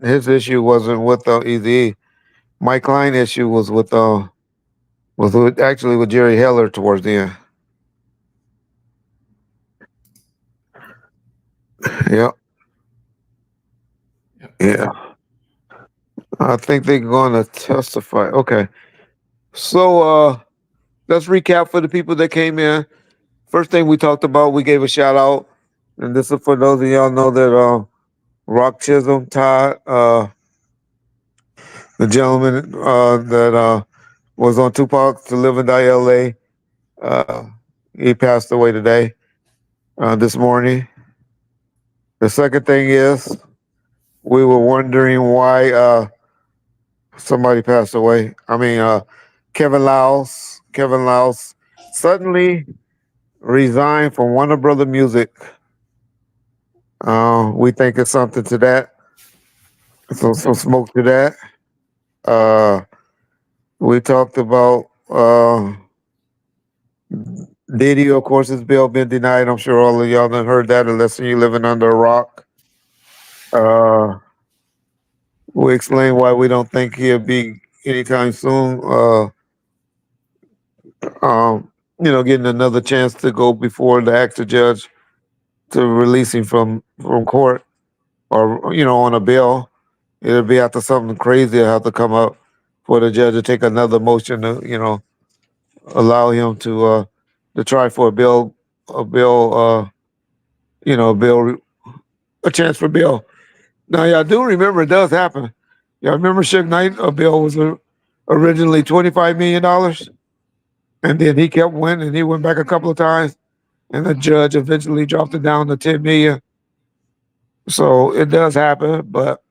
his issue wasn't with Eazy-E. Mike Klein issue was with Jerry Heller towards the end. Yep. Yeah. I think they're going to testify. Okay. So let's recap for the people that came in. First thing we talked about, we gave a shout out. And this is for those of y'all know that Rock Chisholm, Todd, the gentleman that was on Tupac to Live and Die LA, he passed away today, this morning. The second thing is, we were wondering why somebody passed away. I mean, Kevin Liles suddenly resigned from Warner Brother Music. We think it's something to that. Some smoke to that. We talked about Diddy, of course, his bail been denied. I'm sure all of y'all done heard that, unless you living under a rock. We explain why we don't think he'll be anytime soon. Getting another chance to go before the actor judge to release him from court, or on a bail. It'll be after something crazy will have to come up for the judge to take another motion to allow him to try for a bail a chance for bail. Now, y'all do remember it does happen. Y'all remember Suge Knight? A bill was originally $25 million, and then he kept winning. He went back a couple of times, and the judge eventually dropped it down to 10 million. So it does happen, but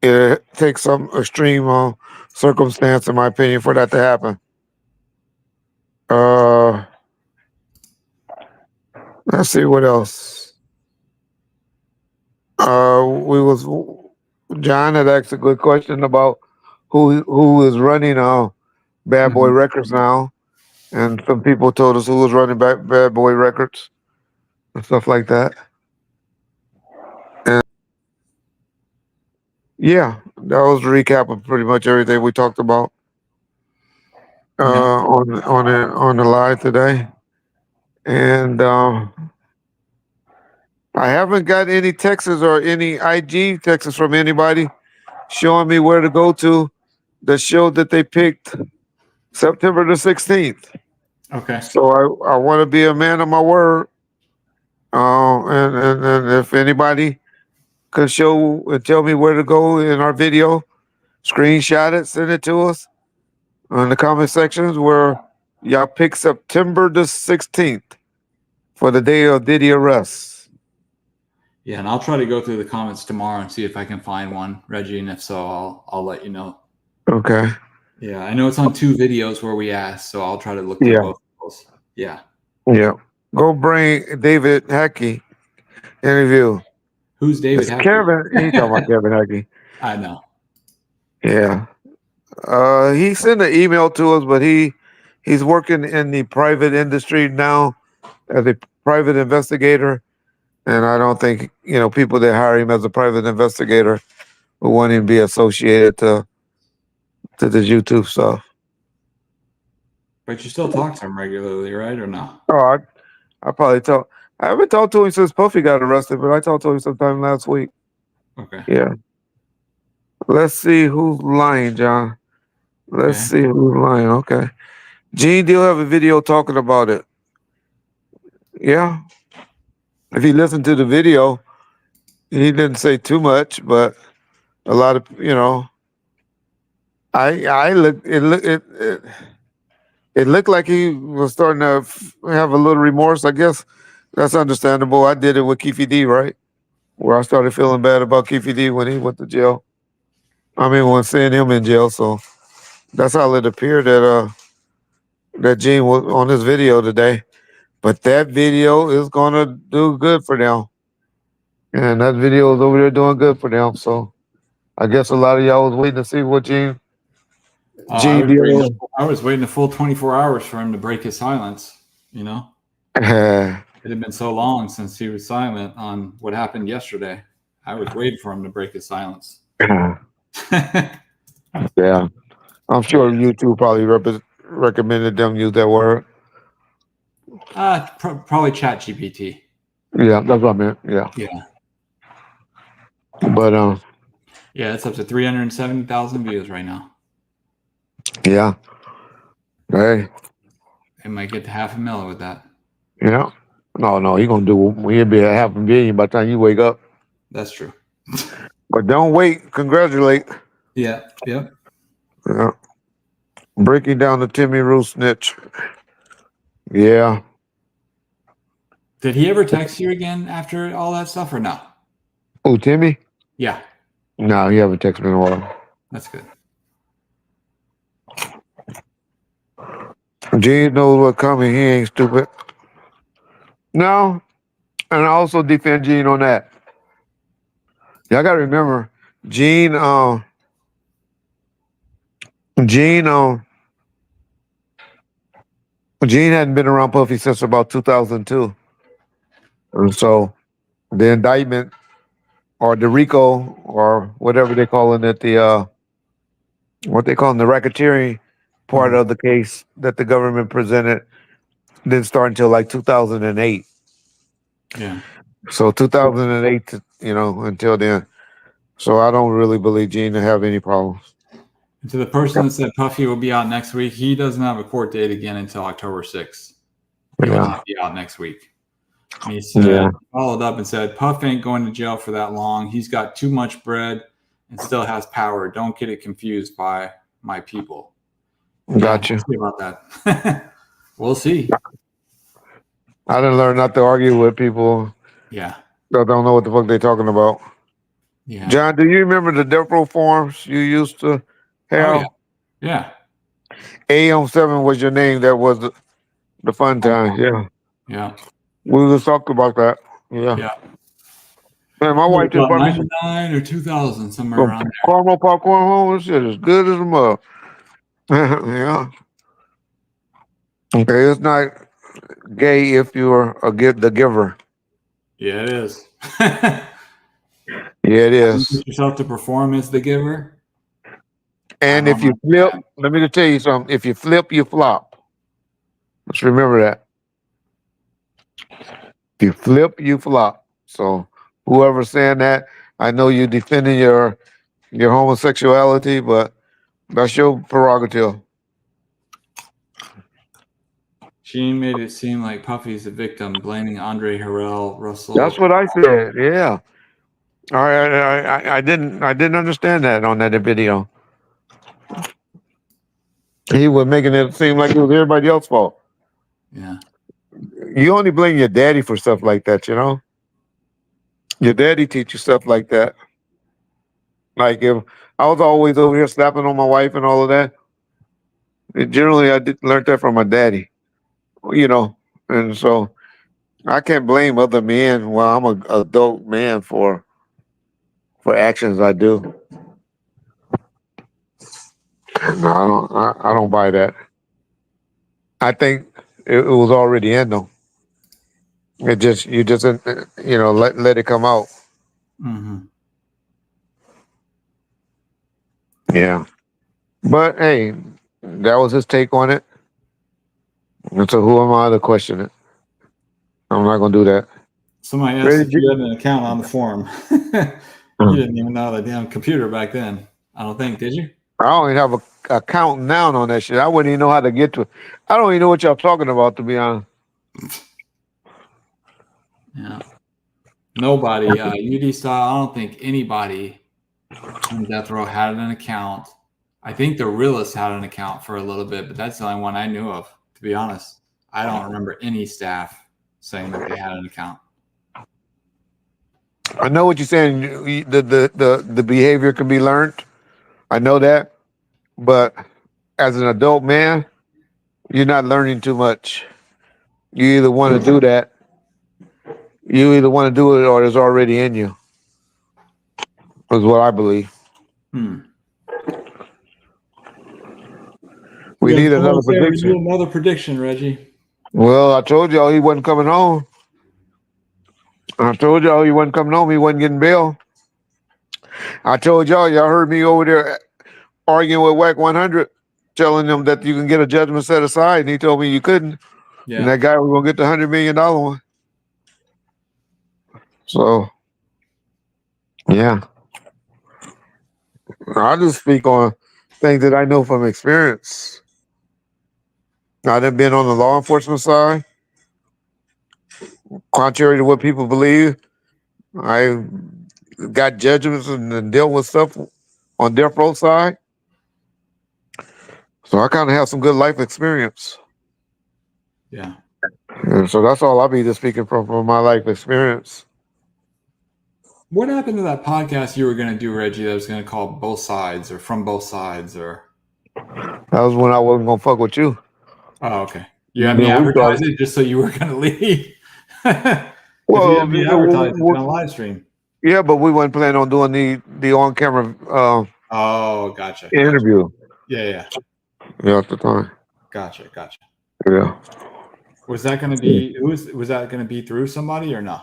it takes some extreme circumstance, in my opinion, for that to happen. Let's see what else. We was John had asked a good question about who is running Bad Boy Mhm. Records now, and some people told us who was running back Bad Boy Records and stuff like that. And yeah, that was a recap of pretty much everything we talked about Yeah. on the live today. And I haven't got any texts or any IG texts from anybody showing me where to go to the show that they picked September the 16th. Okay. So I want to be a man of my word. And if anybody could show and tell me where to go in our video, screenshot it, send it to us in the comment sections where y'all pick September the 16th for the day of Diddy arrest. Yeah, and I'll try to go through the comments tomorrow and see if I can find one, Reggie, and if so, I'll let you know. Okay. Yeah, I know it's on 2 videos where we asked, so I'll try to look through Yeah. both of those. Yeah. Yeah. Go bring David Hackey interview. Who's David It's Hackey? Kevin. He talking about Kevin Hackey. I know. Yeah. He sent an email to us, but he's working in the private industry now as a private investigator, and I don't think people that hire him as a private investigator will want him to be associated to the YouTube stuff. But you still talk to him regularly, right? Or no? Oh, I probably talk. I haven't talked to him since Puffy got arrested, but I talked to him sometime last week. Okay. Yeah. Let's see who's lying, John. Let's Okay. see who's lying. Okay. Gene do have a video talking about it. Yeah. If you listen to the video, he didn't say too much, but a lot of I look it looked like he was starting to have a little remorse. I guess that's understandable. I did it with Keefe D, right? Where I started feeling bad about Keefe D when he went to jail. I mean, when seeing him in jail. So that's how it appeared that Gene was on this video today. But that video is gonna do good for them, and that video is over there doing good for them. So I guess a lot of y'all was waiting to see what I Gene was waiting. did. I was waiting a full 24 hours for him to break his silence. You know, Yeah. it had been so long since he was silent on what happened yesterday. I was waiting for him to break his silence. I'm sure YouTube probably recommended them use that word. Probably Chat GPT. Yeah, that's what I meant. Yeah. Yeah. But Yeah, it's up to 370,000 views right now. yeah. Hey. It might get to 500,000 with that. Yeah. No, you're gonna do he'll be at 500,000 by the time you wake up. That's true. But don't wait. Congratulate. Yeah. Yep. Yeah. Breaking down the Timmy Rue snitch. Yeah. Did he ever text you again after all that stuff or no? Oh, Timmy? Yeah. No, he haven't texted me in a while. That's good. Gene knows what's coming. He ain't stupid. No. And I also defend Gene on that. Y'all gotta remember, Gene Gene hadn't been around Puffy since about 2002. And so the indictment or the RICO or whatever they're calling it, what they call the racketeering part Mhm. of the case that the government presented didn't start until like 2008. Yeah. So 2008, until then. So I don't really believe Gene to have any problems. And to the person that said Puffy will be out next week, he doesn't have a court date again until October 6th. He will Yeah, not be out next week. And he yeah, said, followed up and said, Puff ain't going to jail for that long. He's got too much bread and still has power. Don't get it confused by my people. Yeah, gotcha. we'll see about that. We'll see. I didn't learn not to argue with people Yeah. that don't know what the fuck they talking about. Yeah. John, do you remember the Death Row forums you used to Oh, yeah. have? Yeah. AM7 was your name. That was the fun time. Yeah, Yeah. we was talking about that. Yeah, Yeah. man, my wife just About bought me 99 or 2000, somewhere some around caramel popcorn home. This shit is good as a mug. Yeah. Okay, it's not gay if you're the giver. there. Yeah, it is. Yeah, it You is. get yourself to perform as the giver. I And don't if you know. flip, let me just tell you something. If you flip, you flop. Let's remember that. If you flip, you flop. So whoever's saying that, I know you're defending your homosexuality, but that's your prerogative. Sheen made it seem like Puffy's the victim, blaming Andre Harrell, That's Russell. what I said. Yeah. All right. I didn't understand that on that video. He was making it seem like it was everybody else's fault. Yeah. You only blame your daddy for stuff like that, you know? Your daddy teach you stuff like that. Like if I was always over here slapping on my wife and all of that, generally I did learned that from my daddy, you know. And so I can't blame other men. Well, I'm an adult man for actions I do. No, I don't. I don't buy that. I think it was already in them. It just you just let it come out. Mm-hmm. Yeah. But hey, that was his take on it. And so who am I to question it? I'm not gonna do that. Somebody asked if Reggie, you had an account on the forum. You didn't even know the damn computer back then. I don't think, did you? I don't even have a counting down on that shit. I wouldn't even know how to get to it. I don't even know what y'all talking about, to be honest. Yeah. Nobody. UD style. I don't think anybody on death row had an account. I think the realist had an account for a little bit, but that's the only one I knew of. To be honest, I don't remember any staff saying that they had an account. I know what you're saying. The behavior can be learned. I know that, but as an adult man, you're not learning too much. You either want to do that, you either want to do it, or it's already in you. Is what I believe. Hmm. We Yeah, need another someone say we prediction. need another prediction, Reggie. Well, I told y'all he wasn't coming home. I told y'all he wasn't coming home. He wasn't getting bail. I told y'all heard me over there arguing with WAC 100, telling them that you can get a judgment set aside, and he told me you couldn't. And Yeah. that guy was gonna get the $100 million one. So yeah, I just speak on things that I know from experience. I done been on the law enforcement side. Contrary to what people believe, I got judgments and dealt with stuff on death row side. So I kind of have some good life experience. Yeah. And so that's all I'll be just speaking from my life experience. What happened to that podcast you were going to do, Reggie, that was going to call Both Sides or From Both Sides or? That was when I wasn't gonna fuck with you. Oh, okay. You had And me then we advertise started. it just so you were going to leave. Because you Well, had me advertise it on live stream. yeah, but we weren't planning on doing the on camera Oh, gotcha. interview. Yeah. Yeah, at the time. Gotcha. Yeah. Was that going to be was that going to be through somebody or no?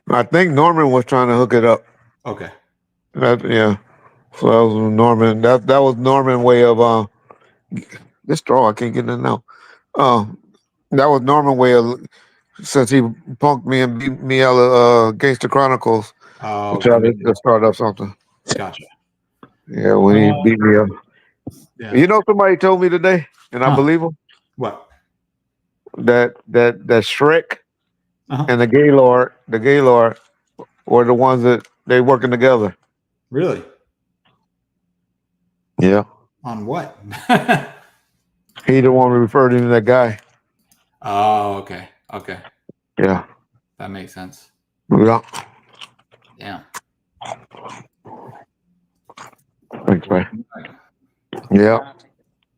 I think Norman was trying to hook it up. Okay. Yeah. So that was Norman. That was Norman way of this straw. I can't get it now. Uh, that was Norman way of, since he punked me and beat me out of Gangster Chronicles to Oh, try okay. to start up something. Gotcha. Yeah, when he beat me up. Yeah. You know, somebody told me today, and I Huh. believe him, What? that Shrek Uh-huh. and the Gaylord were the ones that they working together. Really? Yeah. On what? He the one who referred him to that guy. Oh, okay. Okay. Yeah. That makes sense. Yeah. Yeah. Thanks, man. Yeah.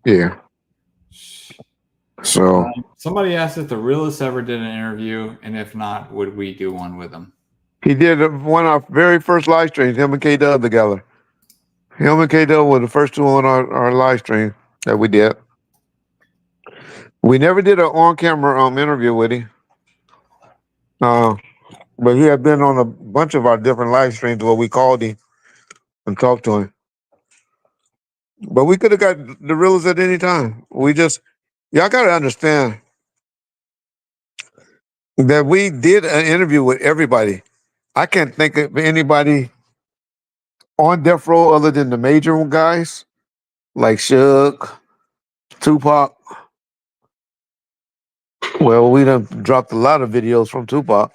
Yeah. So Somebody asked if the realist ever did an interview, and if not, would we do one with him? he did one of our very first live streams, him and K Dub together. Him and K Dub were the first two on our live stream that we did. We never did an on camera interview with him. But he had been on a bunch of our different live streams where we called him and talked to him. But we could have got the realist at any time. Y'all got to understand that we did an interview with everybody. I can't think of anybody on death row other than the major guys like Suge, Tupac. Well, we done dropped a lot of videos from Tupac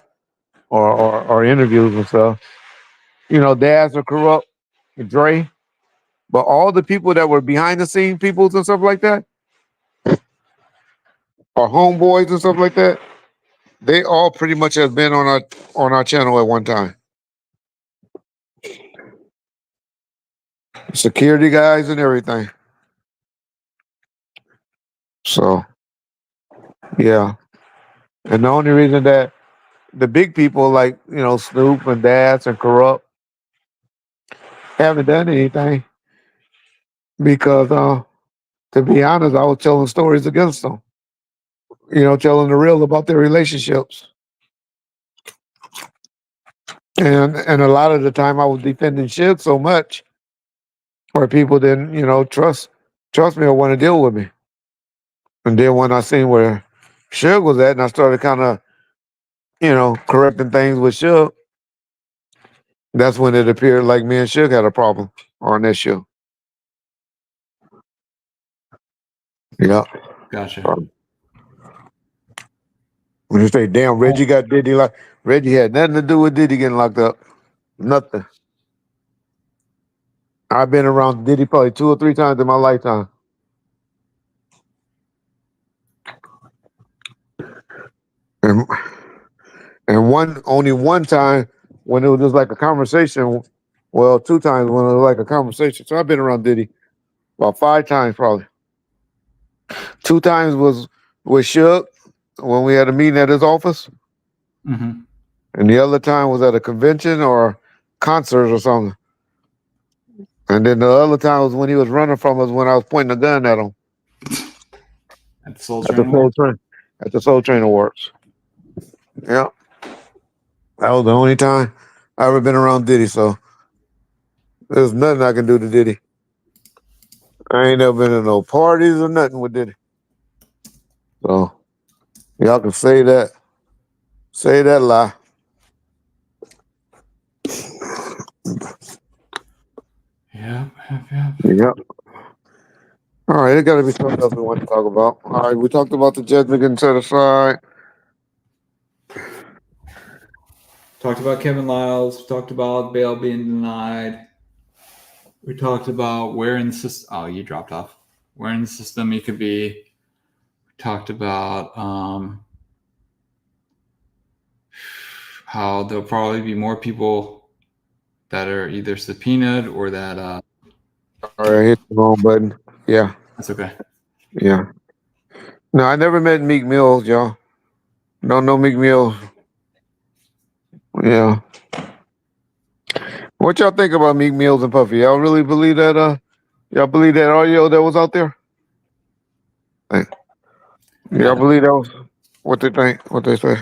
or interviews and stuff. You know, Dads are corrupt, Dre, but all the people that were behind the scene peoples and stuff like that, or homeboys and stuff like that, they all pretty much have been on our channel at one time. Security guys and everything. So yeah. And the only reason that the big people like, Snoop and Dads and Corrupt haven't done anything because to be honest, I was telling stories against them. Telling the real about their relationships. And a lot of the time I was defending shit so much where people didn't, trust me or want to deal with me. And then when I seen where Suge was at and I started kind of, correcting things with Suge, that's when it appeared like me and Suge had a problem on this show. Yeah. Gotcha. When you say, damn, Reggie got Diddy locked, Reggie had nothing to do with Diddy getting locked up. Nothing. I've been around Diddy probably 2 or 3 times in my lifetime. And only one time when it was just like a conversation. Well, 2 times when it was like a conversation. So I've been around Diddy about 5 times probably. 2 times was with Suge when we had a meeting at his office. Mm-hmm. And the other time was at a convention or concert or something. And then the other time was when he was running from us when I was pointing a gun at him. At the Soul Train. At the Soul Train Awards. Yeah. That was the only time I ever been around Diddy, so there's nothing I can do to Diddy. I ain't never been to no parties or nothing with Diddy. So y'all can say that. Say that lie. Yep. All right, it got to be something else we want to talk about. All right, we talked about the judgment getting set aside. Talked about Kevin Lyles. Talked about bail being denied. We talked about where in the system. Oh, you dropped off. Where in the system he could be. We talked about how there'll probably be more people that are either subpoenaed or that. All right, hit the wrong button. Yeah. That's okay. Yeah. No, I never met Meek Mills, y'all. Don't know Meek Mills. Yeah. What y'all think about Meek Mills and Puffy? Y'all really believe that? Y'all believe that audio that was out there? Like, I y'all don't, believe that was what they think? What they say?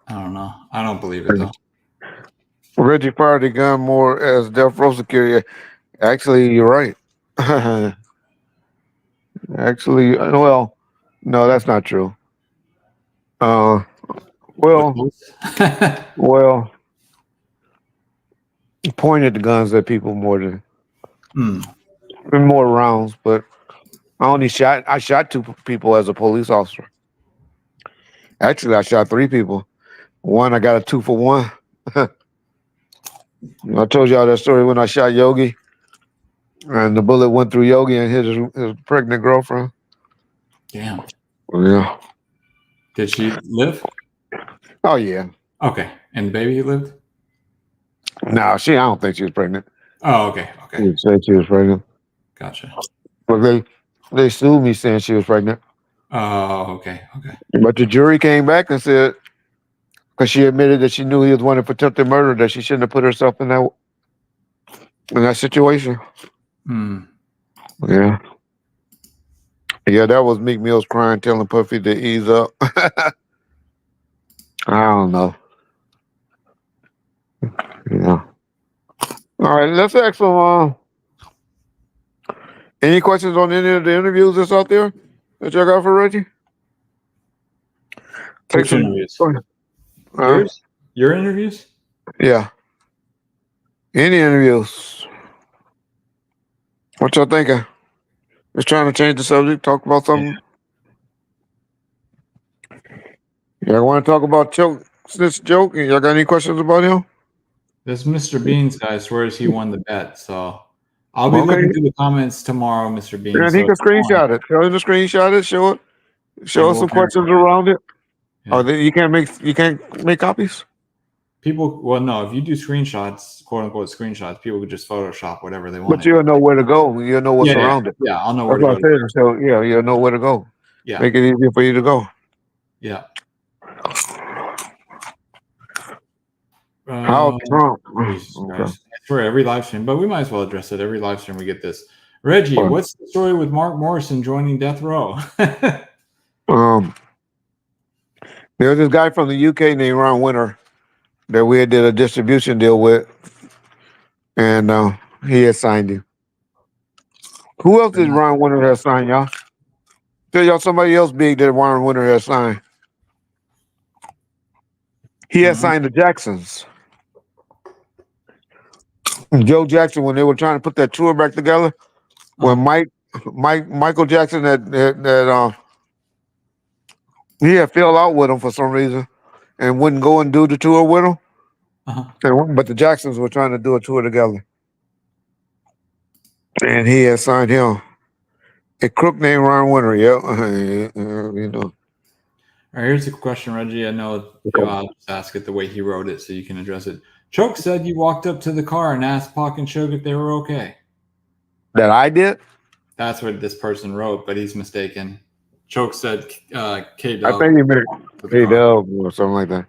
I don't know. I don't believe it though. Reggie fired the gun more as death row security. Actually, you're right. Actually, well, no, that's not true. Uh, But well, close. well, he pointed the guns at people Hmm. than more rounds, but I shot two people as a police officer. Actually, I shot three people. One, I got a 2 for 1. I told y'all that story when I shot Yogi, and the bullet went through Yogi and hit his pregnant girlfriend. Damn. Yeah. Did she live? Oh yeah. Okay. And the baby lived? No, I don't think she was pregnant. Oh, okay. She Okay. said she was pregnant, Gotcha. but they sued me saying she was pregnant. Oh, okay. Okay. But the jury came back and said because she admitted that she knew he was wanted for attempted murder, that she shouldn't have put herself in that situation. Hmm. Yeah. Yeah, that was Meek Mill's crying, telling Puffy to ease up. I don't know. Yeah. All right, let's ask some. Any questions on any of the interviews that's out there that y'all got for Reggie? Take Which some. interviews? Uh, Yours? Your interviews? yeah. Any interviews? What y'all thinking? Just trying to change the subject, talk about Yeah. something. Y'all want to talk about Snitch Joke? Y'all got any questions about him? This Mr. Beans guy swears he won the bet, so I'll be Okay. looking through the comments tomorrow, Mr. Beans. And he So can screenshot it. Show him the screenshot it. Show it. I Show us will some questions verify. around it. Yeah. You can't make copies. People, well, no, if you do screenshots, quote unquote screenshots, people could just Photoshop whatever they But wanted. you'll know where to go. You'll know what's Yeah, yeah, around it. yeah. I'll know where That's to what go. I said. So yeah, you'll know where to go. Yeah, Make it easier for you to go. yeah. How Trump? Jesus Okay. Christ. For every live stream, but we might as well address it. Every live stream we get this. Reggie, Fine. what's the story with Mark Morrison joining Death Row? Um, there's this guy from the UK named Ron Winter that we did a distribution deal with, and he had signed him. Who else did Ron Winter have signed, y'all? Tell y'all somebody else big that Ron Winter has signed. He had signed the Jacksons. Joe Jackson, when they were trying to put that tour back together, when Michael Jackson he had fell out with him for some reason and wouldn't go and do the tour with him. But the Jacksons were trying to do a tour together, and he had signed him. A crook named Ron Winter. Yeah, you know. All right, here's a question, Reggie. I know I'll just ask it the way he wrote it so you can address it. Choke said you walked up to the car and asked Pac and Suge if they were okay. That I did? That's what this person wrote, but he's mistaken. Choke said K-Dub. I think he meant K-Dub or something like that.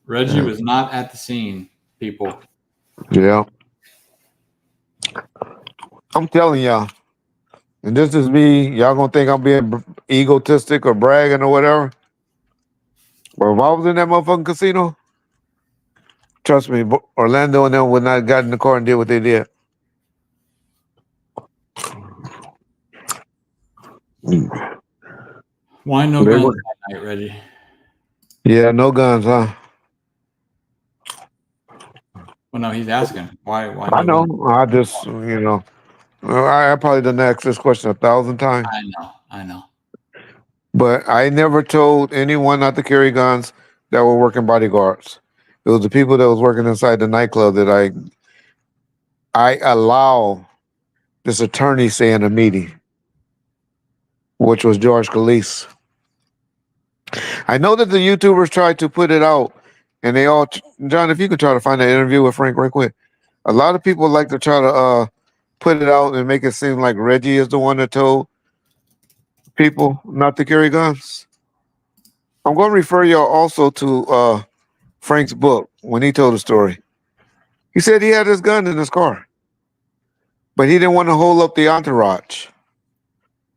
Reggie was not at the scene, people. Yeah. I'm telling y'all, and this is me, y'all gonna think I'm being egotistic or bragging or whatever. But if I was in that motherfucking casino, trust me, Orlando and them would not have got in the car and did what they did. Why no guns that night, Reggie? Yeah, no guns, huh? Well, no, he's asking. Why I no know. guns? I just, I probably done asked this question 1,000 times. I know. But I never told anyone not to carry guns that were working bodyguards. It was the people that was working inside the nightclub that I allow this attorney say in a meeting, which was George Calise. I know that the YouTubers tried to put it out, and they all, John, if you could try to find that interview with Frank right quick. A lot of people like to try to put it out and make it seem like Reggie is the one that told people not to carry guns. I'm going to refer y'all also to Frank's book when he told the story. He said he had his gun in his car, but he didn't want to hold up the entourage.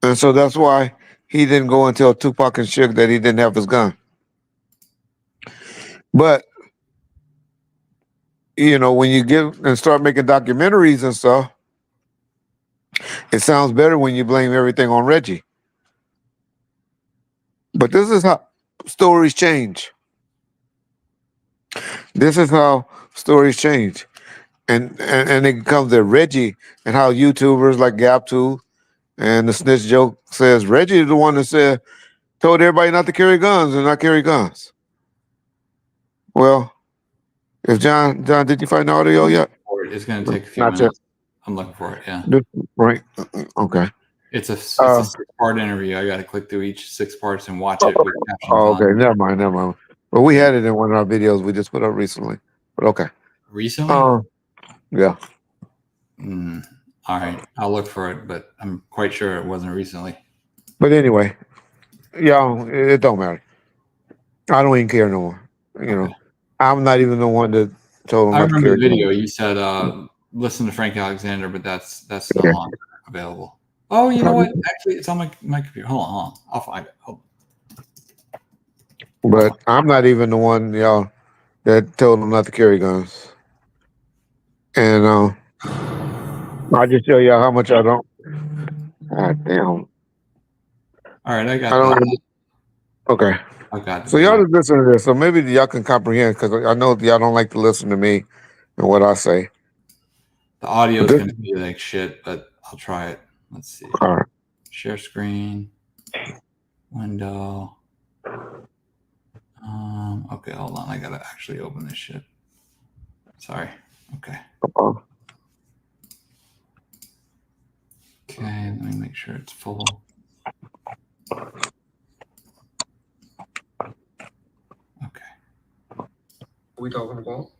And so that's why he didn't go and tell Tupac and Suge that he didn't have his gun. But when you give and start making documentaries and stuff, it sounds better when you blame everything on Reggie. But this is how stories change. This is how stories change. And it comes to Reggie and how YouTubers like Gap2 and the Snitch Joke says Reggie is the one that told everybody not to carry guns and not carry guns. Well, if John, did you find the audio yet? It's going to take a few Not minutes. I'm looking for it. Yeah. Right. Okay. It's a 6-part interview. I got to click through each 6 parts and watch it with captions on. Okay. Never mind. Well, we had it in one of our videos we just put up recently. But okay. Recently? Yeah. All right. I'll look for it, but I'm quite sure it wasn't recently. But anyway, it don't matter. I don't even care no more. Okay. I'm not even the one that told him. I remember the video. You said listen to Frank Alexander, but that's no longer available. Oh, you know what? Actually, it's on my computer. Hold on. I'll find it. Hold on. But I'm not even the one, that told him not to carry guns. And I'll just tell y'all how much I don't. God damn. All right, I got that. Okay. I got it. So y'all just listen to this. So maybe y'all can comprehend, because I know y'all don't like to listen to me and what I say. The audio is going to be like shit, but I'll try it. Let's see. All right. Share screen. Window. Okay, hold on. I got to actually open this shit. Sorry. Okay. Okay, let me make sure it's full. Okay. What are we talking about?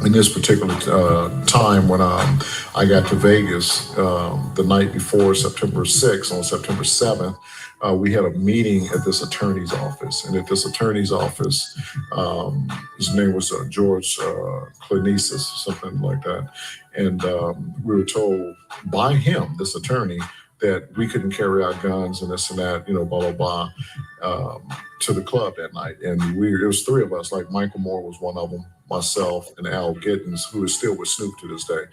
In this particular time when I got to Vegas the night before September 6th, on September 7th, we had a meeting at this attorney's office. And at this attorney's office, his name was George Clinesis, something like that. And we were told by him, this attorney, that we couldn't carry our guns and this and that, blah, blah, blah, to the club that night. And it was 3 of us, like Michael Moore was one of them, myself, and Al Gittins, who is still with Snoop to this day,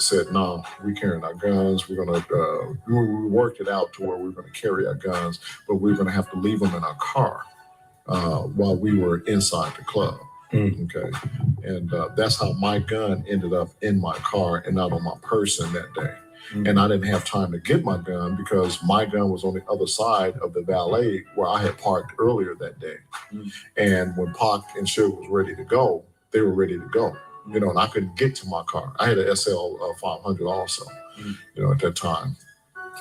said, no, we carrying our guns. We're going to, we worked it out to where we were going to carry our guns, but we we're going to have to leave them in our car while we were inside the club. Okay. And that's how my gun ended up in my car and not on my person that day. And I didn't have time to get my gun because my gun was on the other side of the valet where I had parked earlier that day. And when Pac and Suge was ready to go, they were ready to go, and I couldn't get to my car. I had an SL 500 also, at that time.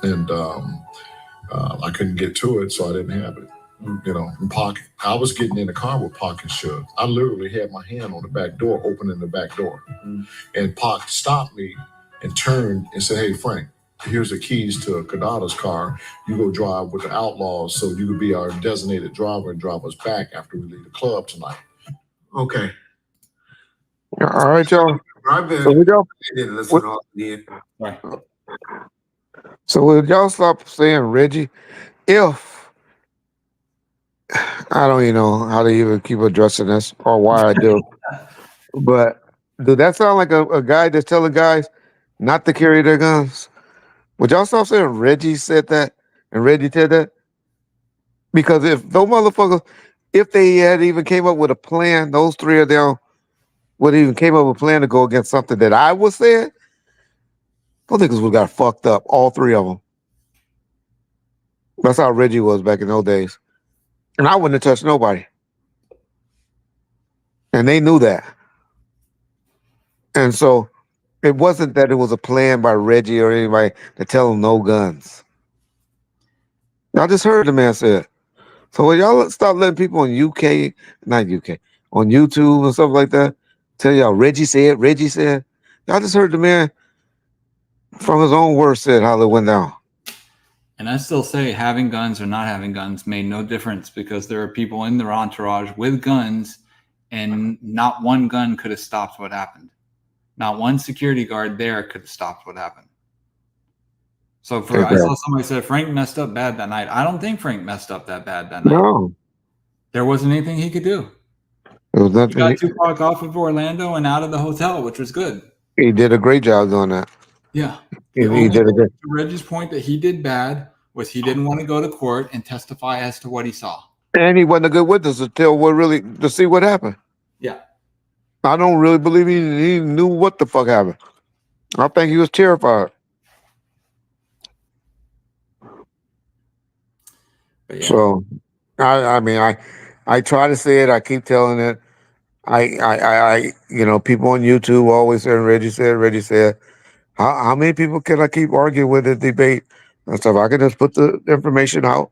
And I couldn't get to it, so I didn't have it. And Pac, I was getting in the car with Pac and Suge. I literally had my hand on the back door, opening the back door. And Pac stopped me and turned and said, hey, Frank, here's the keys to Kadada's car. You go drive with the Outlaws so you could be our designated driver and drive us back after we leave the club tonight. Okay. All right, y'all. So we didn't listen to all the Right. So would y'all stop saying Reggie? If I don't even know how to even keep addressing this or why I do, but do that sound like a guy that's telling guys not to carry their guns? Would y'all stop saying Reggie said that and Reggie did that? Because if those motherfuckers, if they had even came up with a plan, those 3 of them would even came up with a plan to go against something that I was saying, those niggas would have got fucked up, all 3 of them. That's how Reggie was back in those days. And I wouldn't have touched nobody. And they knew that. And so it wasn't that it was a plan by Reggie or anybody to tell them no guns. Y'all just heard the man say it. So when y'all stop letting people on on YouTube and stuff like that, tell y'all Reggie said, y'all just heard the man from his own words said how it went down. And I still say having guns or not having guns made no difference because there are people in their entourage with guns and not one gun could have stopped what happened. Not one security guard there could have stopped what happened. So I Exactly. saw somebody said Frank messed up bad that night. I don't think Frank messed up that bad that night. No, There wasn't anything he could do. it was He nothing. got Tupac off of Orlando and out of the hotel, which was good. He did a great job doing that. Yeah. He The only did a thing, good. to Reggie's point, that he did bad was he didn't want to go to court and testify as to what he saw. And he wasn't a good witness to see what happened. Yeah. I don't really believe he knew what the fuck happened. I think he was terrified. But yeah. So, I mean, I try to say it. I keep telling it. People on YouTube always saying Reggie said, Reggie said. How many people can I keep arguing with the debate and stuff? I can just put the information out.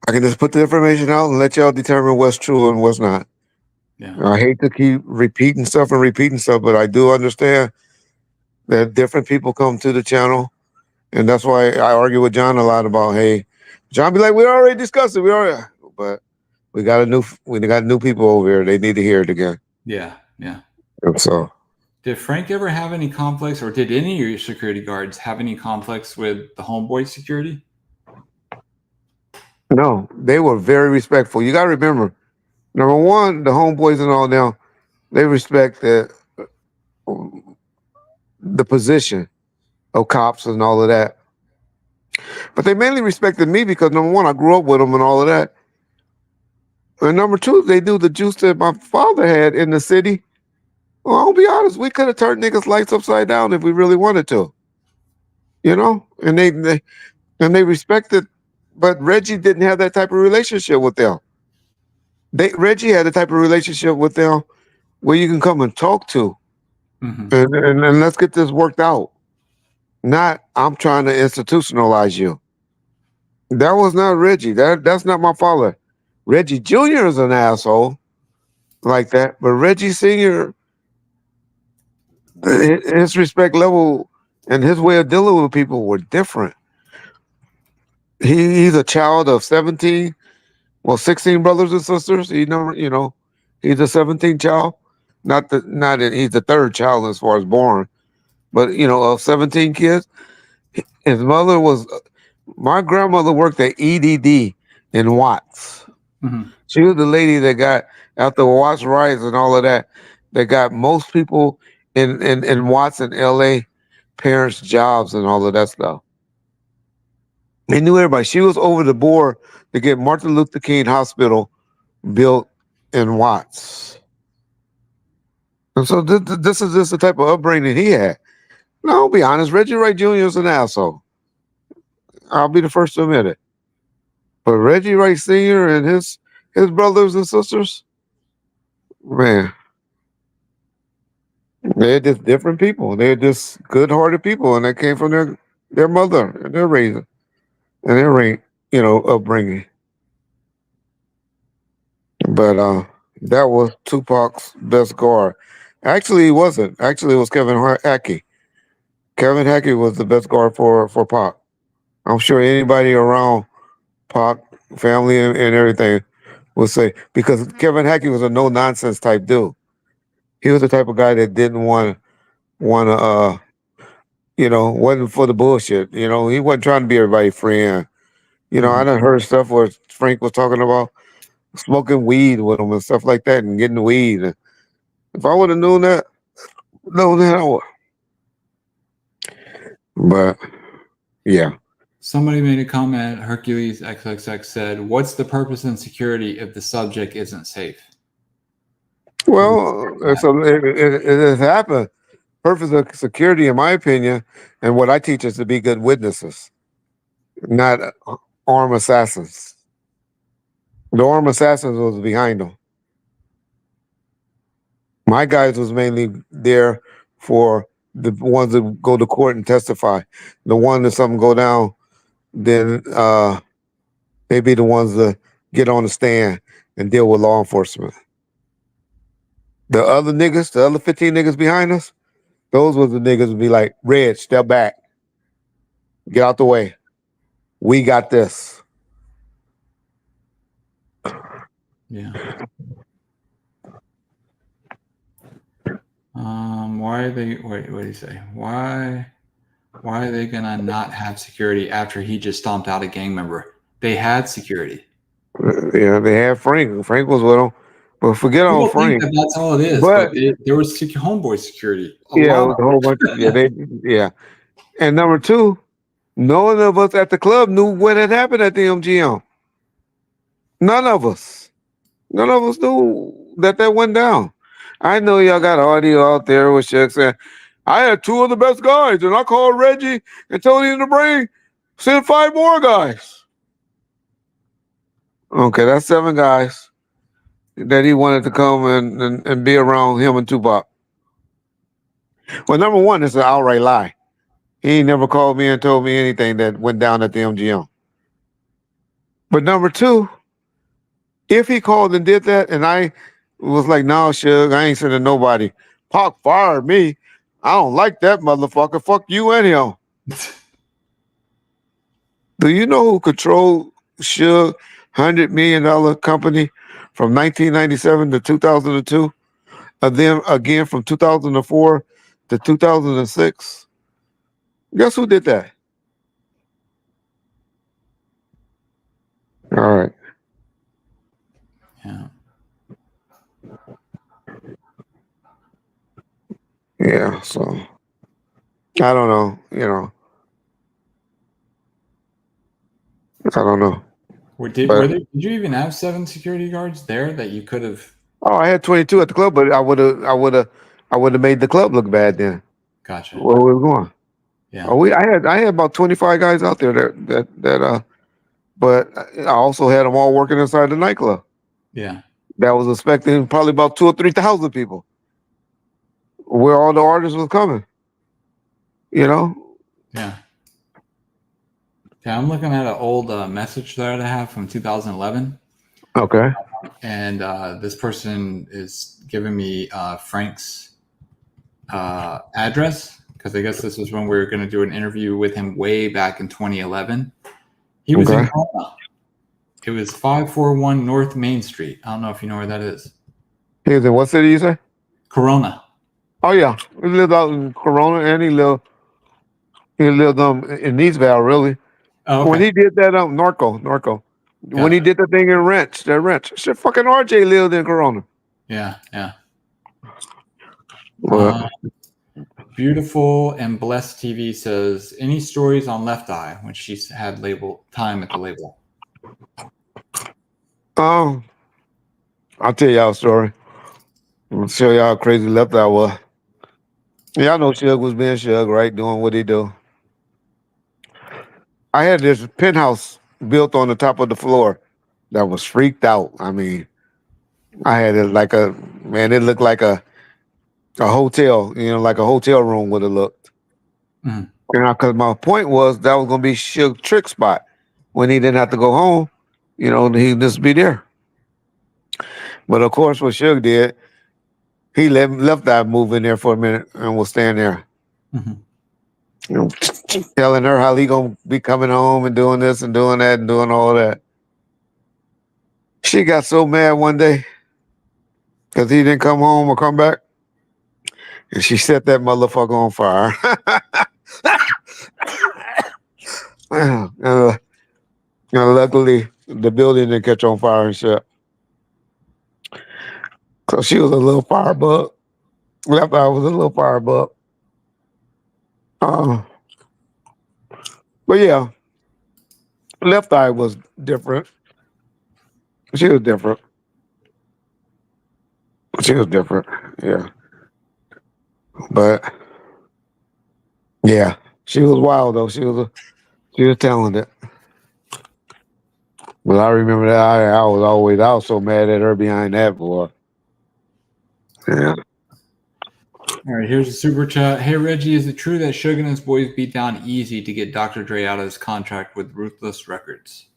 I can just put the information out and let y'all determine what's true and what's not. Yeah. I hate to keep repeating stuff, but I do understand that different people come to the channel, and that's why I argue with John a lot about, hey, John be like, we already discussed it, but we got new people over here. They need to hear it again. Yeah. Yeah. And so, did Frank ever have any conflicts, or did any of your security guards have any conflicts with the homeboy security? no, they were very respectful. You got to remember, number one, the homeboys and all now, they respect the position of cops and all of that. But they mainly respected me because, number one, I grew up with them and all of that. And number two, they knew the juice that my father had in the city. Well, I'll be honest, we could have turned niggas' lights upside down if we really wanted to. And they respected, but Reggie didn't have that type of relationship with them. Reggie had a type of relationship with them where you can come and talk to, and let's get this worked out. Not, I'm trying to institutionalize you. That was not Reggie. That's not my father. Reggie Jr. is an asshole like that, but Reggie Sr., his respect level and his way of dealing with people were different. He's a child of 17, 16 brothers and sisters. He's a 17th child. He's the third child as far as born, but of 17 kids. His mother my grandmother worked at EDD in Watts. She was the lady that got, after Watts riots and all of that got most people in Watts and LA parents jobs and all of that stuff. They knew everybody. She was over the board to get Martin Luther King Hospital built in Watts. And so this is just the type of upbringing he had. Now, I'll be honest, Reggie Wright Jr. is an asshole. I'll be the first to admit it. But Reggie Wright Sr. and his brothers and sisters, man, they're just different people. They're just good-hearted people, and they came from their mother and their raising and their upbringing. But that was Tupac's best guard. Actually, he wasn't. Actually, it was Kevin Hackey. Kevin Hackey was the best guard for Pac. I'm sure anybody around Pac, family and everything would say, because Kevin Hackey was a no-nonsense type dude. He was the type of guy that didn't want to, wasn't for the bullshit. He wasn't trying to be everybody's friend. I done heard stuff where Frank was talking about smoking weed with him and stuff like that and getting weed. And if I would have known that, I would. But, yeah. Somebody made a comment, Hercules XXX said, what's the purpose in security if the subject isn't safe? Well, it has happened. Purpose of security, in my opinion, and what I teach is to be good witnesses, not armed assassins. The armed assassins was behind them. My guys was mainly there for the ones that go to court and testify. The one that something go down, then they be the ones that get on the stand and deal with law enforcement. The other 15 niggas behind us, those was the niggas would be like, Reg, step back. Get out the way. We got this. Yeah. Why are they, what did he say? Why Why are they gonna not have security after he just stomped out a gang member? They had security. Yeah, they had Frank. Frank was with them. But forget on People think Frank. that that's all it is, But but there was homeboy security. A yeah, it lot was of a whole bunch. Yeah. And number two, none of us at the club knew what had happened at the MGM. None of us. None of us knew that went down. I know y'all got audio out there with Shaq saying, I had two of the best guys, and I called Reggie and told him to send 5 more guys. Okay, that's 7 guys that he wanted to come and be around him and Tupac. Well, number one, it's an outright lie. He ain't never called me and told me anything that went down at the MGM. But number two, if he called and did that, and I was like, no, Suge, I ain't sending nobody. Pac fired me. I don't like that motherfucker. Fuck you and him. Do you know who controlled Suge $100 million company from 1997 to 2002? And then again from 2004 to 2006? Guess who did that? All right. Yeah. Yeah, so I don't know, I don't know. Did you even have 7 security guards there that you could have? Oh, I had 22 at the club, but I would have made the club look bad then. Gotcha. Where we were going. Yeah. Oh, I had about 25 guys out there but I also had them all working inside the nightclub. Yeah. That was expecting probably about 2,000 or 3,000 people. Where all the artists was coming. Yeah. Yeah, I'm looking at an old message that I have from 2011. Okay. And this person is giving me Frank's address, because I guess this was when we were going to do an interview with him way back in 2011. He was in Corona. It was 541 North Main Street. I don't know if you know where that is. He was in what city you say? Corona. Oh yeah, he lived out in Corona, and he lived in Neesville, really. Oh, okay. When he did that Narco. When he did the thing in Ranch, shit, fucking RJ lived in Corona. Yeah. Well, Beautiful and Blessed TV says, any stories on Left Eye when she's had time at the label? I'll tell y'all a story. I'll show y'all how crazy Left Eye was. Y'all know Suge was being Suge, right? Doing what he do. I had this penthouse built on the top of the floor that was freaked out. I mean, I had it like it looked like a hotel, like a hotel room would have looked. Mm-hmm. Because my point was that was going to be Suge's trick spot. When he didn't have to go home, he'd just be there. But of course, what Suge did, he left that move in there for a minute and was staying there. Mm-hmm. Telling her how he gonna be coming home and doing this and doing that and doing all that. She got so mad one day because he didn't come home or come back, and she set that motherfucker on fire. Luckily, the building didn't catch on fire and shit. So she was a little firebug. Left Eye was a little firebug. But yeah, Left Eye was different. She was different. Yeah. But yeah, she was wild though. She was talented. But I remember that I was so mad at her behind that, boy. Yeah. All right, here's a super chat. Hey, Reggie, is it true that Suge and his boys beat down Easy to get Dr. Dre out of his contract with Ruthless Records?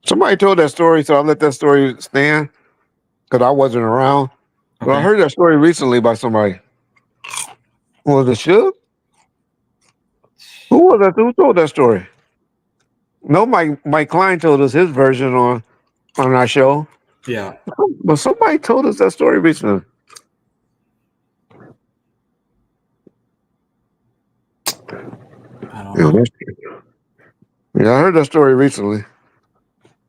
Somebody told that story, so I let that story stand because I wasn't around. Okay. But I heard that story recently by somebody. Was it Suge? Who was that? Who told that story? No, Mike Klein told us his version on our show. Yeah. But somebody told us that story recently. I don't know. Yeah, I heard that story recently.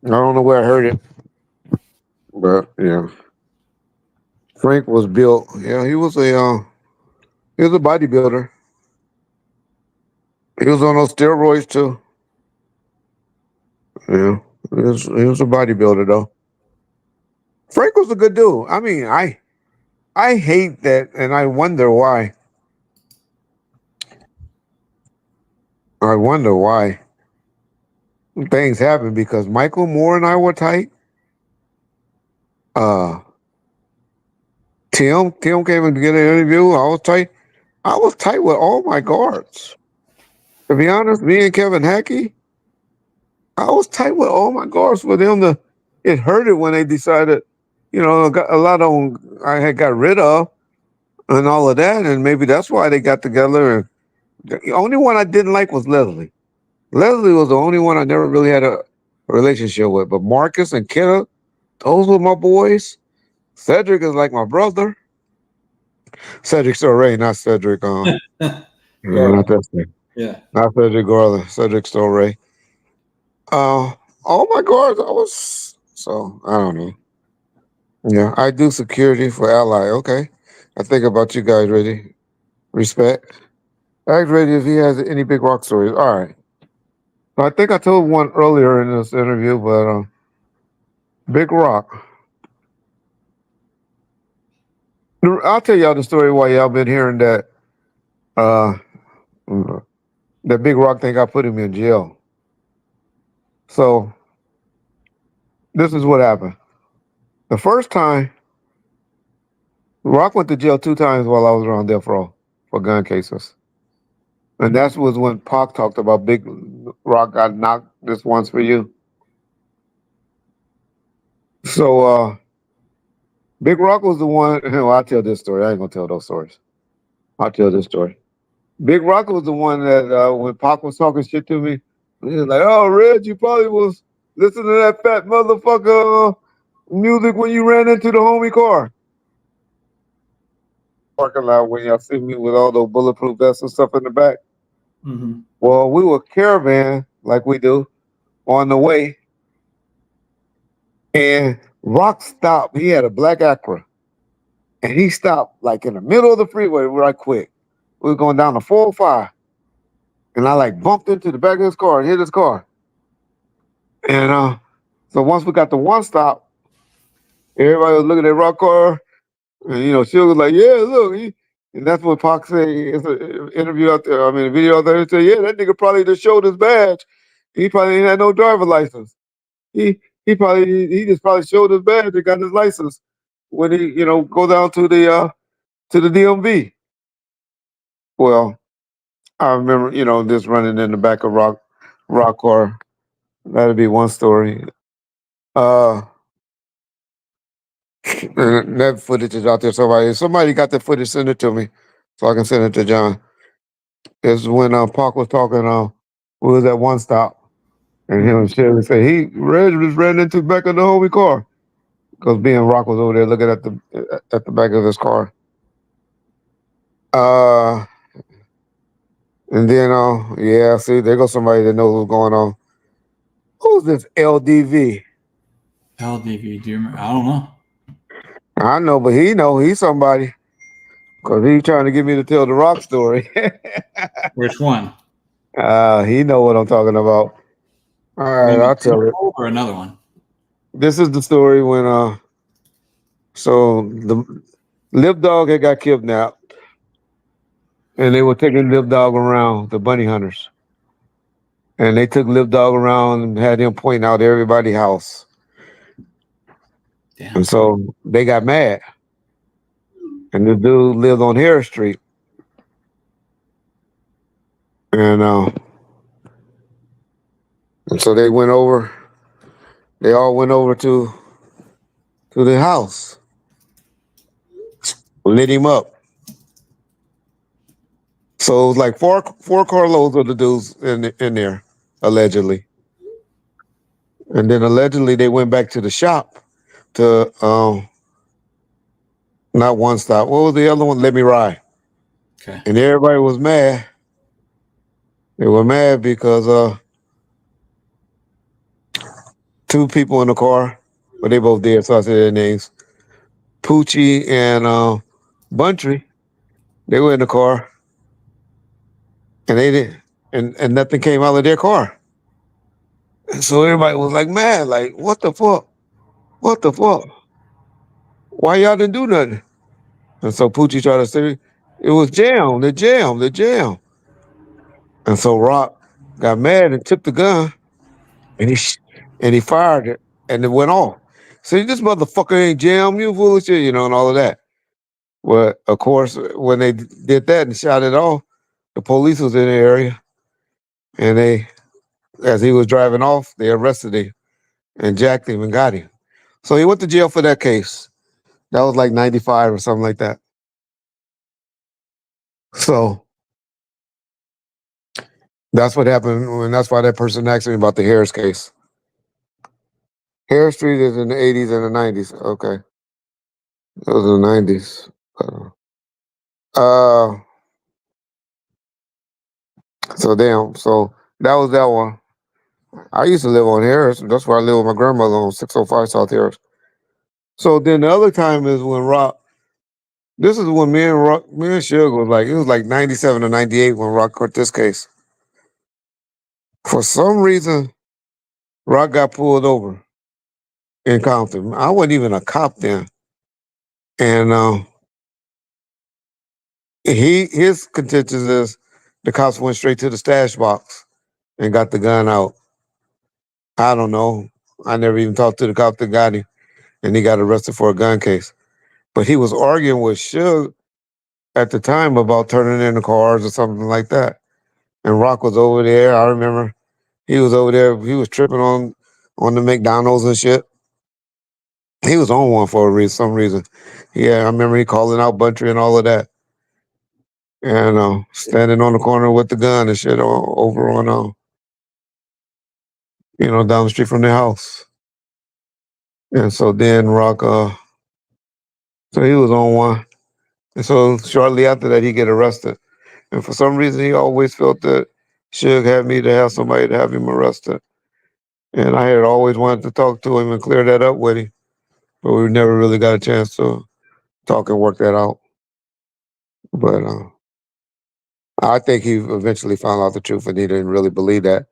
I don't know where I heard it, but yeah, Frank was built. Yeah, he was a bodybuilder. He was on those steroids too. Yeah, he was a bodybuilder though. Frank was a good dude. I mean, I hate that, and I wonder why. I wonder why things happen because Michael Moore and I were tight. Uh, Tim came and get an interview. I was tight. I was tight with all my guards. To be honest, me and Kevin Hackey, I was tight with all my guards for them to. It hurted when they decided, a lot of them I had got rid of and all of that, and maybe that's why they got together. And the only one I didn't like was Leslie. Leslie was the only one I never really had a relationship with. But Marcus and Kenneth, those were my boys. Cedric is like my brother. Cedric Soray, not Cedric. Not that thing. Yeah. Not Cedric Garland. Cedric Soray. All my guards, I don't know. Yeah, I do security for Ally. Okay. I think about you guys, Reggie. Respect. Ask Reggie if he has any big rock stories. All right. So I think I told one earlier in this interview, but Big Rock. I'll tell y'all the story why y'all been hearing that uh that Big Rock thing I put him in jail. So this is what happened. The first time, Rock went to jail 2 times while I was around death row for gun cases. And that was when Pac talked about Big Rock got knocked this once for you. So Big Rock was the one. Well, I'll tell this story. I ain't gonna tell those stories. I'll tell this story. Big Rock was the one that when Pac was talking shit to me, he was like, "Oh, Reg, you probably was listening to that fat motherfucker music when you ran into the homie car." Parking lot when y'all see me with all those bulletproof vests and stuff in the back. Mm-hmm. Well, we were caravan like we do on the way, and Rock stopped. He had a black Acura, and he stopped like in the middle of the freeway right quick. We were going down to 405, and I like bumped into the back of his car and hit his car. And so once we got to one stop, everybody was looking at Rock car, and she was like, "Yeah, look." And that's what Pac said. It's an interview out there. I mean, a video out there. He said, "Yeah, that nigga probably just showed his badge. He probably ain't had no driver license. He just probably showed his badge and got his license when he go down to the DMV." Well, I remember this running in the back of Rock car. That'd be one story. Uh, and that footage is out there. Somebody got that footage, send it to me so I can send it to John. It's when Park was talking. We was at one stop, and him and Sherry said Reg just ran into the back of the homie car because being Rock was over there looking at the back of his car. And then yeah, see, there goes somebody that knows what's going on. Who's this LDV? LDV, do you remember? I don't know. I know, but he's somebody. Because he's trying to get me to tell the Rock story. Which one? He know what I'm talking about. All right, I'll tell it. Or another one. This is the story when so the Lip Dog had got kidnapped, and they were taking Lip Dog around, the bunny hunters. And they took Lip Dog around and had him pointing out everybody's house. Damn. And so they got mad. And the dude lived on Harris Street. And so they all went over to the house, lit him up. So it was like four carloads of the dudes in there, allegedly. And then allegedly they went back to the shop to not One Stop. What was the other one? Let Me Ride. Okay. And everybody was mad They were mad because two people in the car, but they both dead, so I said their names. Poochie and Buntry, they were in the car and they did and nothing came out of their car. And so everybody was like mad, like, what the fuck? What the fuck? Why y'all didn't do nothing? And so Poochie tried to say it was jam, the jam, the jam. And so Rock got mad and took the gun and and he fired it and it went off. See, this motherfucker ain't jam, you fool of shit, you know, and all of that. Well, of course, when they did that and shot it off, the police was in the area, and as he was driving off, they arrested him and jacked him and got him. So he went to jail for that case. That was like 95 or something like that. So that's what happened, and that's why that person asked me about the Harris case. Harris Street is in the 80s and the 90s. Okay. Those are the 90s. Uh, so damn. So that was that one. I used to live on Harris. That's where I live with my grandmother on 605 South Harris. So then the other time is when Rock. This is when me and Suge was like, it was like 97 or 98 when Rock caught this case. For some reason, Rock got pulled over in Compton. I wasn't even a cop then, and his contention is the cops went straight to the stash box and got the gun out. I don't know. I never even talked to the cop that got him, and he got arrested for a gun case. But he was arguing with Suge at the time about turning in the cars or something like that. And Rock was over there. I remember he was over there. He was tripping on the McDonald's and shit. He was on one for some reason. Yeah, I remember he calling out Buntry and all of that. And standing on the corner with the gun and shit over on down the street from their house. And so then Rock so he was on one. And so shortly after that he get arrested. And for some reason he always felt that Suge had me to have somebody to have him arrested. And I had always wanted to talk to him and clear that up with him. But we never really got a chance to talk and work that out. But I think he eventually found out the truth and he didn't really believe that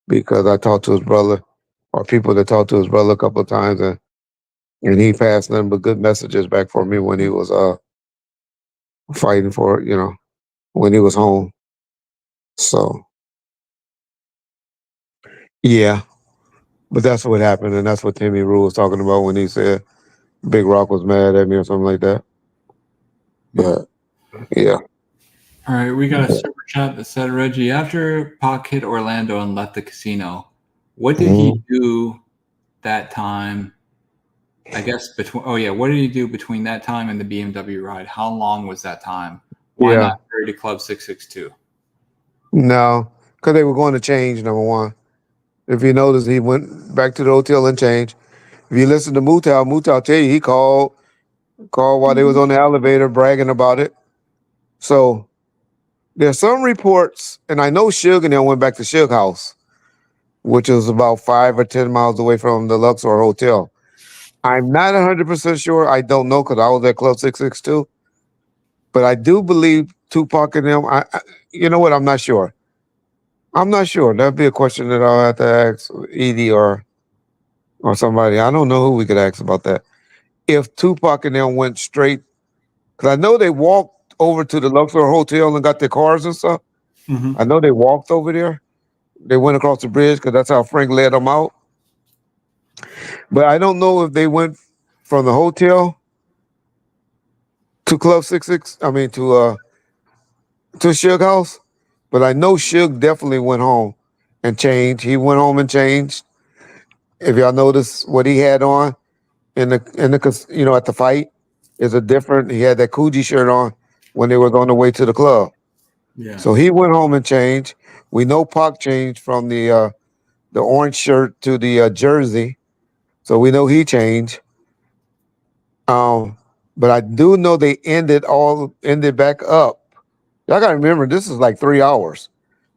because I talked to his brother or people that talked to his brother a couple of times and he passed them but good messages back for me when he was fighting for it, when he was home. So yeah. But that's what happened and that's what Timmy Rule was talking about when he said Big Rock was mad at me or something like that. But yeah. All right, we got a super chat that said, Reggie, after Pac hit Orlando and left the casino, what did he do that time? I guess what did he do between that time and the BMW ride? How long was that time? Why not hurry to Club 662? No, because they were going to change, number one. If you notice, he went back to the hotel and changed. If you listen to Mutal tell you he called while they was on the elevator bragging about it. So there's some reports, and I know Suge and them went back to Suge House, which is about 5 or 10 miles away from the Luxor Hotel. I'm not 100% sure. I don't know because I was at Club 662. But I do believe Tupac and them, you know what? I'm not sure. That'd be a question that I'll have to ask Edie or somebody. I don't know who we could ask about that. If Tupac and them went straight, because I know they walked over to the Luxor Hotel and got their cars and stuff. Mm-hmm. I know they walked over there. They went across the bridge because that's how Frank led them out. But I don't know if they went from the hotel to Club 66. I mean to Suge House. But I know Suge definitely went home and changed. He went home and changed. If y'all notice what he had on in the at the fight is a different. He had that Coogee shirt on when they were on the way to the club. Yeah. So he went home and changed. We know Pac changed from the orange shirt to the jersey, so we know he changed. But I do know they ended back up. Y'all gotta remember this is like 3 hours.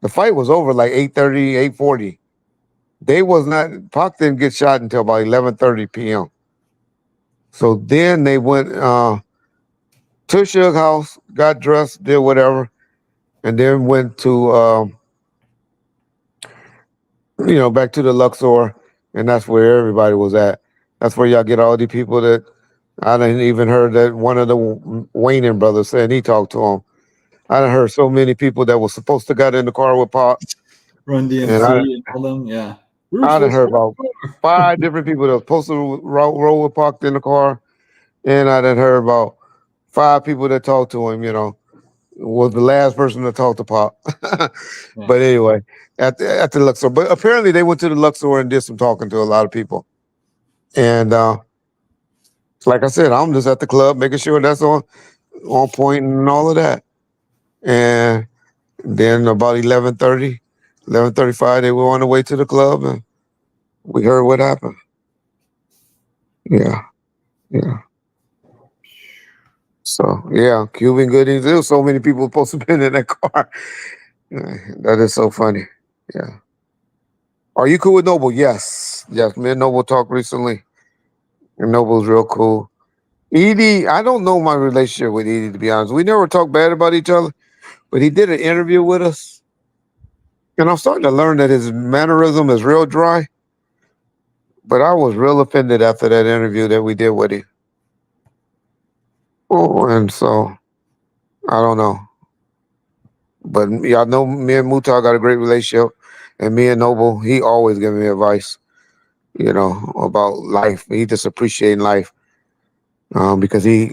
The fight was over like 8:30, 8:40. They was not Pac didn't get shot until about 11:30 p.m. So then they went to Suge house, got dressed, did whatever, and then went to back to the Luxor, and that's where everybody was at. That's where y'all get all the people that I didn't even heard that one of the Wayne brothers said he talked to him. I done heard so many people that was supposed to got in the car with Pop, Run and DMC and all them. Yeah. I done heard about 5 different people that was supposed to roll with Pac in the car, and I done heard about 5 people that talked to him. Was the last person to talk to Pop. But anyway, at the Luxor. But apparently they went to the Luxor and did some talking to a lot of people. And like I said, I'm just at the club making sure that's on point and all of that. And then about 11:30, 11:35, they were on the way to the club, and we heard what happened. Yeah, yeah. So yeah, Cuban goodies. There was so many people supposed to be in that car. That is so funny. Yeah. Are you cool with Noble? Yes. Yes. Me and Noble talked recently. And Noble's real cool. Edie, I don't know my relationship with Edie, to be honest. We never talk bad about each other, but he did an interview with us. And I'm starting to learn that his mannerism is real dry. But I was real offended after that interview that we did with him. Oh, and so I don't know. But y'all know me and Mutar got a great relationship. And me and Noble, he always giving me advice, about life. He just appreciating life. Because he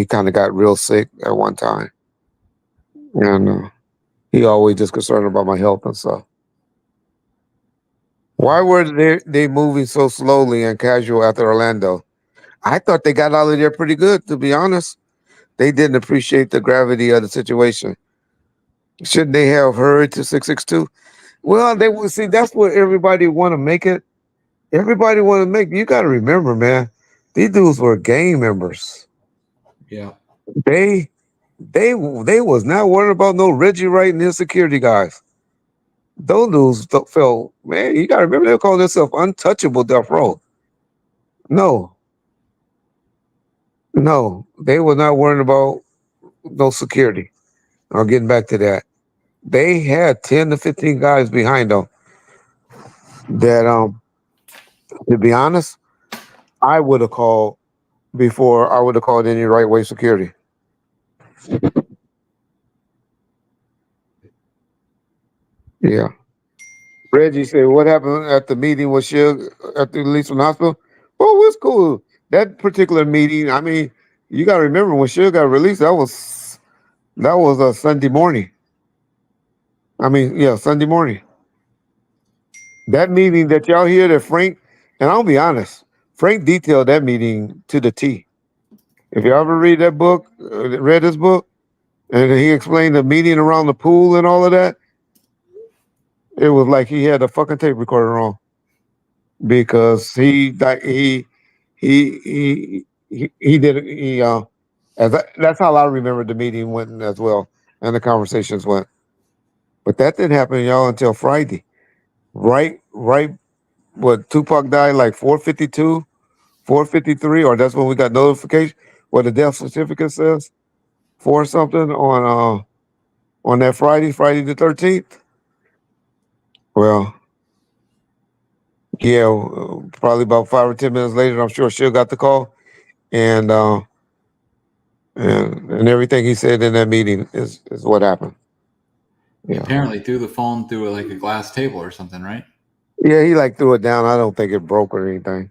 kind of got real sick at one time. And he always just concerned about my health and stuff. Why were they moving so slowly and casual after Orlando? I thought they got out of there pretty good, to be honest. They didn't appreciate the gravity of the situation. Shouldn't they have hurried to 662? Well, they will see. That's what everybody want to make it. Everybody want to make. You got to remember, man. These dudes were gang members. Yeah. They was not worried about no Reggie Wright and his security guys. Those dudes felt, man. You got to remember they call themselves untouchable death row. No, they were not worried about no security. I'm getting back to that. They had 10 to 15 guys behind them that, to be honest, I would have called before I would have called any right way security. Yeah. Reggie said, what happened at the meeting with Suge at the release from the hospital? Well, it was cool. That particular meeting, I mean, you got to remember when Suge got released, that was a Sunday morning. I mean, yeah, Sunday morning. That meeting that y'all hear that Frank, and I'll be honest, Frank detailed that meeting to the T. If you ever read that book, read his book, and he explained the meeting around the pool and all of that, it was like he had a fucking tape recorder on because he did that's how I remember the meeting went as well and the conversations went. But that didn't happen, y'all, until Friday. Right, what Tupac died like 4:52, 4:53, or that's when we got notification what the death certificate says for something on that Friday the 13th. Well, yeah, probably about 5 or 10 minutes later, I'm sure Suge got the call, and and everything he said in that meeting is what happened. He Yeah. apparently threw the phone through like a glass table or something, right? Yeah, he like threw it down. I don't think it broke or anything,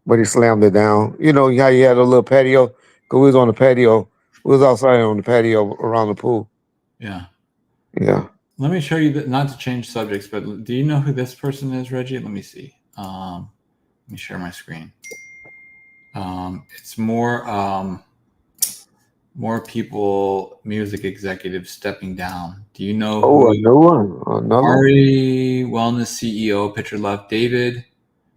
but he slammed it down. You know how he had a little patio? Because we was on the patio. We was outside on the patio around the pool. Yeah. Yeah. Let me show you that. Not to change subjects, but do you know who this person is, Reggie? Let me see. Let me share my screen. It's more people, music executives stepping down. Do you know Oh, who? a new one. Another one. Ari Wellness CEO, picture left, David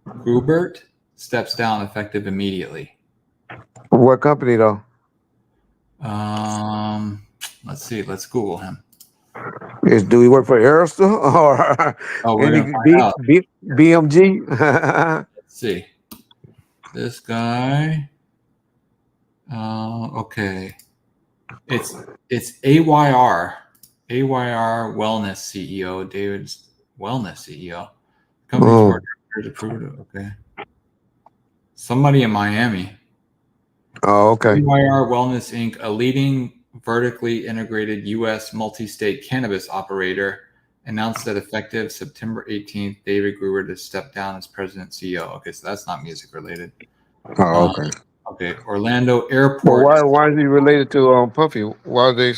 Grubert steps down effective immediately. What company though? Let's see. Let's Google him. Do he work for Arista or Oh, we're any gonna find out. BMG? Let's see. This guy. Okay. It's AYR Wellness CEO, David's Wellness CEO. Company's Oh. board of directors approved it. Okay. Somebody in Miami. Oh, okay. AYR Wellness Inc., a leading vertically integrated U.S. multi-state cannabis operator, announced that effective September 18th, David Gruber to step down as president CEO. Okay, so that's not music related. Oh, okay. Okay, Orlando But Airport. why is he related to Puffy? Why are they?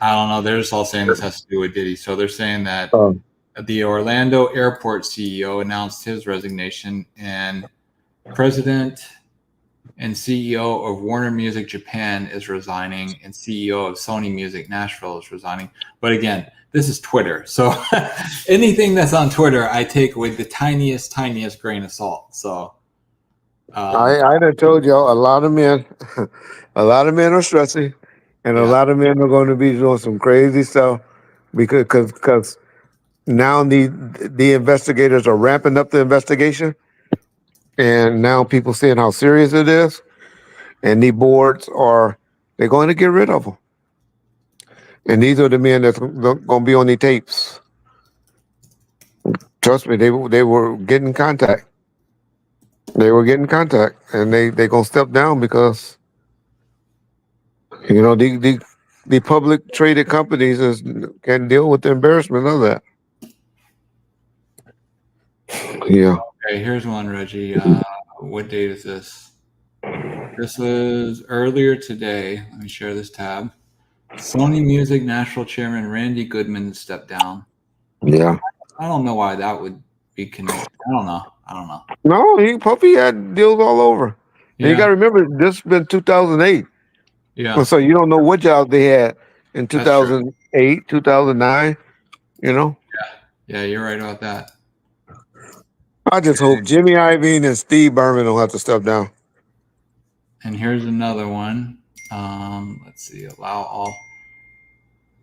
I don't know. They're just all saying this has to do with Diddy. So they're saying that Oh. the Orlando Airport CEO announced his resignation, and president and CEO of Warner Music Japan is resigning, and CEO of Sony Music Nashville is resigning. But again, this is Twitter. So anything that's on Twitter, I take with the tiniest grain of salt. So I done told y'all a lot of men are stressing, and a Yeah. lot of men are going to be doing some crazy stuff because now the investigators are ramping up the investigation, and now people seeing how serious it is, and the boards they're going to get rid of them, and these are the men that's going to be on the tapes. Trust me, they were getting contact. They were getting contact, and they gonna step down because the public traded companies can deal with the embarrassment of that. Yeah. Okay, here's one, Reggie. What date is this? This was earlier today. Let me share this tab. Sony Music Nashville chairman Randy Goodman stepped down. Yeah. I don't know why that would be connected. I don't know. No, Puffy had deals all over. And you got Yeah, to remember, this has been 2008. yeah, So you don't know what jobs they had in that's true. 2008, 2009. You know, Yeah, you're right about that. I just hope Jimmy Iovine and Steve Berman don't have to step down. And here's another one. Let's see. Allow all.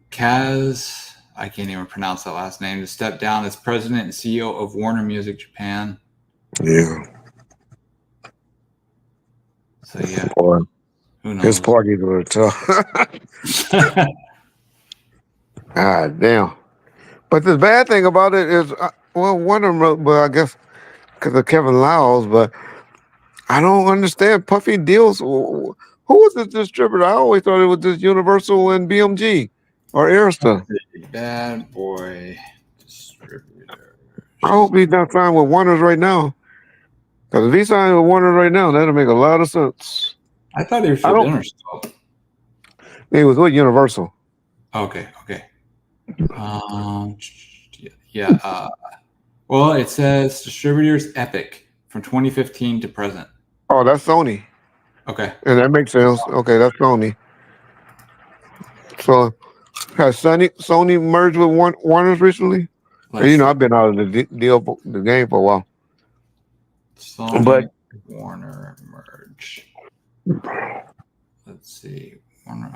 Kaz, I can't even pronounce that last name, to step down as president and CEO of Warner Music Japan. Yeah. So yeah, Boy, who knows? his parties were tough. God damn. But the bad thing about it is, one of them, but I guess because of Kevin Lyles, but I don't understand Puffy deals. Who was the distributor? I always thought it was just Universal and BMG or Arista. Bad boy distributor. I hope he's not signed with Warner's right now. Because if he's signed with Warner right now, that'll make a lot of sense. I thought he was with Interscope. He was with Universal. Okay. Well, it says distributors Epic from 2015 to present. Oh, that's Sony. Okay. And that makes sense. Okay, that's Sony. So has Sony merged with Warner's recently? I've been out of the game for a while. Sony But Warner merge. Let's see. Warner,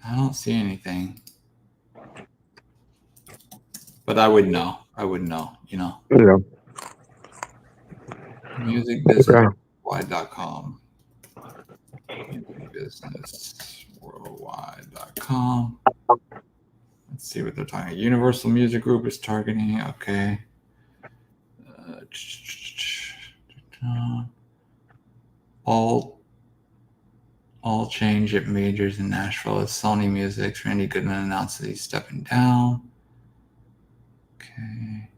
I don't see anything. But I would know. Yeah. Musicbusinessworldwide.com. Musicbusinessworldwide.com. Let's see what they're talking about. Universal Music Group is targeting. Okay. All change at majors in Nashville is Sony Music's Randy Goodman announced that he's stepping down. Okay.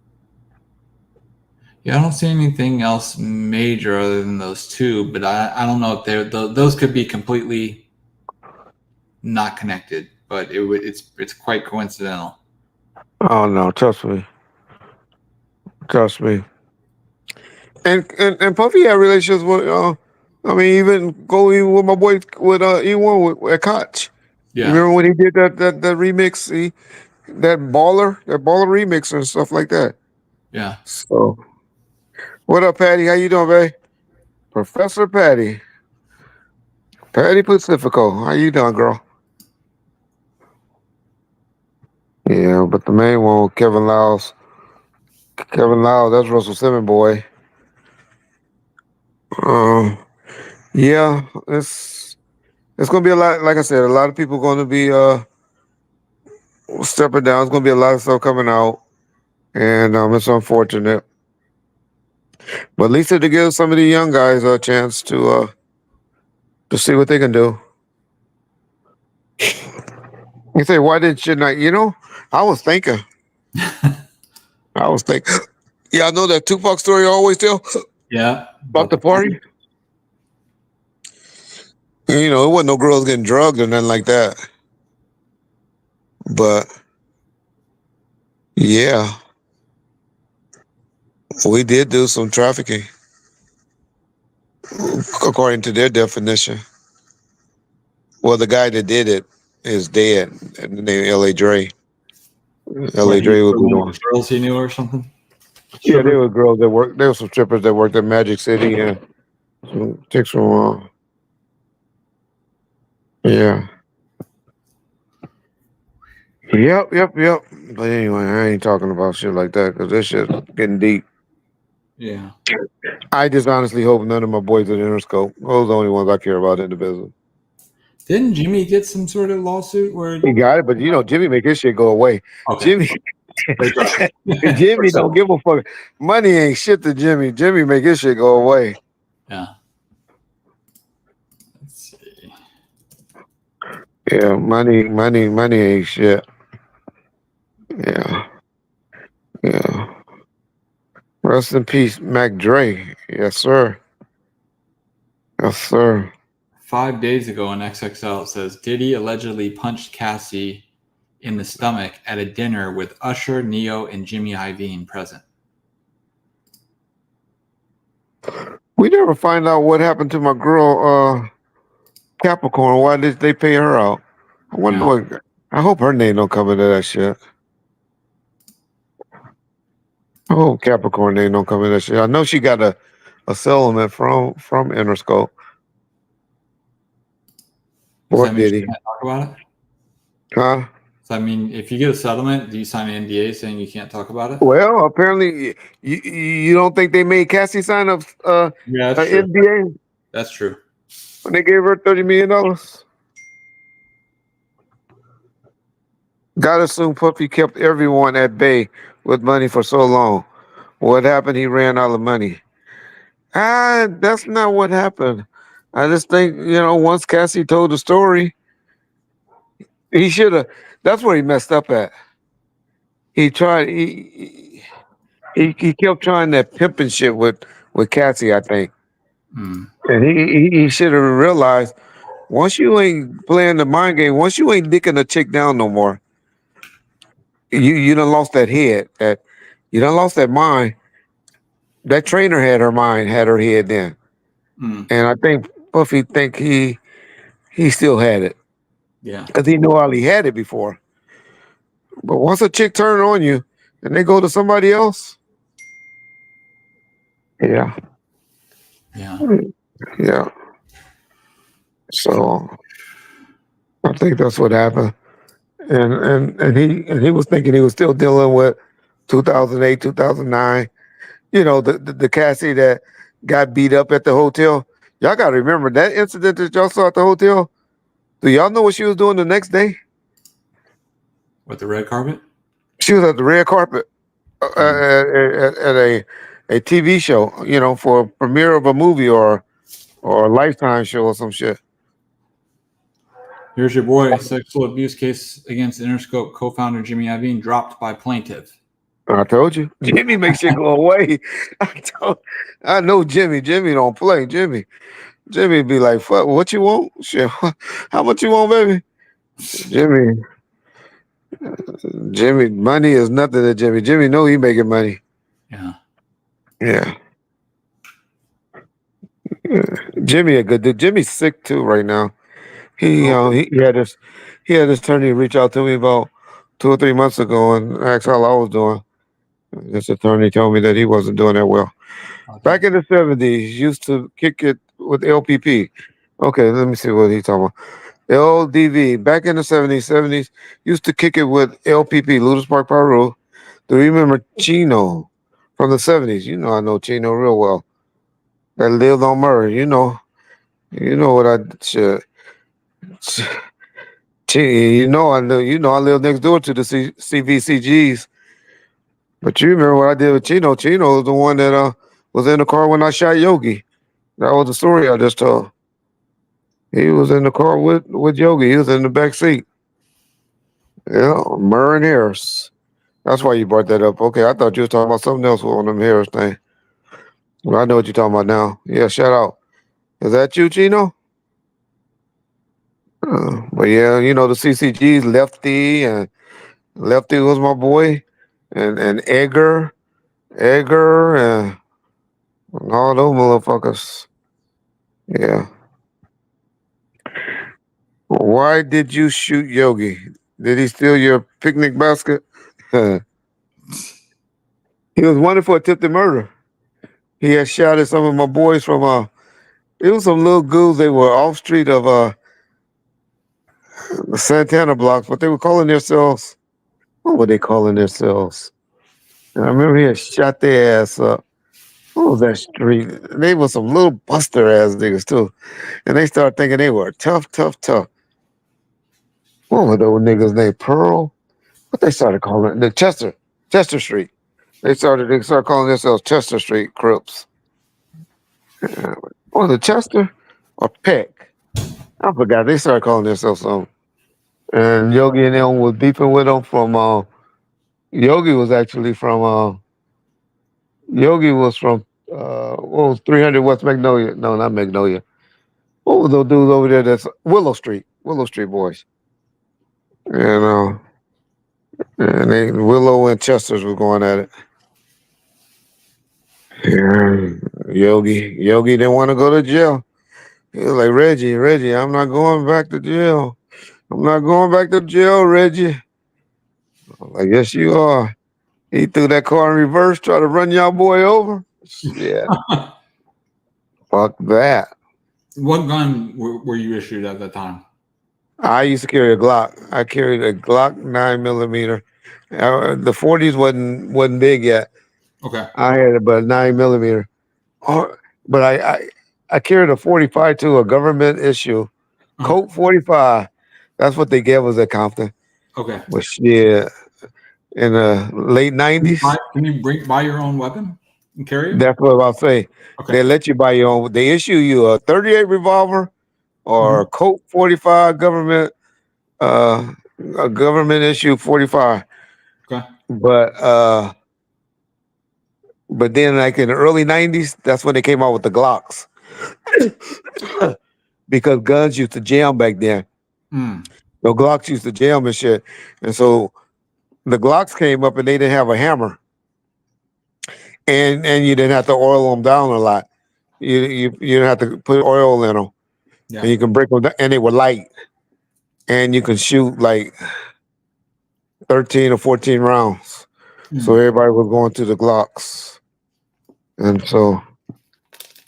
Yeah, I don't see anything else major other than those two, but I don't know if those could be completely not connected, but it's quite coincidental. Oh no, trust me. And Puffy had relationships with even with my boy with E1 at Koch. Yeah. You remember when he did that remix, that baller remix and stuff like that. Yeah. So what up, Patty? How you doing, babe? Professor Patty Pacifico. How you doing, girl? Yeah, but the main one, Kevin Lyles, that's Russell Simmons boy. Yeah, it's gonna be a lot. Like I said, a lot of people gonna be stepping down. It's gonna be a lot of stuff coming out, and it's unfortunate. But at least to give some of the young guys a chance to see what they can do. You say, why didn't you not? I was thinking. Yeah, I know that Tupac story I always tell Yeah. about the party. It wasn't no girls getting drugged or nothing like that. But yeah, we did do some trafficking, according to their definition. Well, the guy that did it is dead. And the name L.A. Dre. L.A. Dre was the one. Girls he knew or something. Yeah, there were girls that worked. There were some strippers that worked at Magic City and some chicks from. Yeah. Yep. But anyway, I ain't talking about shit like that because this shit's getting deep. Yeah. I just honestly hope none of my boys at Interscope. Those are the only ones I care about in the business. Didn't Jimmy get some sort of lawsuit where He got it, but Jimmy make his shit go away. Okay. Jimmy don't give a fuck. Money ain't shit to Jimmy. Jimmy make his shit go away. Yeah. Let's see. Yeah, money ain't shit. Yeah. Rest in peace, Mac Dre. Yes, sir. 5 days ago on XXL, it says Diddy allegedly punched Cassie in the stomach at a dinner with Usher, Neo, and Jimmy Iovine present. We never find out what happened to my girl, Capricorn. Why did they pay her out? I wonder what. I hope her name don't come into that shit. I hope Capricorn name don't come into that shit. I know she got a settlement from Interscope. Does Or that mean Diddy. you can't talk about it? Huh? So, I mean, if you get a settlement, do you sign an NDA saying you can't talk about it? Well, apparently, you don't think they made Cassie sign up Yeah, that's an true. NDA That's true. when they gave her $30 million? Gotta assume Puffy kept everyone at bay with money for so long. What happened? He ran out of money. That's not what happened. I just think, once Cassie told the story, he should have. That's where he messed up at. He tried. He kept trying that pimping shit with Cassie, I think, and he should have realized once you ain't playing the mind game, once you ain't dicking a chick down no more, you done lost that head. That you done lost that mind. That trainer had her mind, had her head then, and I think Puffy think he still had it. Yeah, because he knew all he had it before. But once a chick turn on you and they go to somebody else, yeah. So I think that's what happened, and he was thinking he was still dealing with 2008, 2009. The Cassie that got beat up at the hotel. Y'all got to remember that incident that y'all saw at the hotel. Do y'all know what she was doing the next day? With the red carpet? She was at the red carpet at a TV show, for a premiere of a movie or a Lifetime show or some shit. Here's your boy. Sexual abuse case against Interscope co-founder Jimmy Iovine dropped by plaintiff. I told you. Jimmy makes shit go away. I know Jimmy. Jimmy don't play. Jimmy be like, fuck, what you want? Shit, how much you want, baby? Jimmy, money is nothing to Jimmy. Jimmy know he making money. Yeah. Jimmy a good dude. Jimmy's sick too right now. He had this attorney reach out to me about 2 or 3 months ago and asked how I was doing. This attorney told me that he wasn't doing that well. Okay. Back in the 70s, used to kick it with LPP. Okay, let me see what he's talking about. LDV. Back in the 70s, used to kick it with LPP, Ludus Park Pyro. Do you remember Chino from the 70s? You know I know Chino real well. That lived on Murray. You know what I should. You know I live next door to the CVCGs. But you remember what I did with Chino? Chino was the one that was in the car when I shot Yogi. That was the story I just told. He was in the car with Yogi. He was in the back seat. Yeah, Murray Harris. That's why you brought that up. Okay, I thought you was talking about something else with one of them Harris thing. Well, I know what you're talking about now. Yeah, shout out. Is that you, Chino? But yeah, you know the CCGs, Lefty and Lefty was my boy, and Edgar, and all those motherfuckers. Yeah. Why did you shoot Yogi? Did he steal your picnic basket? He was wanted for attempted murder. He had shot at some of my boys from it was some little ghouls. They were off street of the Santana blocks, but they were calling themselves. What were they calling themselves? And I remember he had shot their ass up. What was that street? They were some little buster ass niggas too, and they started thinking they were tough, tough, tough. What were those niggas named Pearl? What they started calling it? The Chester Street. They started calling themselves Chester Street Crips. Was it Chester or Peck? I forgot. They started calling themselves something. And Yogi and them was beefing with them from Yogi was actually from Yogi was from what was 300 West Magnolia? No, not Magnolia. What was those dudes over there? That's Willow Street boys. And Willow and Chester's was going at it. Yeah, Yogi didn't want to go to jail. He was like, Reggie, I'm not going back to jail. I'm not going back to jail, Reggie. I'm like, yes, you are. He threw that car in reverse, tried to run y'all boy over. Yeah, fuck that. What gun were you issued at the time? I used to carry a Glock. I carried a Glock 9mm. The 40s wasn't big yet. Okay. I had about 9mm. Oh, but I carried a 45 too, a government issue. Colt 45. That's what they gave us at Compton. Okay. But shit, in the late 90s. Can you buy your own weapon and carry it? That's what I'll say. Okay. They let you buy your own. They issue you a 38 revolver or a Colt 45 government, a government issue 45. Okay. But then like in the early 90s, that's when they came out with the Glocks. Because guns used to jam back then. The Glocks used to jam and shit. And so the Glocks came up and they didn't have a hammer. And you didn't have to oil them down a lot. You didn't have to put oil in them. Yeah. And you can break them down, and they were light. And you can shoot like 13 or 14 rounds. So everybody was going to the Glocks. And so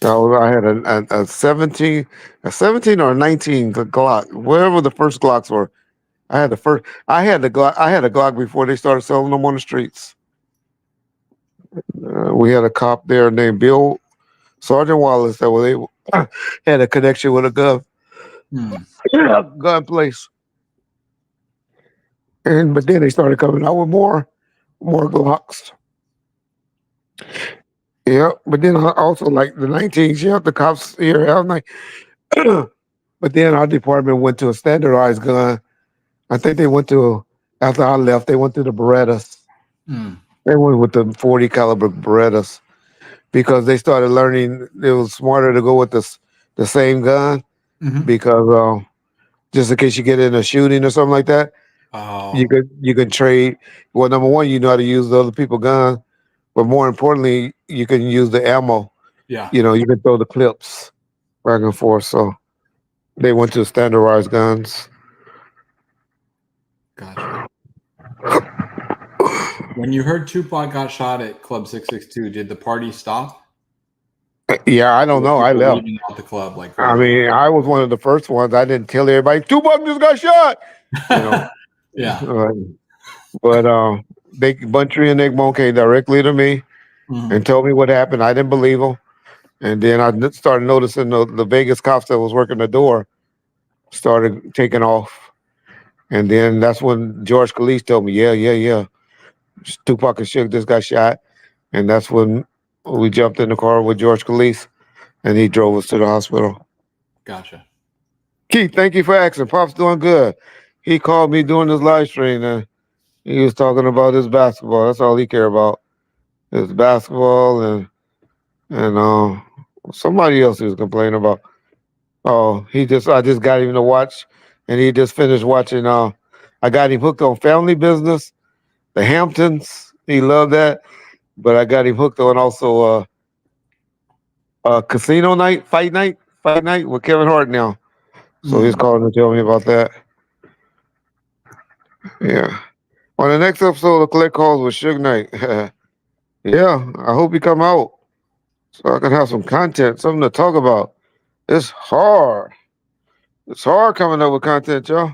I had a 17 or a 19 Glock, wherever the first Glocks were. I had the Glock before they started selling them on the streets. We had a cop there named Bill Sergeant Wallace that was able had a connection with a gun place. But then they started coming out with more Glocks. Yeah, but then I also like the 19s. Yeah, the cops here. I was like, but then our department went to a standardized gun. I think they went to after I left. They went to the Berettas. They went with the 40 caliber Berettas because they started learning it was smarter to go with the same gun because just in case you get in a shooting or something like that, you can trade. Well, number one, you know how to use the other people's guns, but more importantly, you can use the ammo. Yeah, you can throw the clips back and forth. So they went to standardized guns. Gotcha. When you heard Tupac got shot at Club 662, did the party stop? Yeah, I don't know. I People left. leaving out the club like I crazy. mean, I was one of the first ones. I didn't tell everybody Tupac just got shot. You know. Yeah. But they Buntry and Igbo came directly to me Mhm. and told me what happened. I didn't believe them. And then I started noticing the Vegas cops that was working the door started taking off. And then that's when George Khalees told me, yeah. Tupac and Suge just got shot. And that's when we jumped in the car with George Khalees and he drove us to the hospital. Gotcha. Keith, thank you for asking. Pop's doing good. He called me during his live stream and he was talking about his basketball. That's all he cared about. His basketball and somebody else he was complaining about. Oh, I just got him to watch and he just finished watching I got him hooked on Family Business, The Hamptons. He loved that. But I got him hooked on also Casino Night, Fight Night with Kevin Hart now. So he's calling to tell me about that. Yeah. On the next episode of Collect Calls with Suge Knight. Yeah, I hope he come out so I can have some content, something to talk about. It's hard. It's hard coming up with content, y'all.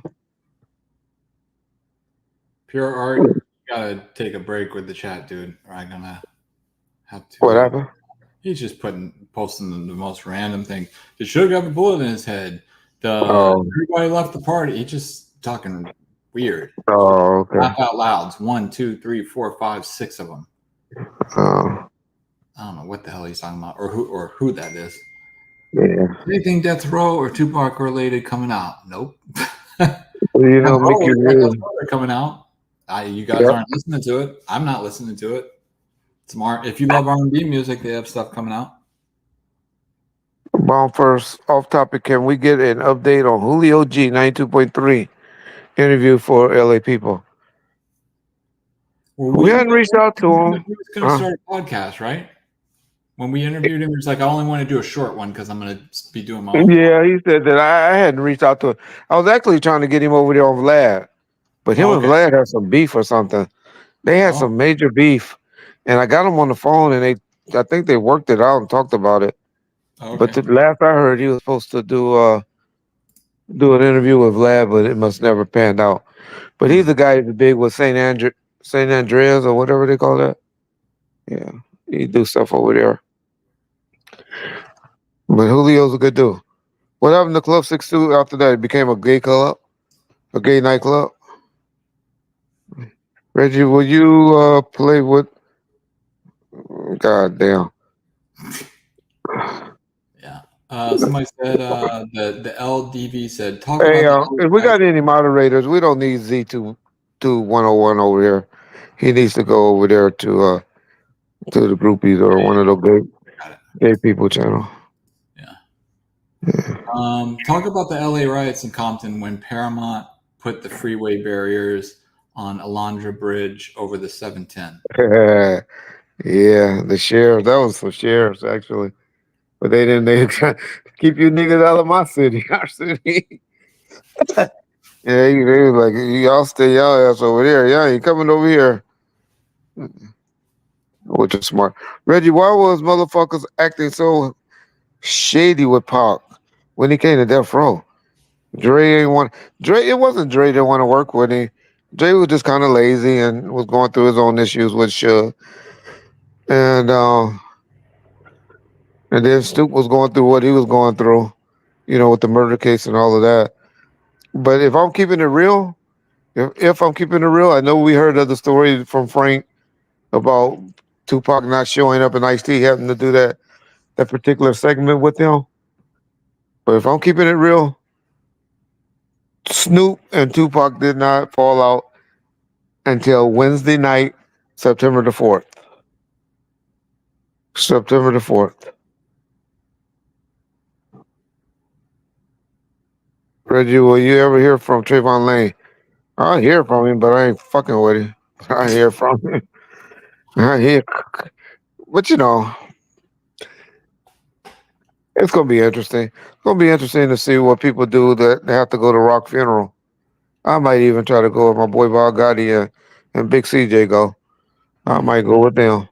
Pure Art, you gotta take a break with the chat, dude. Or I'm gonna have to. What happened? He's just posting the most random thing. Did Suge have a bullet in his head? Everybody left the party. He's just talking weird. Oh, okay. Laugh out louds. 1, 2, 3, 4, 5, 6 of them. Oh. I don't know what the hell he's talking about, or who that is. Yeah. Anything Death Row or Tupac related coming out? Nope. You know, Mickey really coming out. You guys aren't listening to it. I'm not listening to it. Smart. If you love R&B music, they have stuff coming out. Bomb first, off topic. Can we get an update on Julio G 92.3 interview for LA People? Well, we hadn't reached out to him. He was going to start a podcast, right? When we interviewed him, he was like, I only want to do a short one because I'm going to be doing my own. Yeah, he said that I hadn't reached out to him. I was actually trying to get him over there on Vlad, but him and Vlad had some beef or something. They had some major beef, and I got him on the phone, and I think they worked it out and talked about it. But the last I heard, he was supposed to do an interview with Vlad, but it must never panned out. But he's the guy who's big with St. Andreas or whatever they call that. Yeah, he do stuff over there. But Julio's a good dude. What happened to Club 62 after that? It became a gay club, a gay nightclub. Reggie, will you play with? God damn. Yeah. Somebody said the LDV said talk Hey, about. if we got any moderators, we don't need Z22101 over here. He needs to go over there to the groupies or one of those gay people channel. Talk about the LA riots in Compton when Paramount put the freeway barriers on Alondra Bridge over the 710. Yeah, the sheriff. That was for sheriffs actually, but they didn't. They keep you niggas out of my city, our city. Yeah, they was like, y'all stay y'all ass over there. Y'all ain't coming over here. Which is smart. Reggie, why was motherfuckers acting so shady with Pac when he came to Death Row? Dre ain't want Dre. It wasn't Dre didn't want to work with him. Dre was just kind of lazy and was going through his own issues with Suge. And then Snoop was going through what he was going through, with the murder case and all of that. But if I'm keeping it real, if I'm keeping it real, I know we heard of the story from Frank about Tupac not showing up and Ice-T having to do that particular segment with him. But if I'm keeping it real, Snoop and Tupac did not fall out until Wednesday night, September the 4th. September the 4th. Reggie, will you ever hear from Trayvon Lane? I hear from him, but I ain't fucking with him. I hear from him. I hear. But it's going to be interesting. It's going to be interesting to see what people do that have to go to Rock funeral. I might even try to go with my boy Bob Gotti and Big CJ go. I might go with them.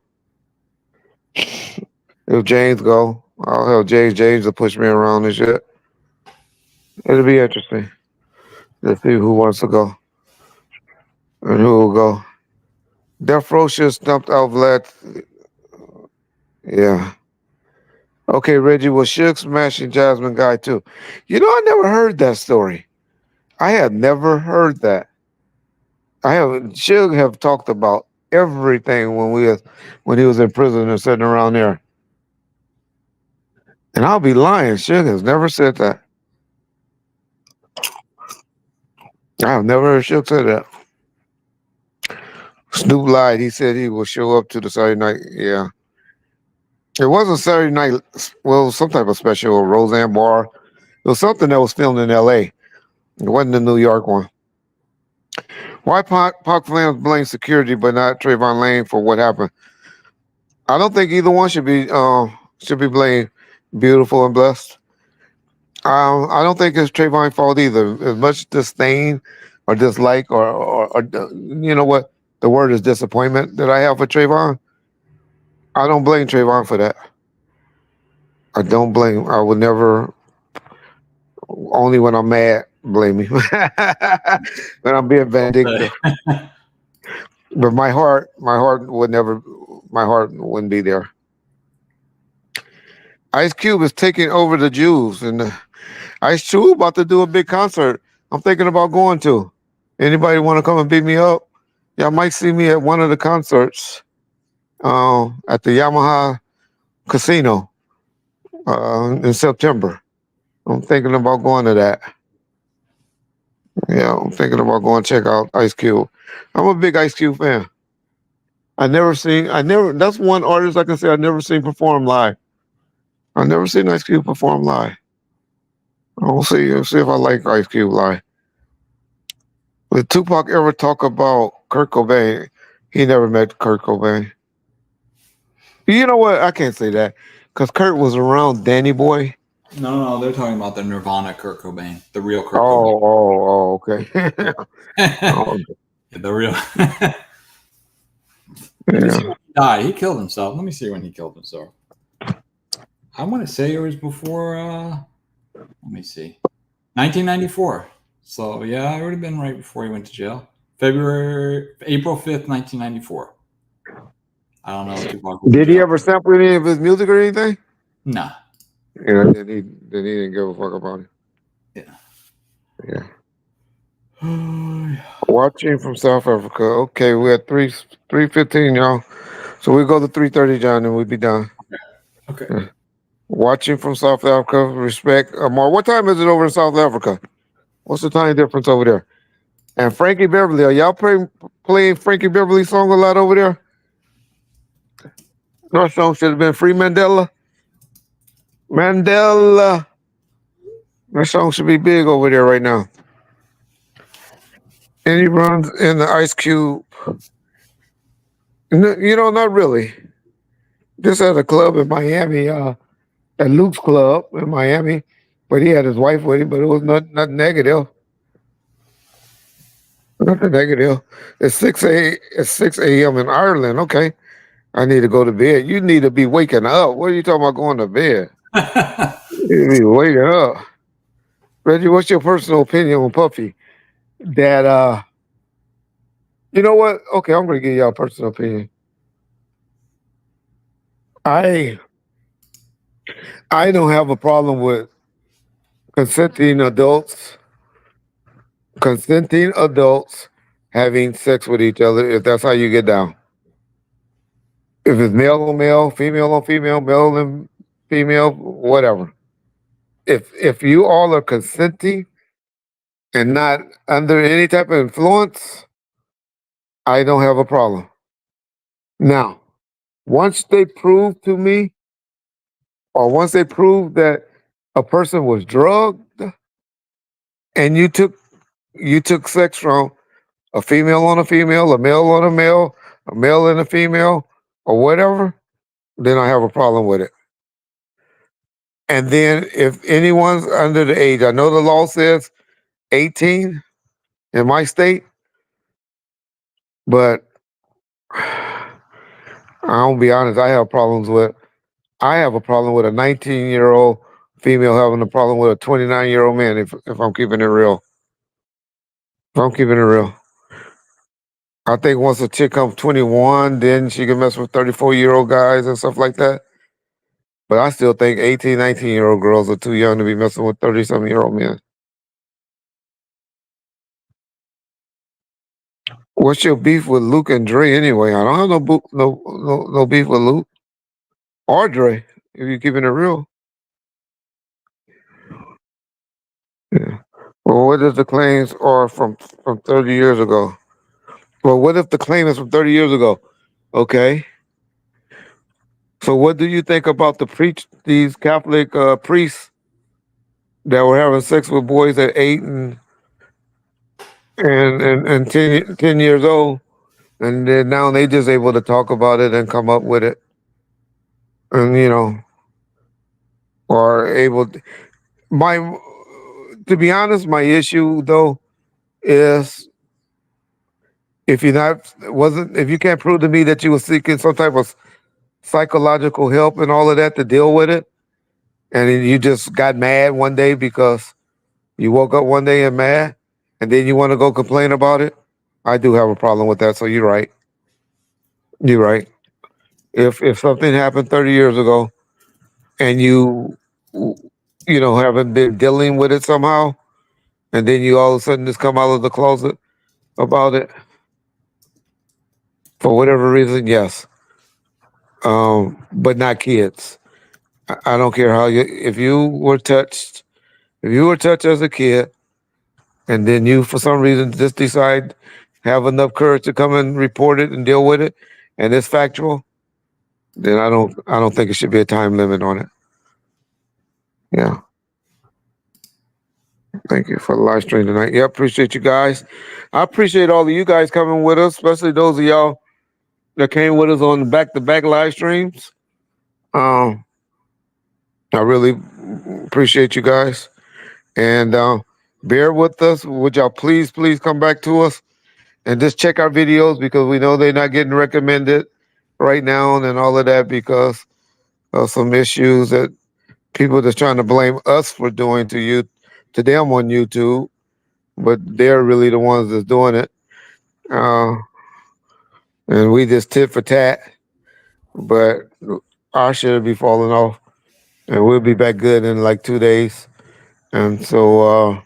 If James go, I'll help James to push me around and shit. It'll be interesting. Let's see who wants to go and who will go. Death Row should stumped out Vlad. Yeah. Okay, Reggie, was Suge smashing Jasmine guy too? You know, I never heard that story. I had never heard that. Suge have talked about everything when he was in prison and sitting around there. And I'll be lying. Suge has never said that. I've never heard Suge say that. Snoop lied. He said he will show up to the Saturday night. Yeah. It wasn't Saturday night. Well, it was some type of special, Roseanne Bar. It was something that was filmed in L.A. It wasn't the New York one. Why Pac fans blame security but not Trayvon Lane for what happened? I don't think either one should be blamed. Beautiful and blessed. I don't think it's Trayvon's fault either. As much disdain or dislike or you know what the word is, disappointment that I have for Trayvon. I don't blame Trayvon for that. I don't blame. I would never. Only when I'm mad, blame me. When I'm being vindictive. But my heart wouldn't be there. Ice Cube is taking over the Jews, and Ice Cube about to do a big concert. I'm thinking about going to. Anybody want to come and beat me up? Y'all might see me at one of the concerts at the Yamaha Casino in September. I'm thinking about going to that. Yeah, I'm thinking about going to check out Ice Cube. I'm a big Ice Cube fan. That's one artist I can say I've never seen perform live. I've never seen Ice Cube perform live. I'll see if I like Ice Cube live. Did Tupac ever talk about Kurt Cobain? He never met Kurt Cobain. You know what? I can't say that because Kurt was around Danny Boy. No, they're talking about the Nirvana Kurt Cobain, the real Kurt Cobain. Oh, okay. The real. Let me see when he died. He killed himself. Let me see when he killed himself. I want to say it was before. Let me see, 1994. So yeah, it would have been right before he went to jail. April 5th, 1994. I don't know. Did he ever sample any of his music or anything? No. Yeah, then he didn't give a fuck about it. Yeah. Watching from South Africa. Okay, we're at 3:15, y'all. So we go to 3:30, John, and we'll be done. Okay. Yeah. Watching from South Africa. Respect. Amar, what time is it over in South Africa? What's the time difference over there? And Frankie Beverly, are y'all playing Frankie Beverly song a lot over there? That song should have been Free Mandela. Mandela. That song should be big over there right now. And he runs in the Ice Cube. You know, not really. Just at a club in Miami, at Luke's Club in Miami, but he had his wife with him, but it was not negative. Nothing negative. It's 6 a.m. in Ireland. Okay. I need to go to bed. You need to be waking up. What are you talking about going to bed? You need to be waking up. Reggie, what's your personal opinion on Puffy? That you know what? Okay, I'm gonna give y'all a personal opinion. I don't have a problem with consenting adults having sex with each other if that's how you get down. If it's male on male, female on female, male and female, whatever. If you all are consenting and not under any type of influence, I don't have a problem. Now, once they prove to me, or once they prove that a person was drugged and you took sex from a female on a female, a male on a male and a female, or whatever, then I have a problem with it. And then if anyone's under the age, I know the law says 18 in my state, but I'll be honest, I have problems with I have a problem with a 19-year-old female having a problem with a 29-year-old man. If I'm keeping it real, if I'm keeping it real, I think once a chick comes 21, then she can mess with 34-year-old guys and stuff like that. But I still think 18, 19-year-old girls are too young to be messing with 30-something-year-old men. What's your beef with Luke and Dre anyway? I don't have no beef with Luke or Dre. If you're keeping it real, yeah. Well, what if the claims are from 30 years ago? Well, what if the claim is from 30 years ago? Okay. So what do you think about these Catholic priests that were having sex with boys at 8 and 10 years old, and then now they just able to talk about it and come up with it, and are able my to be honest, my issue though is if you can't prove to me that you were seeking some type of psychological help and all of that to deal with it, and then you just got mad one day because you woke up one day and mad, and then you want to go complain about it, I do have a problem with that. So you're right. You're right. If something happened 30 years ago and you haven't been dealing with it somehow, and then you all of a sudden just come out of the closet about it for whatever reason, yes. But not kids. I don't care how if you were touched, as a kid, and then you for some reason just decide have enough courage to come and report it and deal with it, and it's factual, then I don't think it should be a time limit on it. Yeah. Thank you for the live stream tonight. Yeah, appreciate you guys. I appreciate all of you guys coming with us, especially those of y'all that came with us on the back-to-back live streams. I really appreciate you guys. And bear with us. Would y'all please come back to us and just check our videos, because we know they're not getting recommended right now and all of that because of some issues that people just trying to blame us for doing to them on YouTube, but they're really the ones that's doing it. And we just tit for tat, but our shit will be falling off, and we'll be back good in like 2 days. And so,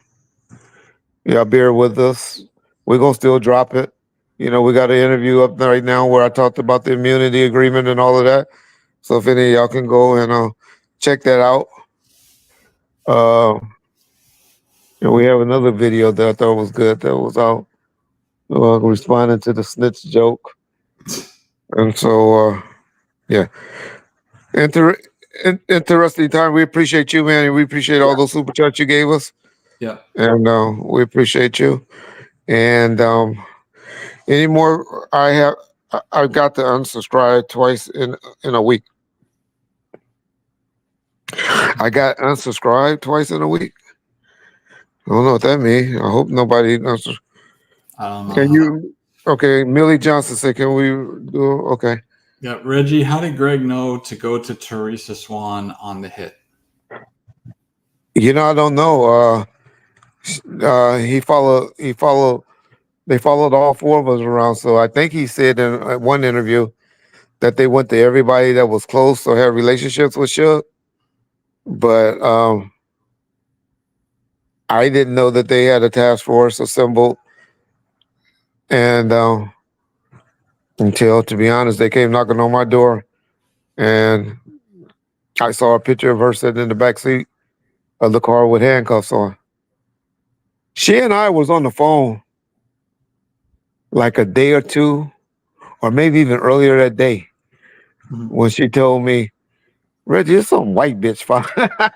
yeah, bear with us. We're gonna still drop it. We got an interview up right now where I talked about the immunity agreement and all of that. So if any of y'all can go and check that out. And we have another video that I thought was good that was out responding to the snitch joke. And so, yeah, interesting time. We appreciate you, man, and we appreciate all those super chats you gave us. Yeah. And we appreciate you. And any more? I got to unsubscribe twice in a week. I got unsubscribed twice in a week. I don't know what that means. I hope nobody unsubscribed. I don't know. Can you? Okay, Millie Johnson said, "Can we do?" Okay. Yeah, Reggie, how did Greg know to go to Teresa Swan on the hit? I don't know. He followed. They followed all four of us around. So I think he said in one interview that they went to everybody that was close or had relationships with Suge. But I didn't know that they had a task force assembled. And until, to be honest, they came knocking on my door, and I saw a picture of her sitting in the back seat of the car with handcuffs on. She and I was on the phone like a day or two, or maybe even earlier that day, when she told me, "Reggie, it's some white bitch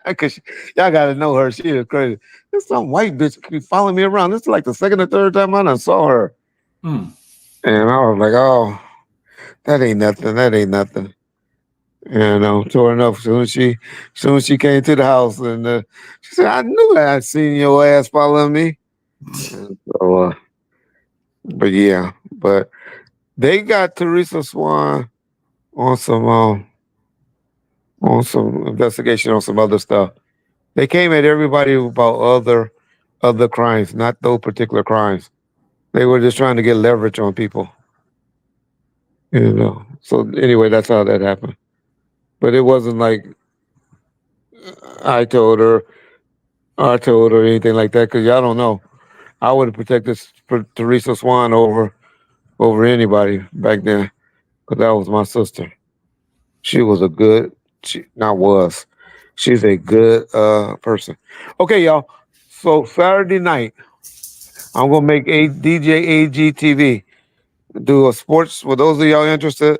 because y'all got to know her. She is crazy. It's some white bitch keep following me around. This is like the second or third time I done saw her." And I was like, "Oh, that ain't nothing. That ain't nothing." And sure enough, soon as she came to the house, and she said, "I knew I'd seen your ass following me." And so, but they got Teresa Swan on some on some investigation on some other stuff. They came at everybody about other crimes, not those particular crimes. They were just trying to get leverage on people. So anyway, that's how that happened. But it wasn't like I told her, I told her anything like that because y'all don't know. I would have protected Teresa Swan over anybody back then because that was my sister. She was a good, she not was. She's a good person. Okay, y'all. So Saturday night, I'm gonna make a DJ AGTV do a sports. For those of y'all interested,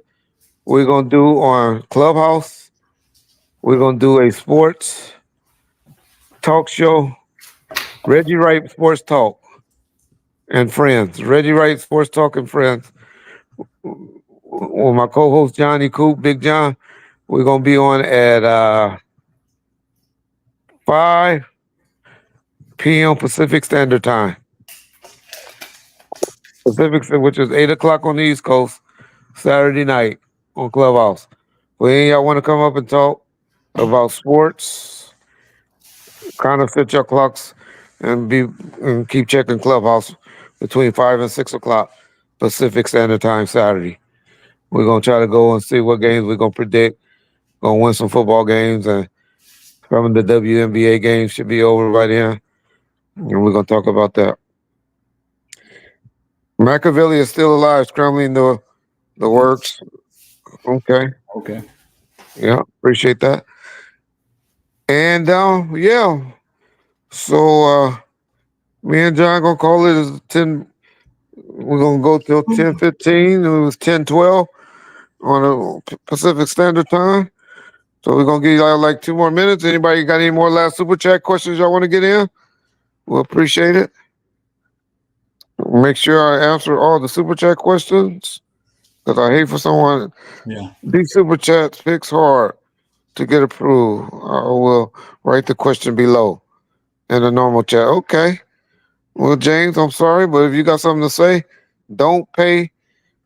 we're gonna do on Clubhouse. We're gonna do a sports talk show. Reggie Wright Sports Talk and Friends. Reggie Wright Sports Talk and Friends. With my co-host Johnny Coop, Big John. We're gonna be on at 5 p.m. Pacific Standard Time. Pacific, which is 8 o'clock on the East Coast, Saturday night on Clubhouse. Well, any y'all want to come up and talk about sports, kind of set your clocks and keep checking Clubhouse between 5 and 6 o'clock Pacific Standard Time Saturday. We're gonna try to go and see what games we're gonna predict. Gonna win some football games, and some of the WNBA games should be over by then. And we're gonna talk about that. Machiavelli is still alive, scrambling the works. Okay. Okay. Yeah, appreciate that. And yeah. So me and John gonna call it 10. We're gonna go till 10:15. It was 10:12 on the Pacific Standard Time. So we're gonna give y'all like 2 more minutes. Anybody got any more last super chat questions y'all want to get in? We'll appreciate it. Make sure I answer all the super chat questions. Because I hate for someone. Yeah. These super chats picks hard to get approved. I will write the question below in the normal chat. Okay. Well, James, I'm sorry, but if you got something to say, don't pay,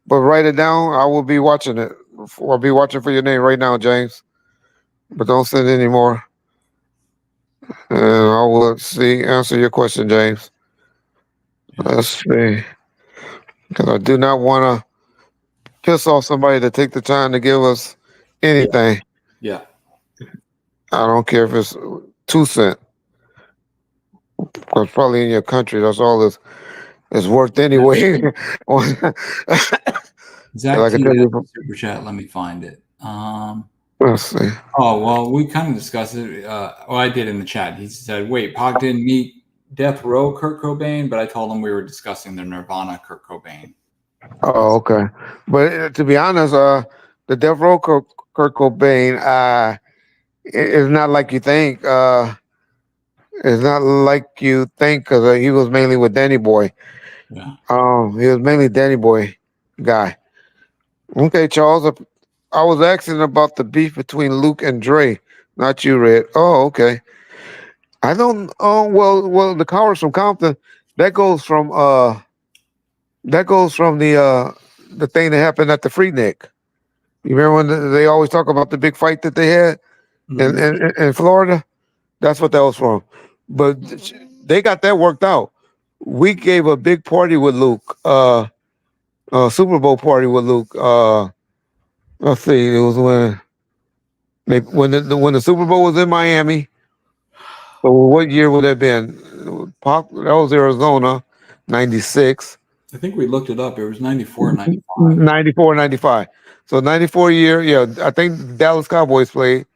but write it down. I will be watching it. I'll be watching for your name right now, James. But don't send any more. And I will answer your question, James. Let's see. Because I do not want to piss off somebody to take the time to give us anything. Yeah. I don't care if it's 2 cents. Because probably in your country, that's all it's worth anyway. Zach, I can tell you. super chat. Let me find it. Let's see. Oh well, we kind of discussed it. I did in the chat. He said, "Wait, Pac didn't meet Death Row Kurt Cobain," but I told him we were discussing the Nirvana Kurt Cobain. Oh, okay. But to be honest, the Death Row Kurt Cobain is not like you think. It's not like you think because he was mainly with Danny Boy. Yeah. He was mainly Danny Boy guy. Okay, Charles. I was asking about the beef between Luke and Dre, not you, Red. Oh, okay. I don't. Oh, well, the Cowards from Compton. That goes from the thing that happened at the Freaknik. You remember when they always talk about the big fight that they had in Florida? That's what that was from. But they got that worked out. We gave a big party with Luke, Super Bowl party with Luke. Let's see, it was when the Super Bowl was in Miami. So what year would that have been? That was Arizona, 96. I think we looked it up. It was 94, 95. 94, 95. So 94 year, yeah. I think Dallas Cowboys played.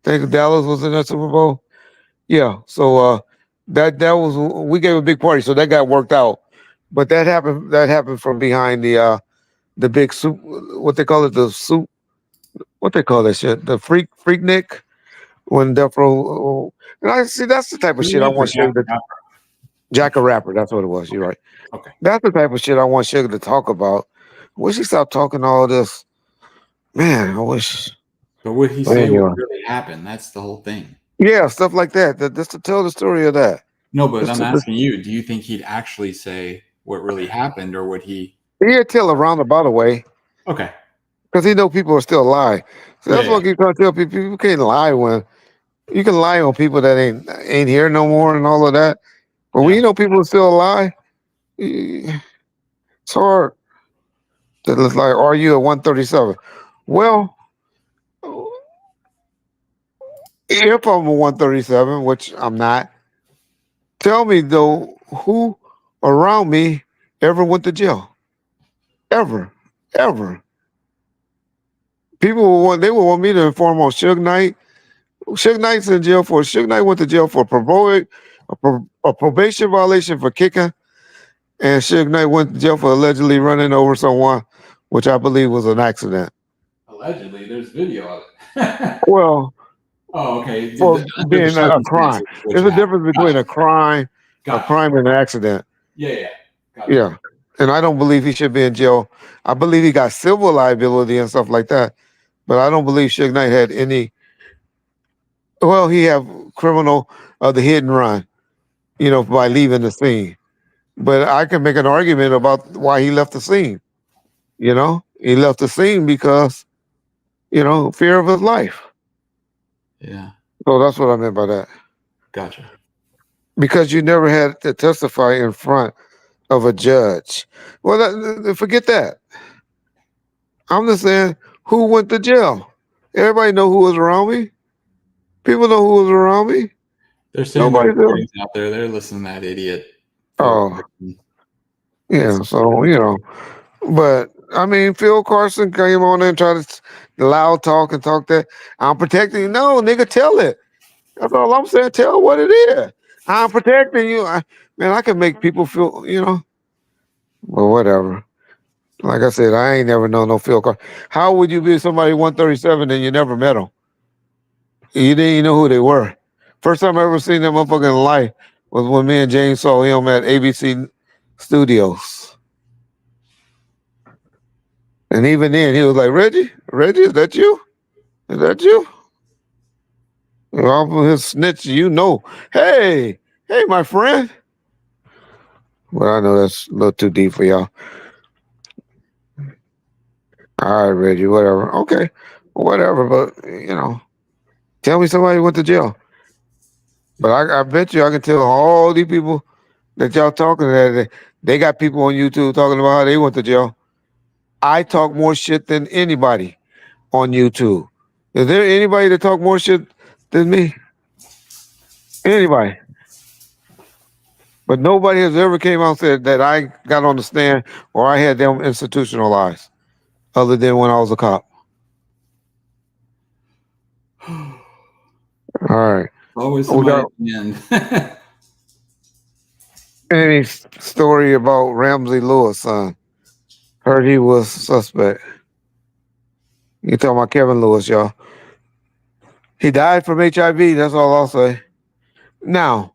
I think Dallas was in that Super Bowl. Yeah. So that was, we gave a big party, so that got worked out. But that happened from behind the big soup. What they call it, the soup. What they call that shit? The Freaknik. When Death Row. And I see that's the type of shit I want Sugar to. Jack a Rapper. That's what it was. You're right. Okay. That's the type of shit I want Sugar to talk about. I wish he stopped talking all this. Man, I wish. But would he say what really happened? That's the whole thing. Yeah, stuff like that. Just to tell the story of that. No, but I'm asking you, do you think he'd actually say what really happened, or would he? He'd tell a roundabout way. Okay. because he know people are still lying. So that's Yeah. what you trying to tell people. People can't lie when you can lie on people that ain't here no more and all of that. But when Yeah. you know people are still alive, it's hard to just like, are you at 137? Well, if I'm a 137, which I'm not, tell me though, who around me ever went to jail? Ever, ever. People they will want me to inform on Suge Knight. Suge Knight's in jail for Suge Knight went to jail for a probation violation for kicking, and Suge Knight went to jail for allegedly running over someone, which I believe was an accident. Allegedly, there's video of it. Well, Oh, okay. for Under the being a crime. circumstances, which There's a happened. difference between a crime Gotcha. and an accident. Yeah. Gotcha. Yeah. And I don't believe he should be in jail. I believe he got civil liability and stuff like that. But I don't believe Suge Knight had any. Well, he have criminal of the hit and run, by leaving the scene. But I can make an argument about why he left the scene. He left the scene because, fear of his life. Yeah. So that's what I meant by that. Gotcha. Because you never had to testify in front of a judge. Well, forget that. I'm just saying, who went to jail? Everybody know who was around me. People know who was around me. There's saying Nobody there's out there. They're listening to that idiot. Oh, yeah. So but I mean, Phil Carson came on there and tried to loud talk and talk that I'm protecting you. No, nigga, tell it. That's all I'm saying. Tell what it is. I'm protecting you. I can make people feel, well, whatever. Like I said, I ain't never known no Phil Carson. How would you be somebody 137 and you never met them? You didn't even know who they were. First time I ever seen that motherfucker in life was when me and James saw him at ABC Studios. And even then, he was like, Reggie, is that you? Is that you? And off of his snitch, hey, my friend. Well, I know that's a little too deep for y'all. All right, Reggie, whatever. Okay, whatever, but, tell me somebody went to jail. But I bet you I can tell all these people that y'all talking to, they got people on YouTube talking about how they went to jail. I talk more shit than anybody on YouTube. Is there anybody that talk more shit than me? Anybody. But nobody has ever came out and said that I got on the stand or I had them institutionalized other than when I was a cop. All right. Always somebody at the end. Any story about Ramsey Lewis' son? Heard he was suspect. You talking about Kevin Lewis, y'all. He died from HIV, that's all I'll say. Now,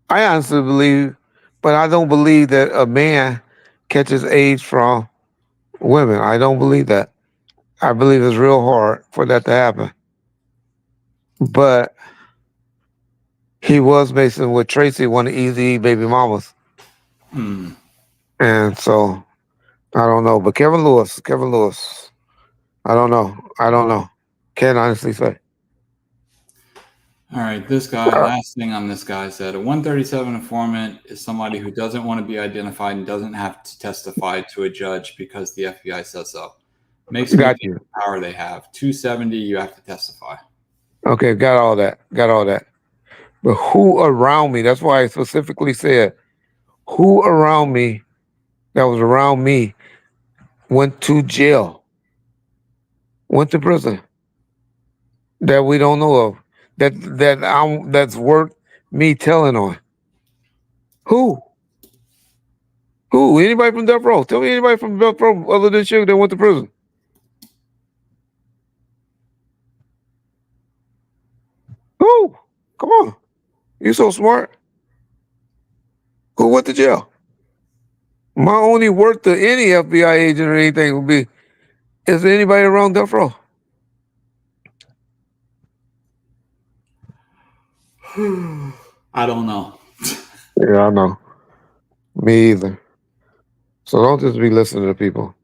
I honestly believe, but I don't believe that a man catches AIDS from women. I don't believe that. I believe it's real hard for that to happen. But he was messing with Tracy, one of Easy baby mamas. And so, I don't know. But Kevin Lewis, I don't know. Can't honestly say. All right, this guy, last thing on this guy said, a 137 informant is somebody who doesn't want to be identified and doesn't have to testify to a judge because the FBI says so. Makes me think the power they have. 270, you have to testify. Okay, got all that. But who around me, that's why I specifically said, who around me that was around me went to jail, went to prison that we don't know of, that's worth me telling on. Who? Anybody from Death Row? Tell me anybody from Death Row other than Suge that went to prison. Who? Come on. You so smart. Who went to jail? My only worth to any FBI agent or anything would be, is there anybody around Death Row? I don't know. Yeah, I know. Me either. So don't just be listening to people.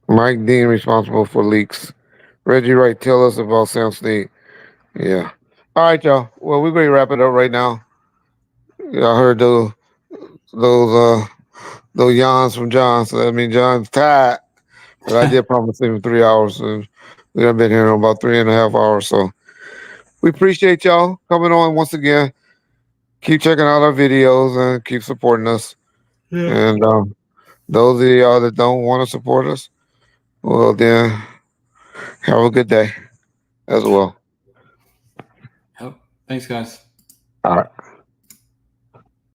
Mike Dean responsible for leaks. Reggie Wright, tell us about Sam Snead. Yeah. All right, y'all. Well, we're going to wrap it up right now. I heard those those yawns from John. So I mean, John's tired, but I did promise him 3 hours, and we have been here about 3.5 hours. So we appreciate y'all coming on once again. Keep checking out our videos and keep supporting us. Yeah. And those of y'all that don't want to support us, well, then have a good day as well. Yep. Thanks, guys. All right.